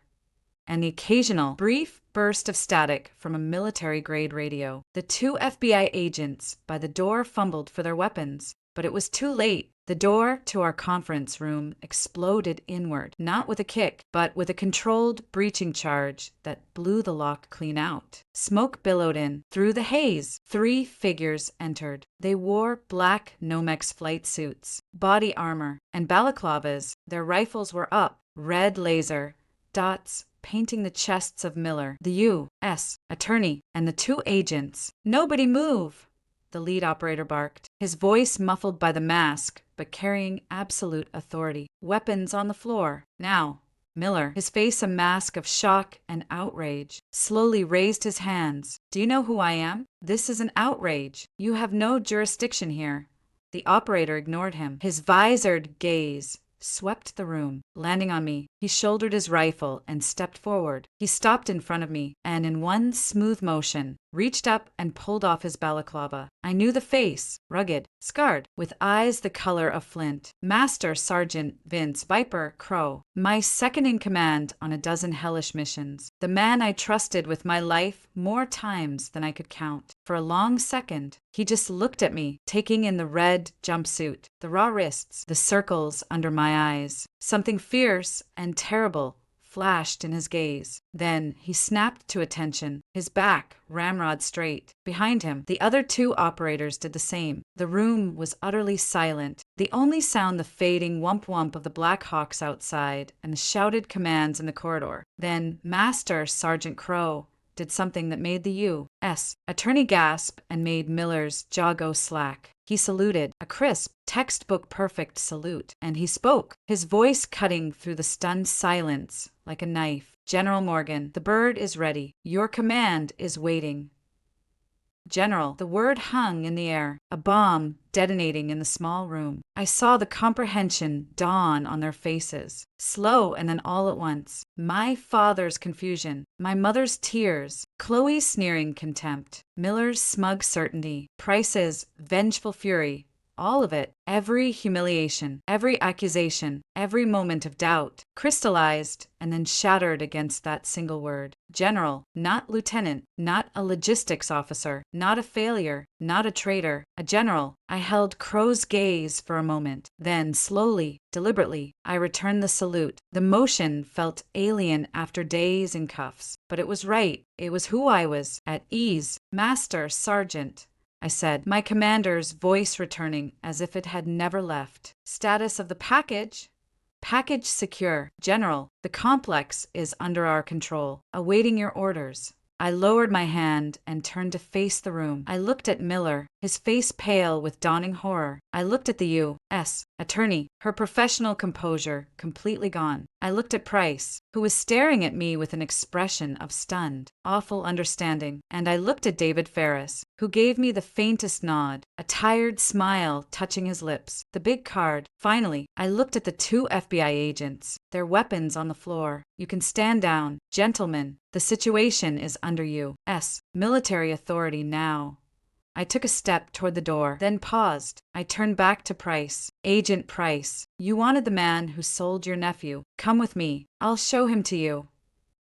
Speaker 1: and the occasional brief burst of static from a military-grade radio. The 2 FBI agents by the door fumbled for their weapons, but it was too late. The door to our conference room exploded inward, not with a kick, but with a controlled breaching charge that blew the lock clean out. Smoke billowed in. Through the haze, 3 figures entered. They wore black Nomex flight suits, body armor, and balaclavas. Their rifles were up, red laser dots painting the chests of Miller, the U.S. attorney, and the 2 agents. Nobody move! The lead operator barked, his voice muffled by the mask, but carrying absolute authority. Weapons on the floor. Now, Miller, his face a mask of shock and outrage, slowly raised his hands. Do you know who I am? This is an outrage. You have no jurisdiction here. The operator ignored him. His visored gaze swept the room, landing on me. He shouldered his rifle and stepped forward. He stopped in front of me and, in one smooth motion, reached up and pulled off his balaclava. I knew the face, rugged, scarred, with eyes the color of flint. Master Sergeant Vince Viper Crow, my second in command on a dozen hellish missions. The man I trusted with my life more times than I could count. For a long second, he just looked at me, taking in the red jumpsuit, the raw wrists, the circles under my eyes. Something fierce and terrible flashed in his gaze. Then he snapped to attention, his back ramrod straight. Behind him, the other 2 operators did the same. The room was utterly silent, the only sound the fading whump-whump of the Black Hawks outside and the shouted commands in the corridor. Then Master Sergeant Crow did something that made the U.S. attorney gasp and made Miller's jaw go slack. He saluted, a crisp, textbook-perfect salute, and he spoke, his voice cutting through the stunned silence like a knife. General Morgan, the bird is ready. Your command is waiting. General, the word hung in the air, a bomb detonating in the small room. I saw the comprehension dawn on their faces, slow and then all at once. My father's confusion, my mother's tears, Chloe's sneering contempt, Miller's smug certainty, Price's vengeful fury, all of it, every humiliation, every accusation, every moment of doubt, crystallized and then shattered against that single word. General, not lieutenant, not a logistics officer, not a failure, not a traitor, a general. I held Crow's gaze for a moment. Then, slowly, deliberately, I returned the salute. The motion felt alien after days in cuffs, but it was right. It was who I was, at ease. Master Sergeant, I said, my commander's voice returning as if it had never left. Status of the package? Package secure. General, the complex is under our control, awaiting your orders. I lowered my hand and turned to face the room. I looked at Miller, his face pale with dawning horror. I looked at the U.S. attorney, her professional composure completely gone. I looked at Price, who was staring at me with an expression of stunned, awful understanding. And I looked at David Ferris, who gave me the faintest nod, a tired smile touching his lips. The big card. Finally, I looked at the two FBI agents, their weapons on the floor. You can stand down. Gentlemen, the situation is under U.S. military authority now. I took a step toward the door, then paused. I turned back to Price. Agent Price, you wanted the man who sold your nephew. Come with me. I'll show him to you.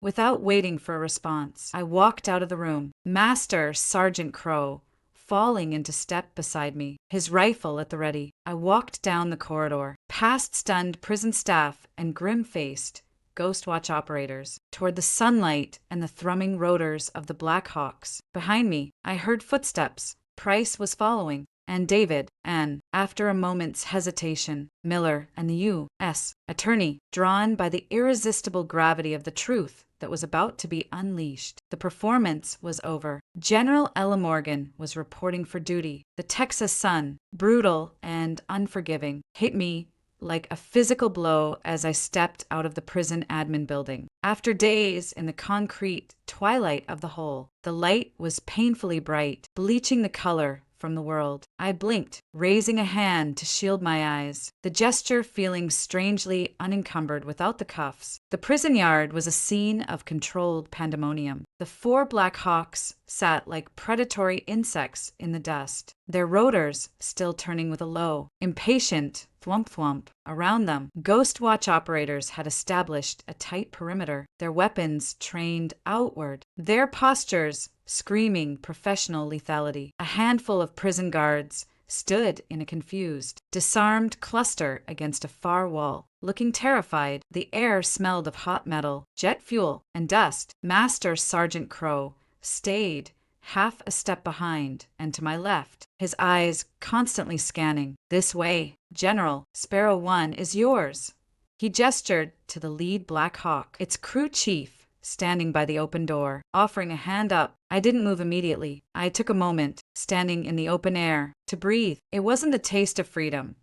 Speaker 1: Without waiting for a response, I walked out of the room. Master Sergeant Crow, falling into step beside me, his rifle at the ready. I walked down the corridor, past stunned prison staff and grim-faced Ghost Watch operators, toward the sunlight and the thrumming rotors of the Black Hawks. Behind me, I heard footsteps. Price was following, and David, and, after a moment's hesitation, Miller and the U.S. attorney, drawn by the irresistible gravity of the truth that was about to be unleashed. The performance was over. General Ella Morgan was reporting for duty. The Texas sun, brutal and unforgiving, hit me like a physical blow as I stepped out of the prison admin building. After days in the concrete twilight of the hole, the light was painfully bright, bleaching the color from the world. I blinked, raising a hand to shield my eyes, the gesture feeling strangely unencumbered without the cuffs. The prison yard was a scene of controlled pandemonium. The four Black Hawks sat like predatory insects in the dust, their rotors still turning with a low, impatient thwump-thwump. Around them, Ghost Watch operators had established a tight perimeter, their weapons trained outward, their postures screaming professional lethality. A handful of prison guards stood in a confused, disarmed cluster against a far wall, looking terrified. The air smelled of hot metal, jet fuel, and dust. Master Sergeant Crow stayed half a step behind and to my left, his eyes constantly scanning. This way, General. Sparrow 1 is yours. He gestured to the lead Black Hawk, its crew chief, standing by the open door, offering a hand up. I didn't move immediately. I took a moment, standing in the open air, to breathe. It wasn't the taste of freedom.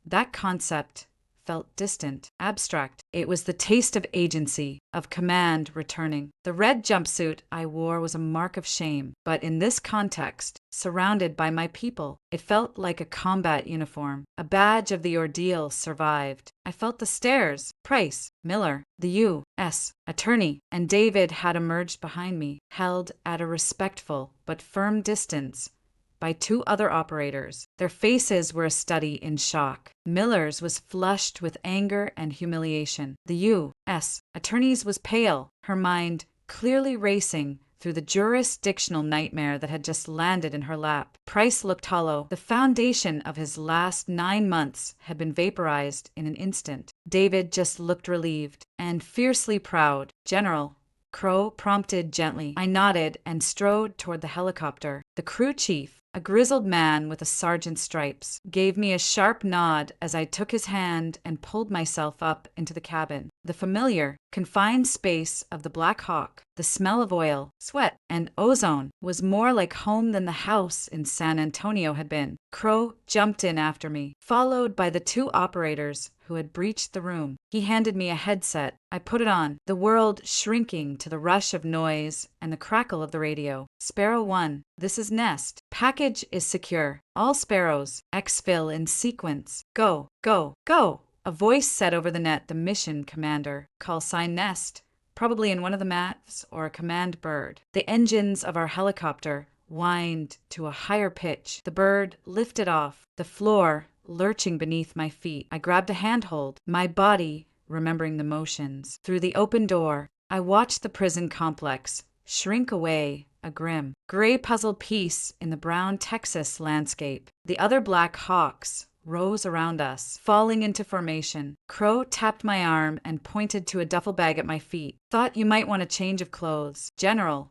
Speaker 1: That concept felt distant, abstract. It was the taste of agency, of command returning. The red jumpsuit I wore was a mark of shame, but in this context, surrounded by my people, it felt like a combat uniform, a badge of the ordeal survived. I felt the stares. Price, Miller, the U.S. attorney, and David had emerged behind me, held at a respectful but firm distance by two other operators. Their faces were a study in shock. Miller's was flushed with anger and humiliation. The U.S. attorney's was pale, her mind clearly racing through the jurisdictional nightmare that had just landed in her lap. Price looked hollow. The foundation of his last 9 months had been vaporized in an instant. David just looked relieved and fiercely proud. General, Crow prompted gently. I nodded and strode toward the helicopter. The crew chief, a grizzled man with a sergeant's stripes, gave me a sharp nod as I took his hand and pulled myself up into the cabin. The familiar, confined space of the Black Hawk, the smell of oil, sweat, and ozone was more like home than the house in San Antonio had been. Crow jumped in after me, followed by the two operators who had breached the room. He handed me a headset. I put it on, the world shrinking to the rush of noise and the crackle of the radio. Sparrow 1, this is Nest. Package is secure. All Sparrows, exfil in sequence. Go, go, go. A voice said over the net the mission commander. Call sign Nest. Probably in one of the mats or a command bird. The engines of our helicopter whined to a higher pitch. The bird lifted off, the floor lurching beneath my feet. I grabbed a handhold, my body remembering the motions. Through the open door, I watched the prison complex shrink away, a grim, gray puzzle piece in the brown Texas landscape. The other Black Hawks rose around us, falling into formation. Crow tapped my arm and pointed to a duffel bag at my feet. Thought you might want a change of clothes. General.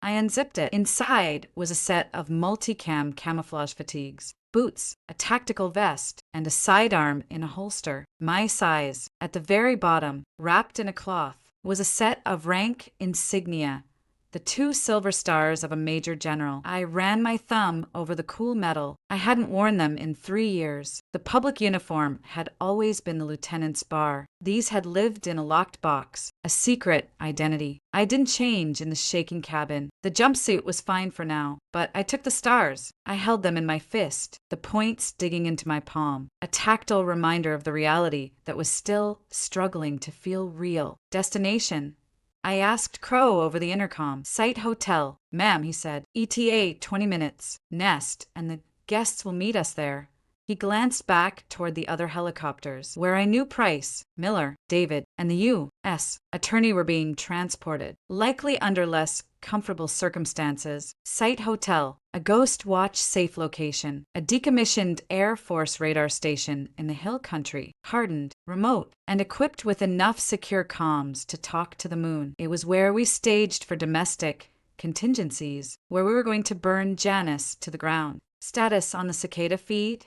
Speaker 1: I unzipped it. Inside was a set of multicam camouflage fatigues, boots, a tactical vest, and a sidearm in a holster, my size. At the very bottom, wrapped in a cloth, was a set of rank insignia, the 2 silver stars of a major general. I ran my thumb over the cool metal. I hadn't worn them in 3 years. The public uniform had always been the lieutenant's bar. These had lived in a locked box, a a secret identity. I didn't change in the shaking cabin. The jumpsuit was fine for now, but I took the stars. I held them in my fist, the points digging into my palm, a tactile reminder of the reality that was still struggling to feel real. Destination? I asked Crow over the intercom. Site Hotel. Ma'am, he said. ETA 20 minutes. Nest, and the guests will meet us there. He glanced back toward the other helicopters, where I knew Price, Miller, David, and the U.S. attorney were being transported, likely under less comfortable circumstances. Site Hotel, a Ghost Watch safe location, a decommissioned Air Force radar station in the hill country, hardened, remote, and equipped with enough secure comms to talk to the moon. It was where we staged for domestic contingencies, where we were going to burn Janice to the ground. Status on the cicada feed?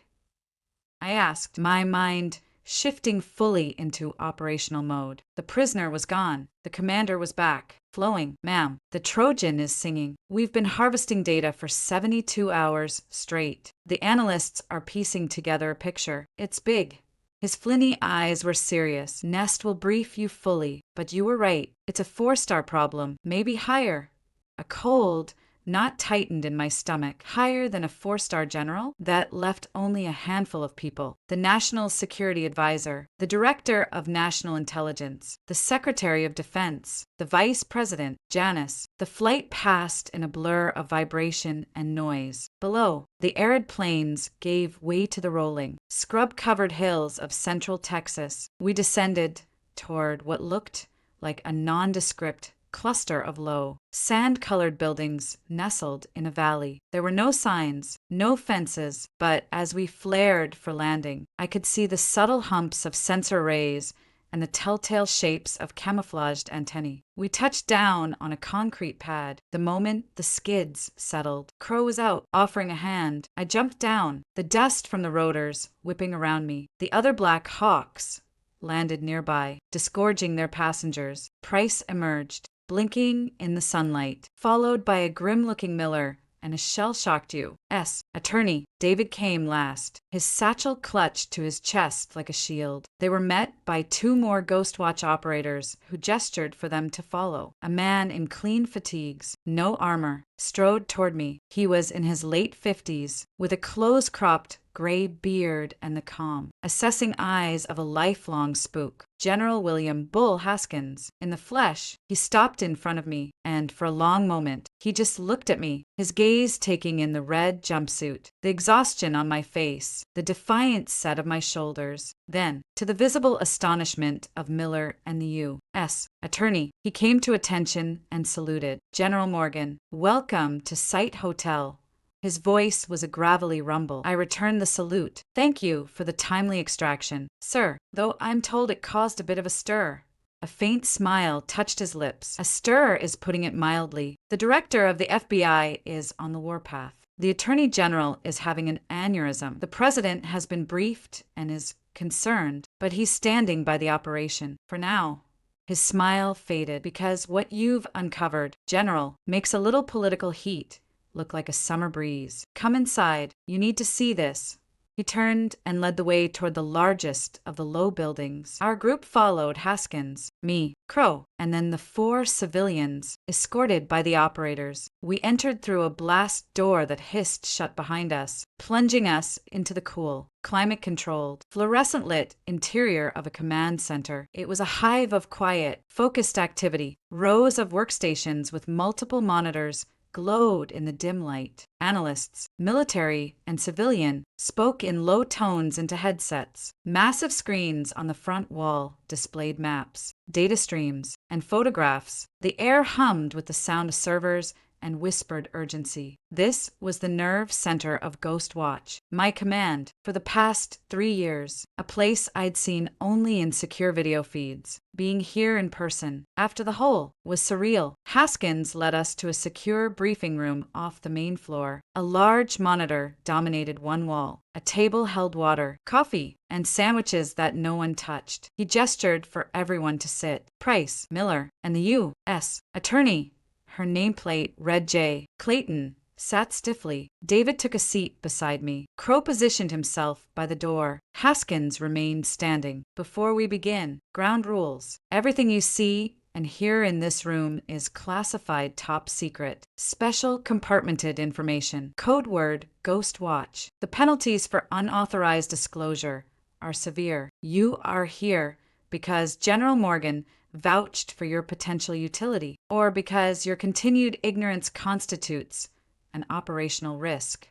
Speaker 1: I asked, my mind shifting fully into operational mode. The prisoner was gone. The commander was back, flowing. Ma'am, the Trojan is singing. We've been harvesting data for 72 hours straight. The analysts are piecing together a picture. It's big. His flinty eyes were serious. Nest will brief you fully, but you were right. It's a 4-star problem, maybe higher. A cold not tightened in my stomach, higher than a 4-star general. That left only a handful of people. The National Security Advisor, the Director of National Intelligence, the Secretary of Defense, the Vice President, Janice. The flight passed in a blur of vibration and noise. Below, the arid plains gave way to the rolling, scrub-covered hills of central Texas. We descended toward what looked like a nondescript cluster of low, sand-colored buildings nestled in a valley. There were no signs, no fences, but as we flared for landing, I could see the subtle humps of sensor arrays and the telltale shapes of camouflaged antennae. We touched down on a concrete pad. The moment the skids settled, Crow was out, offering a hand. I jumped down, the dust from the rotors whipping around me. The other Black Hawks landed nearby, disgorging their passengers. Price emerged, blinking in the sunlight, followed by a grim-looking Miller and a shell-shocked U.S. attorney. David came last, his satchel clutched to his chest like a shield. They were met by 2 more Ghost Watch operators who gestured for them to follow. A man in clean fatigues, no armor, strode toward me. He was in his late 50s, with a close-cropped gray beard and the calm, assessing eyes of a lifelong spook. General William Bull Haskins. In the flesh, he stopped in front of me, and for a long moment, he just looked at me, his gaze taking in the red jumpsuit, the exhaustion on my face, the defiant set of my shoulders. Then, to the visible astonishment of Miller and the U.S. attorney, he came to attention and saluted. General Morgan, welcome to Site Hotel. His voice was a gravelly rumble. I returned the salute. Thank you for the timely extraction, sir, though I'm told it caused a bit of a stir. A faint smile touched his lips. A stir is putting it mildly. The director of the FBI is on the warpath. The Attorney General is having an aneurysm. The president has been briefed and is concerned, but he's standing by the operation. For now. His smile faded because what you've uncovered, General, makes a little political heat look like a summer breeze. Come inside. You need to see this. He turned and led the way toward the largest of the low buildings. Our group followed Haskins, me, Crow, and then the 4 civilians, escorted by the operators. We entered through a blast door that hissed shut behind us, plunging us into the cool, climate-controlled, fluorescent-lit interior of a command center. It was a hive of quiet, focused activity. Rows of workstations with multiple monitors glowed in the dim light. Analysts, military and civilian, spoke in low tones into headsets. Massive screens on the front wall displayed maps, data streams, and photographs. The air hummed with the sound of servers and whispered urgency. This was the nerve center of Ghost Watch, my command for the past 3 years, a place I'd seen only in secure video feeds. Being here in person, after the whole, was surreal. Haskins led us to a secure briefing room off the main floor. A large monitor dominated one wall. A table held water, coffee, and sandwiches that no one touched. He gestured for everyone to sit. Price, Miller, and the U.S. attorney, her nameplate read J. Clayton, sat stiffly. David took a seat beside me. Crow positioned himself by the door. Haskins remained standing. Before we begin, ground rules. Everything you see And here in this room is classified top secret, special compartmented information, code word Ghost Watch. The penalties for unauthorized disclosure are severe. You are here because General Morgan vouched for your potential utility, or because your continued ignorance constitutes an operational risk.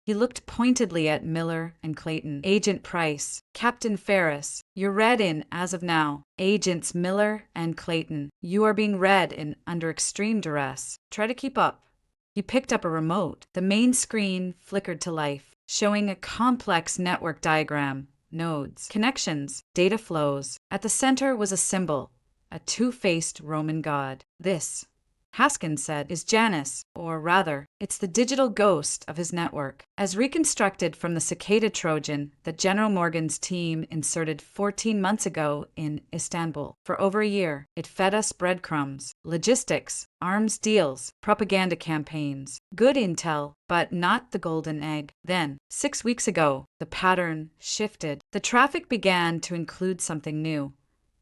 Speaker 1: He looked pointedly at Miller and Clayton. Agent Price, Captain Ferris, you're read in as of now. Agents Miller and Clayton, you are being read in under extreme duress. Try to keep up. He picked up a remote. The main screen flickered to life, showing a complex network diagram. Nodes, connections, data flows. At the center was a symbol, a two-faced Roman god. This, Haskins said, is Janus, or rather, it's the digital ghost of his network, as reconstructed from the cicada Trojan that General Morgan's team inserted 14 months ago in Istanbul. For over a year, it fed us breadcrumbs, logistics, arms deals, propaganda campaigns, good intel, but not the golden egg. Then, 6 weeks ago, the pattern shifted. The traffic began to include something new: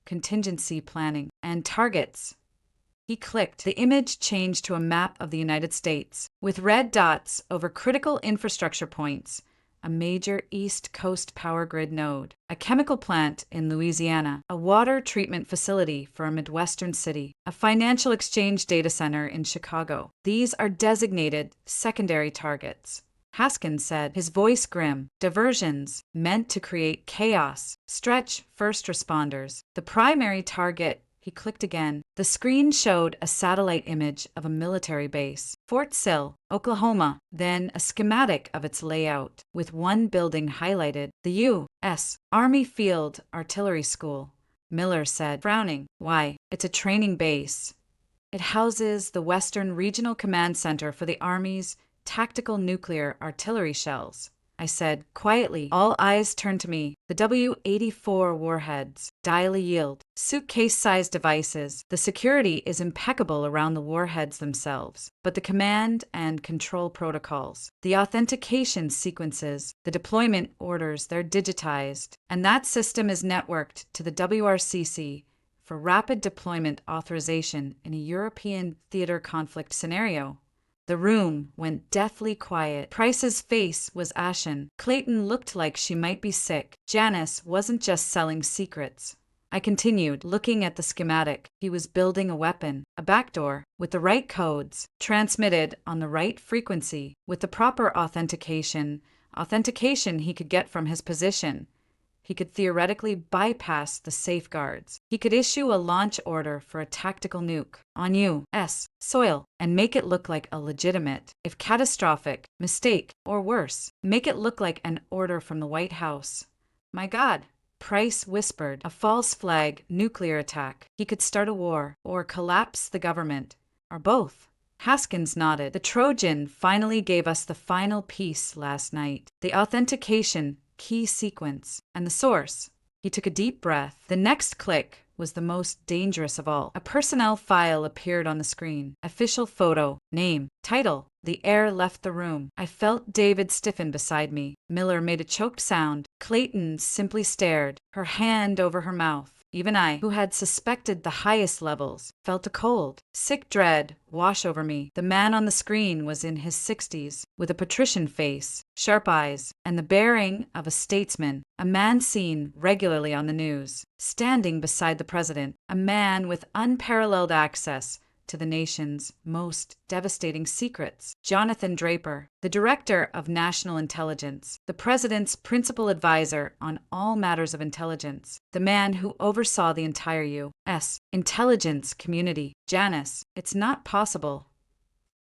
Speaker 1: contingency planning and targets. He clicked. The image changed to a map of the United States, with red dots over critical infrastructure points: a major East Coast power grid node, a chemical plant in Louisiana, a water treatment facility for a Midwestern city, a financial exchange data center in Chicago. These are designated secondary targets. Haskins said, his voice grim. Diversions meant to create chaos, stretch first responders. The primary target. He clicked again. The screen showed a satellite image of a military base, Fort Sill, Oklahoma, then a schematic of its layout, with one building highlighted, the U.S. Army Field Artillery School. Miller said, frowning. Why, it's a training base. It houses the Western Regional Command Center for the Army's tactical nuclear artillery shells. I said quietly. All eyes turned to me. The W-84 warheads, dial a yield, suitcase-sized devices. The security is impeccable around the warheads themselves, but the command and control protocols, the authentication sequences, the deployment orders, they're digitized, and that system is networked to the WRCC for rapid deployment authorization in a European theater conflict scenario. The room went deathly quiet. Price's face was ashen. Clayton looked like she might be sick. Janus wasn't just selling secrets. I continued, looking at the schematic. He was building a weapon, a backdoor, with the right codes, transmitted on the right frequency, with the proper authentication he could get from his position. He could theoretically bypass the safeguards. He could issue a launch order for a tactical nuke on U.S. soil and make it look like a legitimate, if catastrophic, mistake, or worse, make it look like an order from the White House. My God, Price whispered, a false flag nuclear attack. He could start a war, or collapse the government, or both. Haskins nodded. The Trojan finally gave us the final piece last night. The authentication key sequence, and the source. He took a deep breath. The next click was the most dangerous of all. A personnel file appeared on the screen. Official photo, name, title. The air left the room. I felt David stiffen beside me. Miller made a choked sound. Clayton simply stared, her hand over her mouth. Even I, who had suspected the highest levels, felt a cold, sick dread wash over me. The man on the screen was in his 60s, with a patrician face, sharp eyes, and the bearing of a statesman, a man seen regularly on the news, standing beside the president, a man with unparalleled access to the nation's most devastating secrets. Jonathan Draper, the Director of National Intelligence, the President's principal advisor on all matters of intelligence, the man who oversaw the entire U.S. intelligence community. Janus, it's not possible.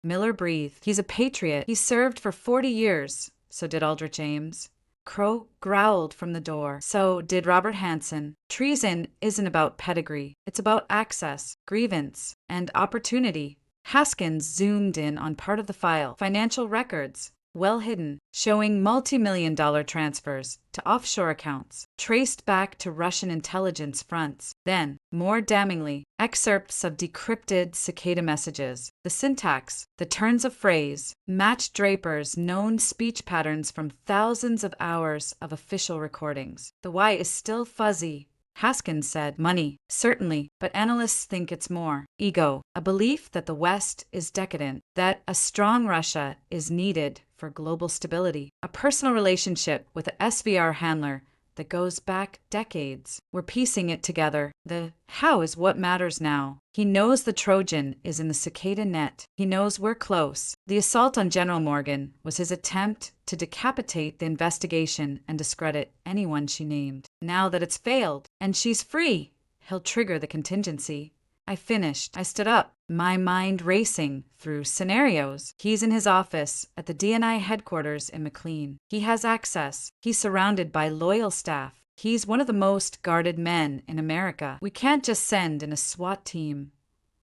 Speaker 1: Miller breathed. He's a patriot. He served for 40 years. So did Aldrich Ames. Crow growled from the door. So did Robert Hansen. Treason isn't about pedigree. It's about access, grievance, and opportunity. Haskins zoomed in on part of the file. Financial records, well hidden, showing multi-million-dollar transfers to offshore accounts, traced back to Russian intelligence fronts. Then, more damningly, excerpts of decrypted cicada messages. The syntax, the turns of phrase, matched Draper's known speech patterns from thousands of hours of official recordings. The Y is still fuzzy. Haskins said, money, certainly, but analysts think it's more. Ego, a belief that the West is decadent, that a strong Russia is needed for global stability, a personal relationship with a SVR handler that goes back decades. We're piecing it together. The how is what matters now. He knows the Trojan is in the cicada net. He knows we're close. The assault on General Morgan was his attempt to decapitate the investigation and discredit anyone she named. Now that it's failed, and she's free, he'll trigger the contingency. I finished. I stood up, my mind racing through scenarios. He's in his office at the DNI headquarters in McLean. He has access. He's surrounded by loyal staff. He's one of the most guarded men in America. We can't just send in a SWAT team.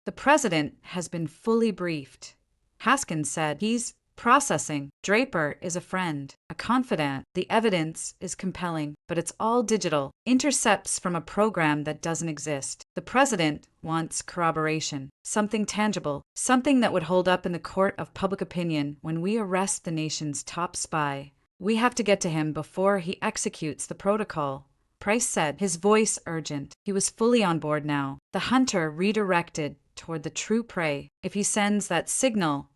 Speaker 1: The president has been fully briefed. Haskins said he's processing. Draper is a friend, a confidant. The evidence is compelling, but it's all digital. Intercepts from a program that doesn't exist. The president wants corroboration, something tangible, something that would hold up in the court of public opinion when we arrest the nation's top spy. We have to get to him before he executes the protocol. Price said, his voice urgent. He was fully on board now. The hunter redirected toward the true prey. If he sends that signal,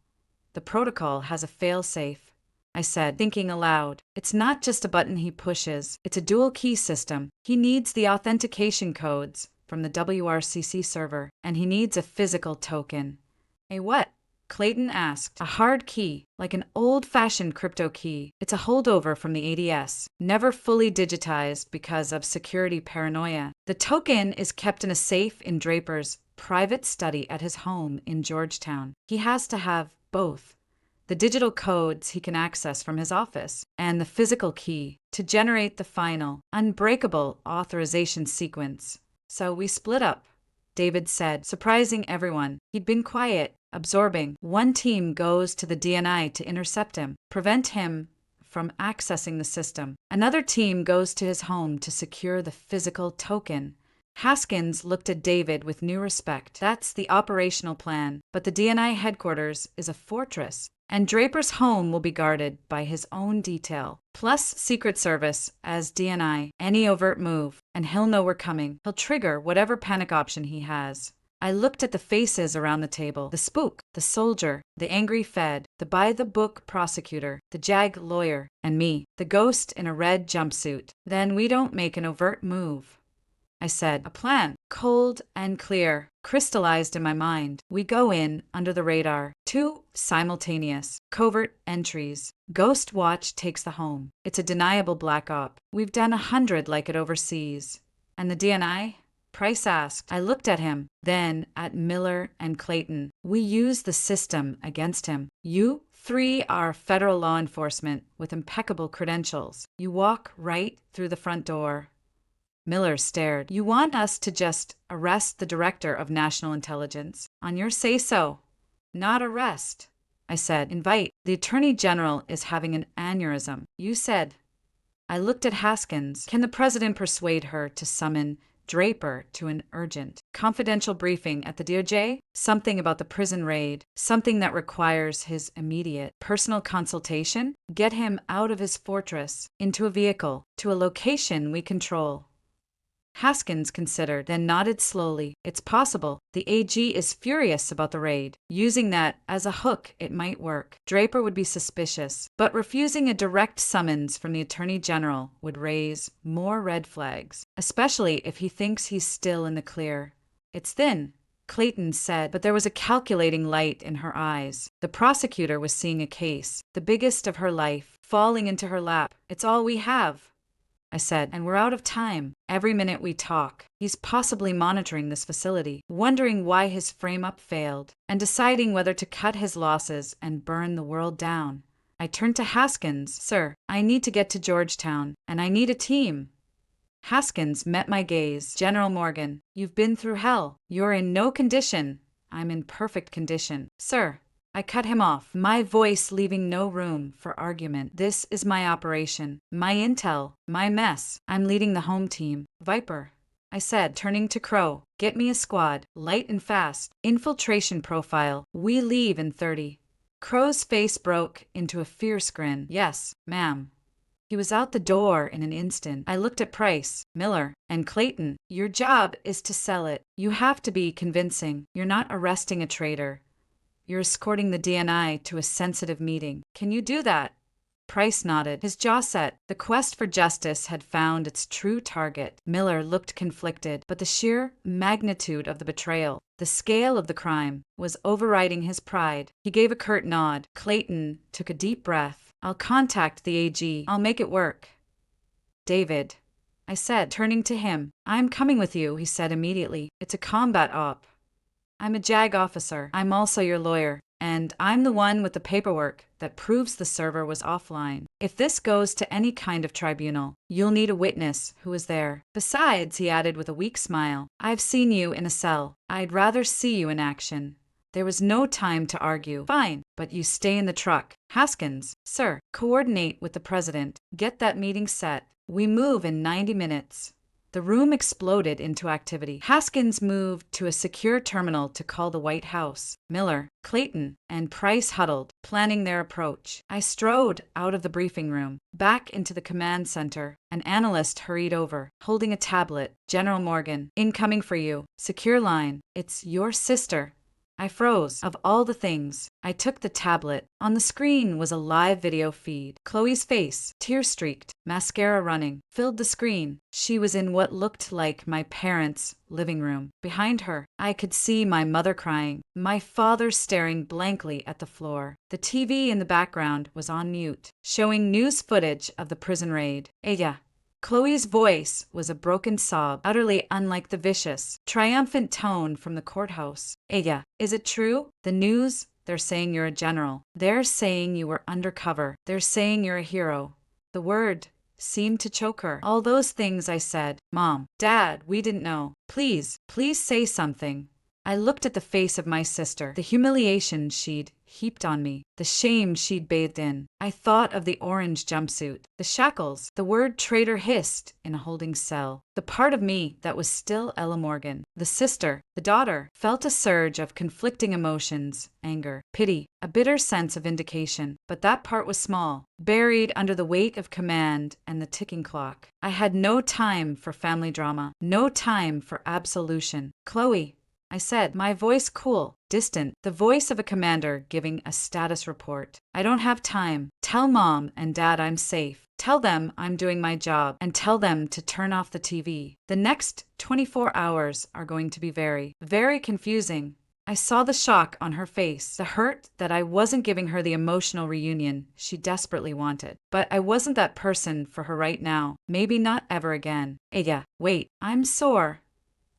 Speaker 1: the protocol has a fail-safe. I said, thinking aloud. It's not just a button he pushes. It's a dual-key system. He needs the authentication codes from the WRCC server, and he needs a physical token. A what? Clayton asked. A hard key, like an old-fashioned crypto key. It's a holdover from the ADS, never fully digitized because of security paranoia. The token is kept in a safe in Draper's private study at his home in Georgetown. He has to have both the digital codes he can access from his office and the physical key to generate the final, unbreakable authorization sequence. So we split up, David said, surprising everyone. He'd been quiet, absorbing. One team goes to the DNI to intercept him, prevent him from accessing the system. Another team goes to his home to secure the physical token. Haskins looked at David with new respect. That's the operational plan, but the DNI headquarters is a fortress, and Draper's home will be guarded by his own detail, plus Secret Service as DNI. Any overt move, and he'll know we're coming. He'll trigger whatever panic option he has. I looked at the faces around the table. The spook, the soldier, the angry Fed, the by-the-book prosecutor, the JAG lawyer, and me, the ghost in a red jumpsuit. Then we don't make an overt move, I said. A plan, cold and clear, crystallized in my mind. We go in under the radar. 2 simultaneous, covert entries. Ghost Watch takes the home. It's a deniable black op. We've done 100 like it overseas. And the DNI? Price asked. I looked at him, then at Miller and Clayton. We use the system against him. You 3 are federal law enforcement with impeccable credentials. You walk right through the front door. Miller stared. You want us to just arrest the director of national intelligence? On your say-so. Not arrest, I said. Invite. The attorney general is having an aneurysm. You said. I looked at Haskins. Can the president persuade her to summon Draper to an urgent, confidential briefing at the DOJ? Something about the prison raid, something that requires his immediate personal consultation? Get him out of his fortress, into a vehicle, to a location we control. Haskins considered, then nodded slowly. It's possible. The AG is furious about the raid. Using that as a hook, it might work. Draper would be suspicious, but refusing a direct summons from the Attorney General would raise more red flags, especially if he thinks he's still in the clear. It's thin, Clayton said, but there was a calculating light in her eyes. The prosecutor was seeing a case, the biggest of her life, falling into her lap. It's all we have, I said, and we're out of time. Every minute we talk, he's possibly monitoring this facility, wondering why his frame-up failed, and deciding whether to cut his losses and burn the world down. I turned to Haskins. Sir, I need to get to Georgetown, and I need a team. Haskins met my gaze. General Morgan, you've been through hell. You're in no condition. I'm in perfect condition. Sir, I cut him off, my voice leaving no room for argument. This is my operation, my intel, my mess. I'm leading the home team. Viper, I said, turning to Crow, get me a squad, light and fast, infiltration profile. We leave in 30. Crow's face broke into a fierce grin. Yes, ma'am. He was out the door in an instant. I looked at Price, Miller, and Clayton. Your job is to sell it. You have to be convincing. You're not arresting a traitor. You're escorting the DNI to a sensitive meeting. Can you do that? Price nodded, his jaw set. The quest for justice had found its true target. Miller looked conflicted, but the sheer magnitude of the betrayal, the scale of the crime, was overriding his pride. He gave a curt nod. Clayton took a deep breath. I'll contact the AG. I'll make it work. David, I said, turning to him. I'm coming with you, he said immediately. It's a combat op. I'm a JAG officer. I'm also your lawyer. And I'm the one with the paperwork that proves the server was offline. If this goes to any kind of tribunal, you'll need a witness who was there. Besides, he added with a weak smile, I've seen you in a cell. I'd rather see you in action. There was no time to argue. Fine, but you stay in the truck. Haskins, sir, coordinate with the president. Get that meeting set. We move in 90 minutes. The room exploded into activity. Haskins moved to a secure terminal to call the White House. Miller, Clayton, and Price huddled, planning their approach. I strode out of the briefing room, back into the command center. An analyst hurried over, holding a tablet. General Morgan, incoming for you. Secure line. It's your sister. I froze. Of all the things, I took the tablet. On the screen was a live video feed. Chloe's face, tear-streaked, mascara running, filled the screen. She was in what looked like my parents' living room. Behind her, I could see my mother crying, my father staring blankly at the floor. The TV in the background was on mute, showing news footage of the prison raid. Ella. Chloe's voice was a broken sob, utterly unlike the vicious, triumphant tone from the courthouse. Ella, is it true? The news? They're saying you're a general. They're saying you were undercover. They're saying you're a hero. The word seemed to choke her. All those things I said. Mom, Dad, we didn't know. Please say something. I looked at the face of my sister, the humiliation she'd heaped on me, the shame she'd bathed in. I thought of the orange jumpsuit, the shackles. The word traitor hissed in a holding cell. The part of me that was still Ella Morgan, the sister, the daughter, felt a surge of conflicting emotions, anger, pity, a bitter sense of vindication. But that part was small, buried under the weight of command and the ticking clock. I had no time for family drama, no time for absolution. Chloe, I said, my voice cool, distant, the voice of a commander giving a status report. I don't have time. Tell Mom and Dad I'm safe. Tell them I'm doing my job, and tell them to turn off the TV. The next 24 hours are going to be very, very confusing. I saw the shock on her face, the hurt that I wasn't giving her the emotional reunion she desperately wanted. But I wasn't that person for her right now. Maybe not ever again. Ella, wait, I'm sore.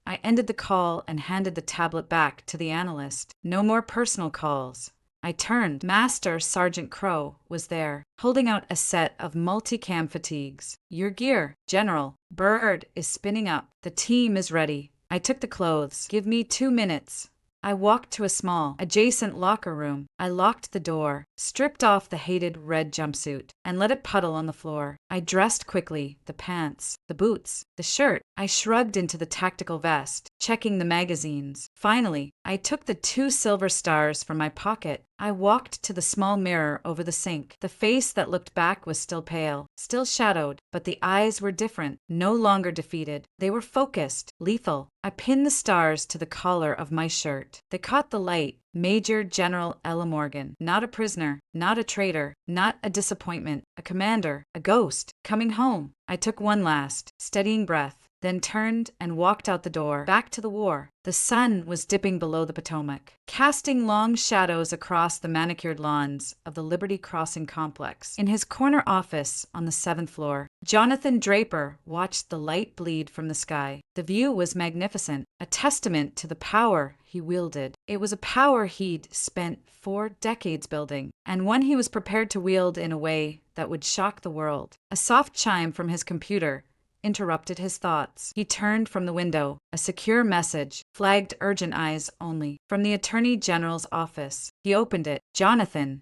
Speaker 1: I ended the call and handed the tablet back to the analyst. No more personal calls. I turned. Master Sergeant Crow was there, holding out a set of multicam fatigues. Your gear, General. Bird is spinning up. The team is ready. I took the clothes. Give me 2 minutes. I walked to a small, adjacent locker room. I locked the door, stripped off the hated red jumpsuit, and let it puddle on the floor. I dressed quickly, the pants, the boots, the shirt. I shrugged into the tactical vest, checking the magazines. Finally, I took the 2 silver stars from my pocket. I walked to the small mirror over the sink. The face that looked back was still pale, still shadowed, but the eyes were different, no longer defeated. They were focused, lethal. I pinned the stars to the collar of my shirt. They caught the light. Major General Ella Morgan, not a prisoner, not a traitor, not a disappointment, a commander, a ghost, coming home. I took one last, steadying breath, then turned and walked out the door, back to the war. The sun was dipping below the Potomac, casting long shadows across the manicured lawns of the Liberty Crossing complex. In his corner office on the 7th floor, Jonathan Draper watched the light bleed from the sky. The view was magnificent, a testament to the power he wielded. It was a power he'd spent 4 decades building, and one he was prepared to wield in a way that would shock the world. A soft chime from his computer interrupted his thoughts. He turned from the window. A secure message flagged urgent eyes only from the Attorney General's office. He opened it. Jonathan,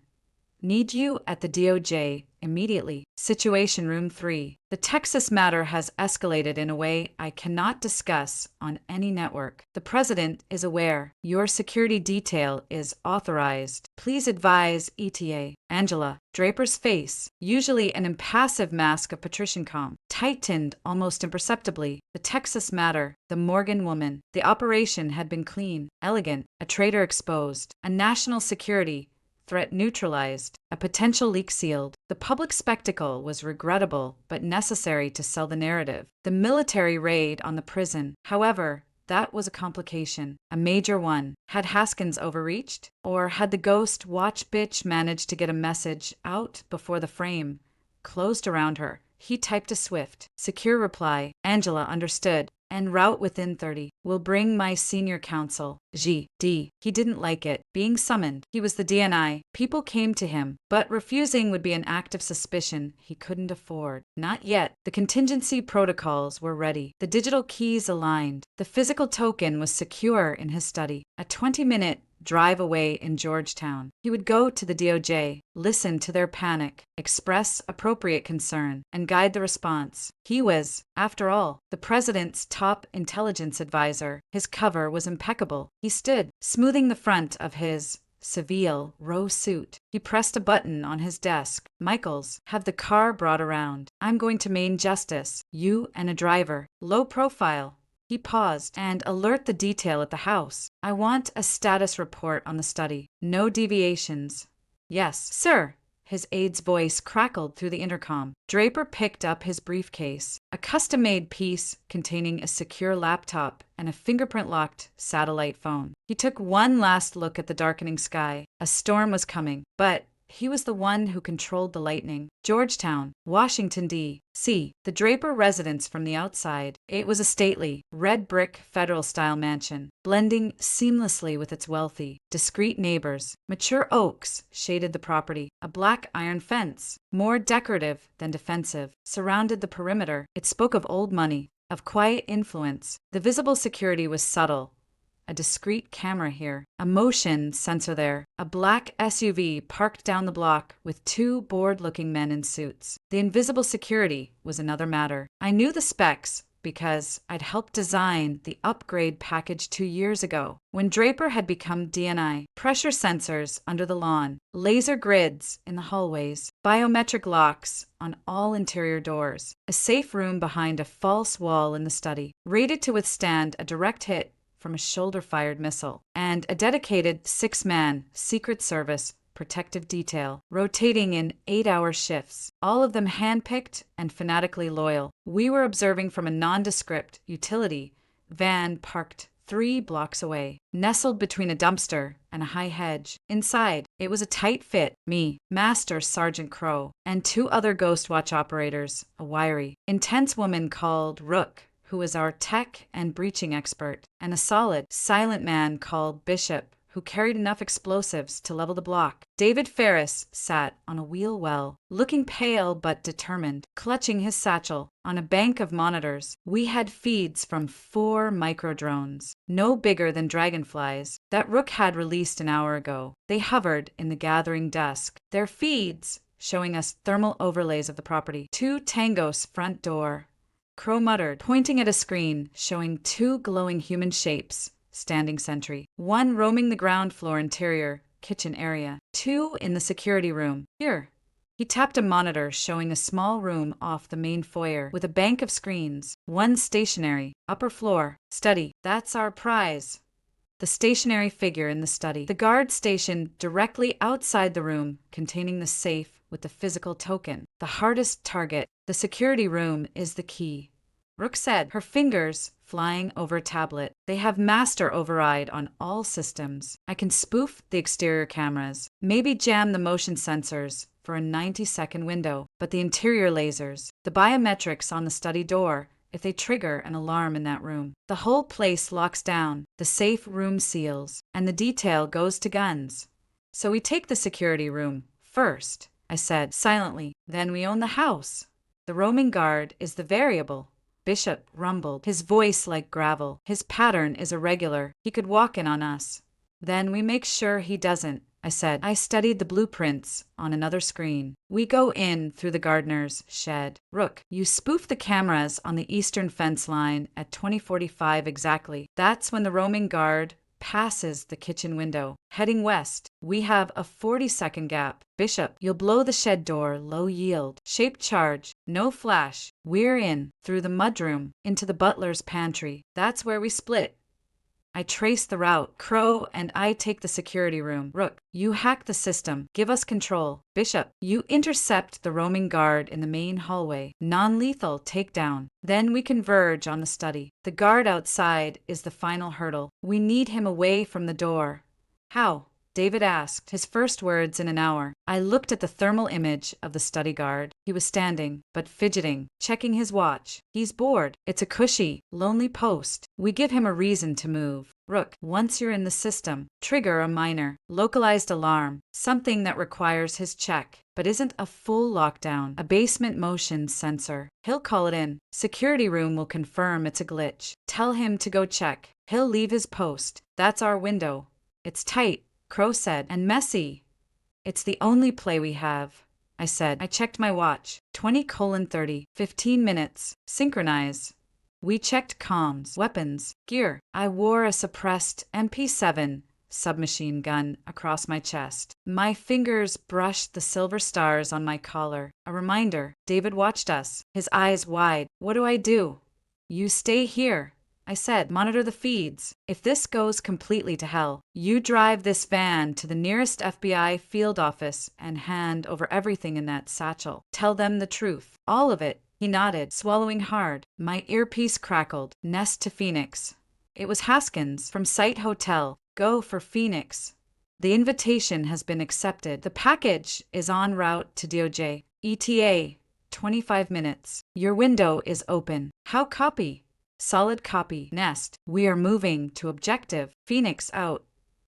Speaker 1: need you at the DOJ immediately. Situation Room 3. The Texas matter has escalated in a way I cannot discuss on any network. The president is aware. Your security detail is authorized. Please advise ETA. Angela. Draper's face, usually an impassive mask of patrician calm, tightened almost imperceptibly. The Texas matter, the Morgan woman. The operation had been clean, elegant, a traitor exposed, a national security threat neutralized, a potential leak sealed. The public spectacle was regrettable but necessary to sell the narrative. The military raid on the prison, however, that was a complication, a major one. Had Haskins overreached? Or had the ghost watch bitch managed to get a message out before the frame closed around her? He typed a swift, secure reply. Angela understood. En route within 30. Will bring my senior counsel. G.D. He didn't like it. Being summoned. He was the DNI. People came to him, but refusing would be an act of suspicion he couldn't afford. Not yet. The contingency protocols were ready. The digital keys aligned. The physical token was secure in his study. A 20-minute drive away in Georgetown. He would go to the DOJ, listen to their panic, express appropriate concern, and guide the response. He was, after all, the president's top intelligence advisor. His cover was impeccable. He stood, smoothing the front of his Seville row suit. He pressed a button on his desk. Michaels, have the car brought around. I'm going to Main Justice. You and a driver. Low profile. He paused. And alert the detail at the house. I want a status report on the study. No deviations. Yes, sir. His aide's voice crackled through the intercom. Draper picked up his briefcase, a custom-made piece containing a secure laptop and a fingerprint-locked satellite phone. He took one last look at the darkening sky. A storm was coming, but he was the one who controlled the lightning. Georgetown, Washington, D.C., the Draper residence from the outside. It was a stately, red-brick federal-style mansion, blending seamlessly with its wealthy, discreet neighbors. Mature oaks shaded the property. A black iron fence, more decorative than defensive, surrounded the perimeter. It spoke of old money, of quiet influence. The visible security was subtle. A discreet camera here, a motion sensor there, a black SUV parked down the block with two bored-looking men in suits. The invisible security was another matter. I knew the specs because I'd helped design the upgrade package 2 years ago, when Draper had become DNI. Pressure sensors under the lawn, laser grids in the hallways, biometric locks on all interior doors, a safe room behind a false wall in the study, rated to withstand a direct hit from a shoulder-fired missile, and a dedicated 6-man Secret Service protective detail, rotating in 8-hour shifts, all of them hand-picked and fanatically loyal. We were observing from a nondescript utility van parked 3 blocks away, nestled between a dumpster and a high hedge. Inside, it was a tight fit. Me, Master Sergeant Crow, and 2 other Ghost Watch operators, a wiry, intense woman called Rook, who was our tech and breaching expert, and a solid, silent man called Bishop, who carried enough explosives to level the block. David Ferris sat on a wheel well, looking pale but determined, clutching his satchel. On a bank of monitors, we had feeds from 4 micro-drones, no bigger than dragonflies, that Rook had released an hour ago. They hovered in the gathering dusk, their feeds showing us thermal overlays of the property. 2 Tango's front door. Crow muttered, pointing at a screen showing 2 glowing human shapes standing sentry. 1 roaming the ground floor interior kitchen area. 2 in the security room. Here. He tapped a monitor showing a small room off the main foyer with a bank of screens. 1 stationary. Upper floor. Study. That's our prize. The stationary figure in the study. The guard stationed directly outside the room containing the safe with the physical token. The hardest target. The security room is the key. Rook said, her fingers flying over a tablet. They have master override on all systems. I can spoof the exterior cameras, maybe jam the motion sensors for a 90-second window, but the interior lasers, the biometrics on the study door, if they trigger an alarm in that room, the whole place locks down, the safe room seals, and the detail goes to guns. So we take the security room first, I said silently. Then we own the house. The roaming guard is the variable. Bishop rumbled, his voice like gravel. His pattern is irregular. He could walk in on us. Then we make sure he doesn't. I said. I studied the blueprints on another screen. We go in through the gardener's shed. Rook, you spoof the cameras on the eastern fence line at 20:45 exactly. That's when the roaming guard passes the kitchen window. Heading west, we have a 40-second gap. Bishop, you'll blow the shed door low yield. Shape charge, no flash. We're in, through the mudroom, into the butler's pantry. That's where we split. I trace the route. Crow and I take the security room. Rook, you hack the system. Give us control. Bishop, you intercept the roaming guard in the main hallway. Non-lethal takedown. Then we converge on the study. The guard outside is the final hurdle. We need him away from the door. How? David asked, his first words in an hour. I looked at the thermal image of the study guard. He was standing, but fidgeting, checking his watch. He's bored. It's a cushy, lonely post. We give him a reason to move. Rook, once you're in the system, trigger a minor, localized alarm, something that requires his check, but isn't a full lockdown, a basement motion sensor. He'll call it in. Security room will confirm it's a glitch. Tell him to go check. He'll leave his post. That's our window. It's tight, Crow said, and messy. It's the only play we have, I said. I checked my watch. 20:30, 15 minutes. Synchronize. We checked comms, weapons, gear. I wore a suppressed MP7 submachine gun across my chest. My fingers brushed the silver stars on my collar. A reminder. David watched us, his eyes wide. What do I do? You stay here, I said. Monitor the feeds. If this goes completely to hell, you drive this van to the nearest FBI field office and hand over everything in that satchel. Tell them the truth. All of it. He nodded, swallowing hard. My earpiece crackled. Nest to Phoenix. It was Haskins from Site Hotel. Go for Phoenix. The invitation has been accepted. The package is en route to DOJ. ETA, 25 minutes. Your window is open. How copy? Solid copy. Nest. We are moving to objective. Phoenix out.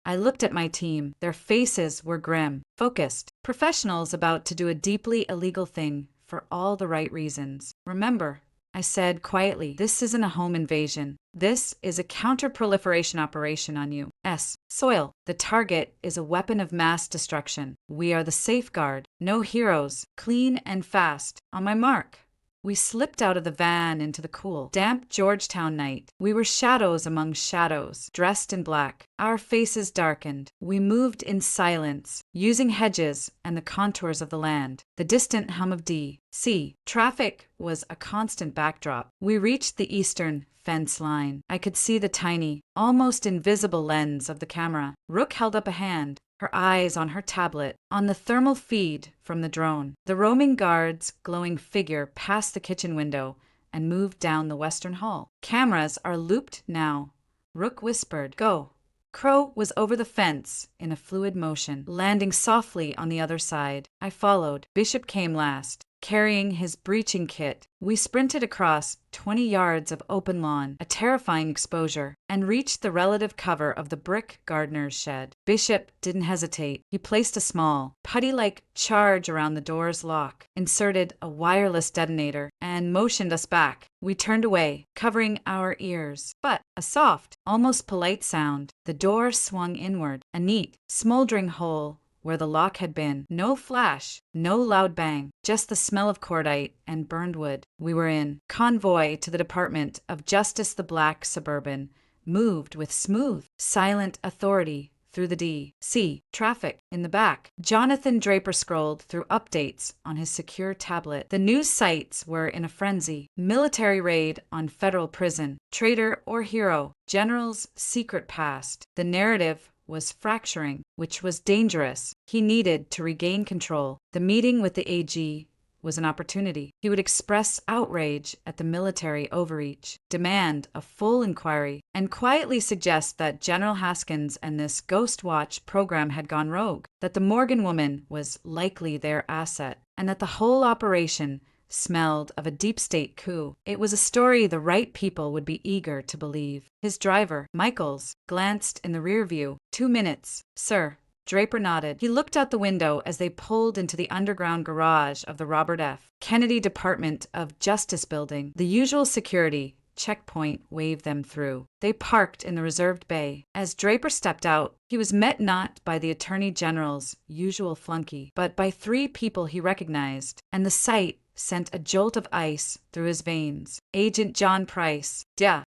Speaker 1: I looked at my team. Their faces were grim, focused. Professionals about to do a deeply illegal thing for all the right reasons. Remember, I said quietly, this isn't a home invasion. This is a counter-proliferation operation on U.S. soil. The target is a weapon of mass destruction. We are the safeguard. No heroes. Clean and fast. On my mark. We slipped out of the van into the cool, damp Georgetown night. We were shadows among shadows, dressed in black. Our faces darkened. We moved in silence, using hedges and the contours of the land. The distant hum of D.C. traffic was a constant backdrop. We reached the eastern fence line. I could see the tiny, almost invisible lens of the camera. Rook held up a hand, her eyes on her tablet, on the thermal feed from the drone. The roaming guard's glowing figure passed the kitchen window and moved down the western hall. Cameras are looped now. Rook whispered, go. Crow was over the fence in a fluid motion, landing softly on the other side. I followed. Bishop came last, carrying his breaching kit. We sprinted across 20 yards of open lawn, a terrifying exposure, and reached the relative cover of the brick gardener's shed. Bishop didn't hesitate. He placed a small, putty-like charge around the door's lock, inserted a wireless detonator, and motioned us back. We turned away, covering our ears. But a soft, almost polite sound. The door swung inward, a neat, smoldering hole where the lock had been. No flash, no loud bang, just the smell of cordite and burned wood. We were in. Convoy to the Department of Justice. The black Suburban moved with smooth, silent authority through the D.C. traffic. In the back, Jonathan Draper scrolled through updates on his secure tablet. The news sites were in a frenzy. Military raid on federal prison. Traitor or hero. General's secret past. The narrative was fracturing, which was dangerous. He needed to regain control. The meeting with the AG was an opportunity. He would express outrage at the military overreach, demand a full inquiry, and quietly suggest that General Haskins and this Ghost Watch program had gone rogue, that the Morgan woman was likely their asset, and that the whole operation smelled of a deep state coup. It was a story the right people would be eager to believe. His driver, Michaels, glanced in the rear view. 2 minutes, sir. Draper nodded. He looked out the window as they pulled into the underground garage of the Robert F. Kennedy Department of Justice building. The usual security, checkpoint waved them through. They parked in the reserved bay. As Draper stepped out, he was met not by the Attorney General's usual flunky, but by 3 people he recognized, and the sight sent a jolt of ice through his veins. Agent John Price,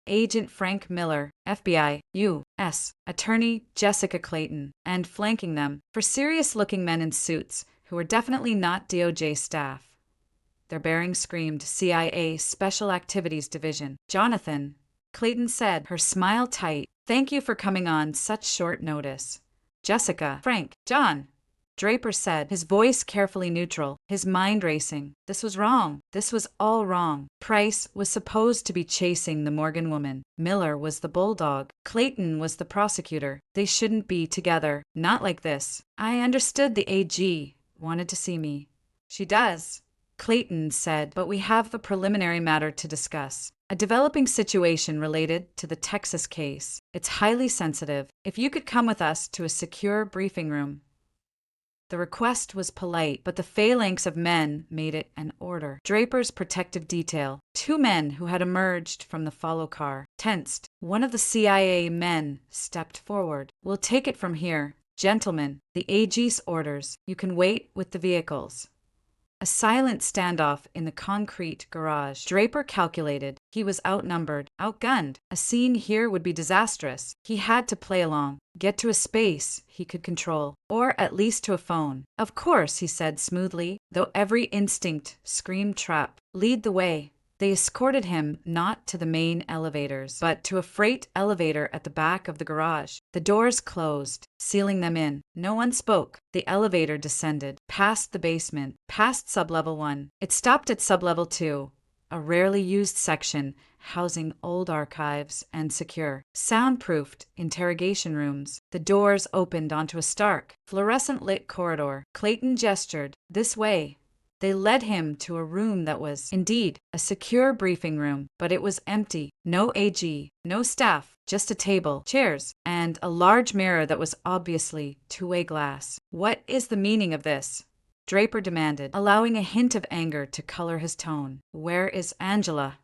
Speaker 1: Agent Frank Miller, FBI, U.S. Attorney Jessica Clayton, and flanking them, 4 serious-looking men in suits who were definitely not DOJ staff. Their bearing screamed CIA Special Activities Division. "Jonathan," Clayton said, her smile tight, "thank you for coming on such short notice." "Jessica, Frank, John," Draper said, his voice carefully neutral, his mind racing. This was wrong. This was all wrong. Price was supposed to be chasing the Morgan woman. Miller was the bulldog. Clayton was the prosecutor. They shouldn't be together. Not like this. "I understood the AG wanted to see me." "She does," Clayton said, "but we have a preliminary matter to discuss. A developing situation related to the Texas case. It's highly sensitive. If you could come with us to a secure briefing room." The request was polite, but the phalanx of men made it an order. Draper's protective detail, 2 men who had emerged from the follow car, tensed. One of the CIA men stepped forward. "We'll take it from here. Gentlemen, the AG's orders. You can wait with the vehicles." A silent standoff in the concrete garage. Draper calculated. He was outnumbered, outgunned. A scene here would be disastrous. He had to play along, get to a space he could control, or at least to a phone. "Of course," he said smoothly, though every instinct screamed trap. "Lead the way." They escorted him not to the main elevators, but to a freight elevator at the back of the garage. The doors closed, sealing them in. No one spoke. The elevator descended, past the basement, past sublevel 1. It stopped at sublevel 2, a rarely used section housing old archives and secure, soundproofed interrogation rooms. The doors opened onto a stark, fluorescent-lit corridor. Clayton gestured, "This way." They led him to a room that was, indeed, a secure briefing room, but it was empty. No AG, no staff, just a table, chairs, and a large mirror that was obviously two-way glass. "What is the meaning of this?" Draper demanded, allowing a hint of anger to color his tone. "Where is Angela?"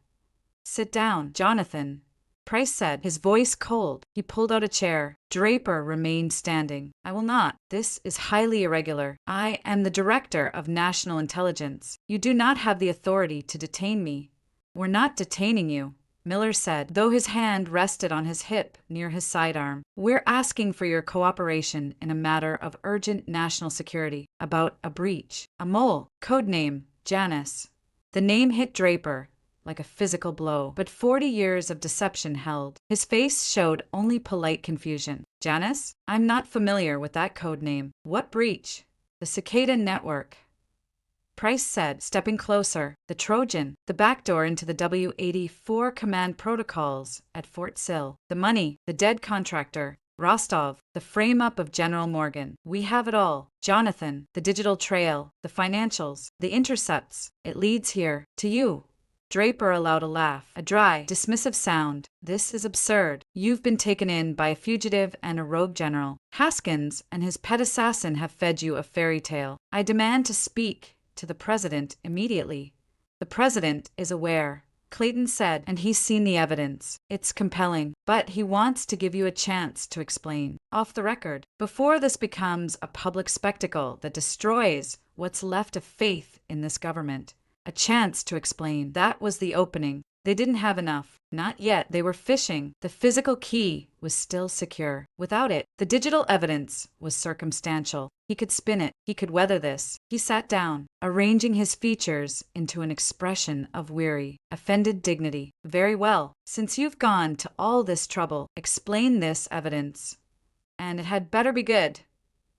Speaker 1: "Sit down, Jonathan," Price said, his voice cold. He pulled out a chair. Draper remained standing. "I will not. This is highly irregular. I am the Director of National Intelligence. You do not have the authority to detain me." "We're not detaining you," Miller said, though his hand rested on his hip near his sidearm. "We're asking for your cooperation in a matter of urgent national security, about a breach. A mole, codename Janice." The name hit Draper like a physical blow, but 40 years of deception held. His face showed only polite confusion. "Janice? I'm not familiar with that code name. What breach?" "The Cicada Network," Price said, stepping closer. "The Trojan, the backdoor into the W-84 command protocols at Fort Sill. The money, the dead contractor, Rostov, the frame-up of General Morgan. We have it all. Jonathan, the digital trail, the financials, the intercepts. It leads here, to you." Draper allowed a laugh, a dry, dismissive sound. "This is absurd. You've been taken in by a fugitive and a rogue general. Haskins and his pet assassin have fed you a fairy tale. I demand to speak to the president immediately." "The president is aware," Clayton said, "and he's seen the evidence. It's compelling, but he wants to give you a chance to explain, off the record, before this becomes a public spectacle that destroys what's left of faith in this government. A chance to explain. That was the opening. They didn't have enough. Not yet. They were fishing. The physical key was still secure. Without it, the digital evidence was circumstantial. He could spin it. He could weather this. He sat down, arranging his features into an expression of weary, offended dignity. "Very well. Since you've gone to all this trouble, explain this evidence. And it had better be good."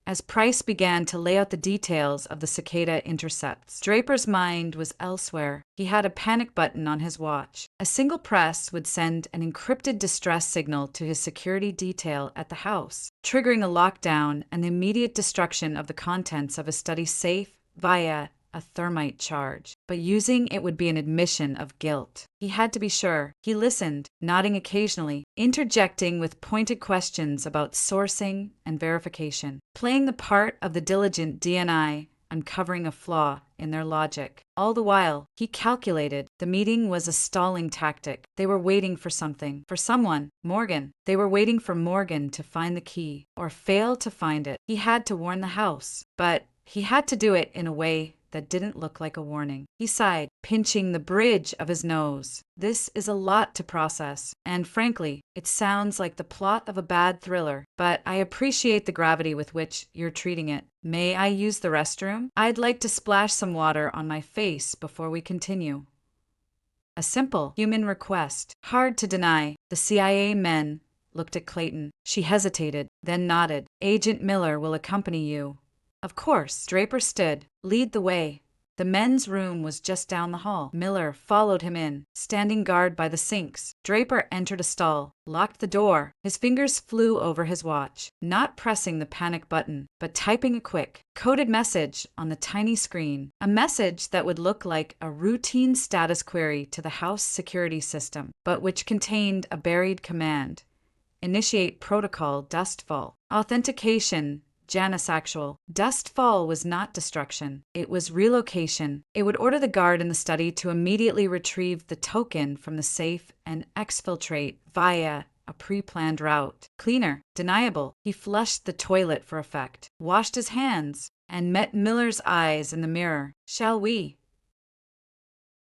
Speaker 1: As Price began to lay out the details of the Cicada intercepts, Draper's mind was elsewhere. He had a panic button on his watch. A single press would send an encrypted distress signal to his security detail at the house, triggering a lockdown and the immediate destruction of the contents of a study safe via a thermite charge. But using it would be an admission of guilt. He had to be sure. He listened, nodding occasionally, interjecting with pointed questions about sourcing and verification, playing the part of the diligent DNI uncovering a flaw in their logic. All the while, he calculated the meeting was a stalling tactic. They were waiting for something, for someone, Morgan. They were waiting for Morgan to find the key, or fail to find it. He had to warn the house, but he had to do it in a way that didn't look like a warning. He sighed, pinching the bridge of his nose. This is a lot to process, and frankly, it sounds like the plot of a bad thriller, but I appreciate the gravity with which you're treating it. May I use the restroom? I'd like to splash some water on my face before we continue. A simple human request, hard to deny. The CIA men looked at Clayton. She hesitated, then nodded. Agent Miller will accompany you. Of course. Draper stood. Lead the way. The men's room was just down the hall. Miller followed him in, standing guard by the sinks. Draper entered a stall, locked the door. His fingers flew over his watch, not pressing the panic button, but typing a quick, coded message on the tiny screen. A message that would look like a routine status query to the house security system, but which contained a buried command. Initiate protocol dustfall. Authentication Janus actual. Dustfall was not destruction. It was relocation. It would order the guard in the study to immediately retrieve the token from the safe and exfiltrate via a pre-planned route. Cleaner. Deniable. He flushed the toilet for effect, washed his hands, and met Miller's eyes in the mirror. Shall we?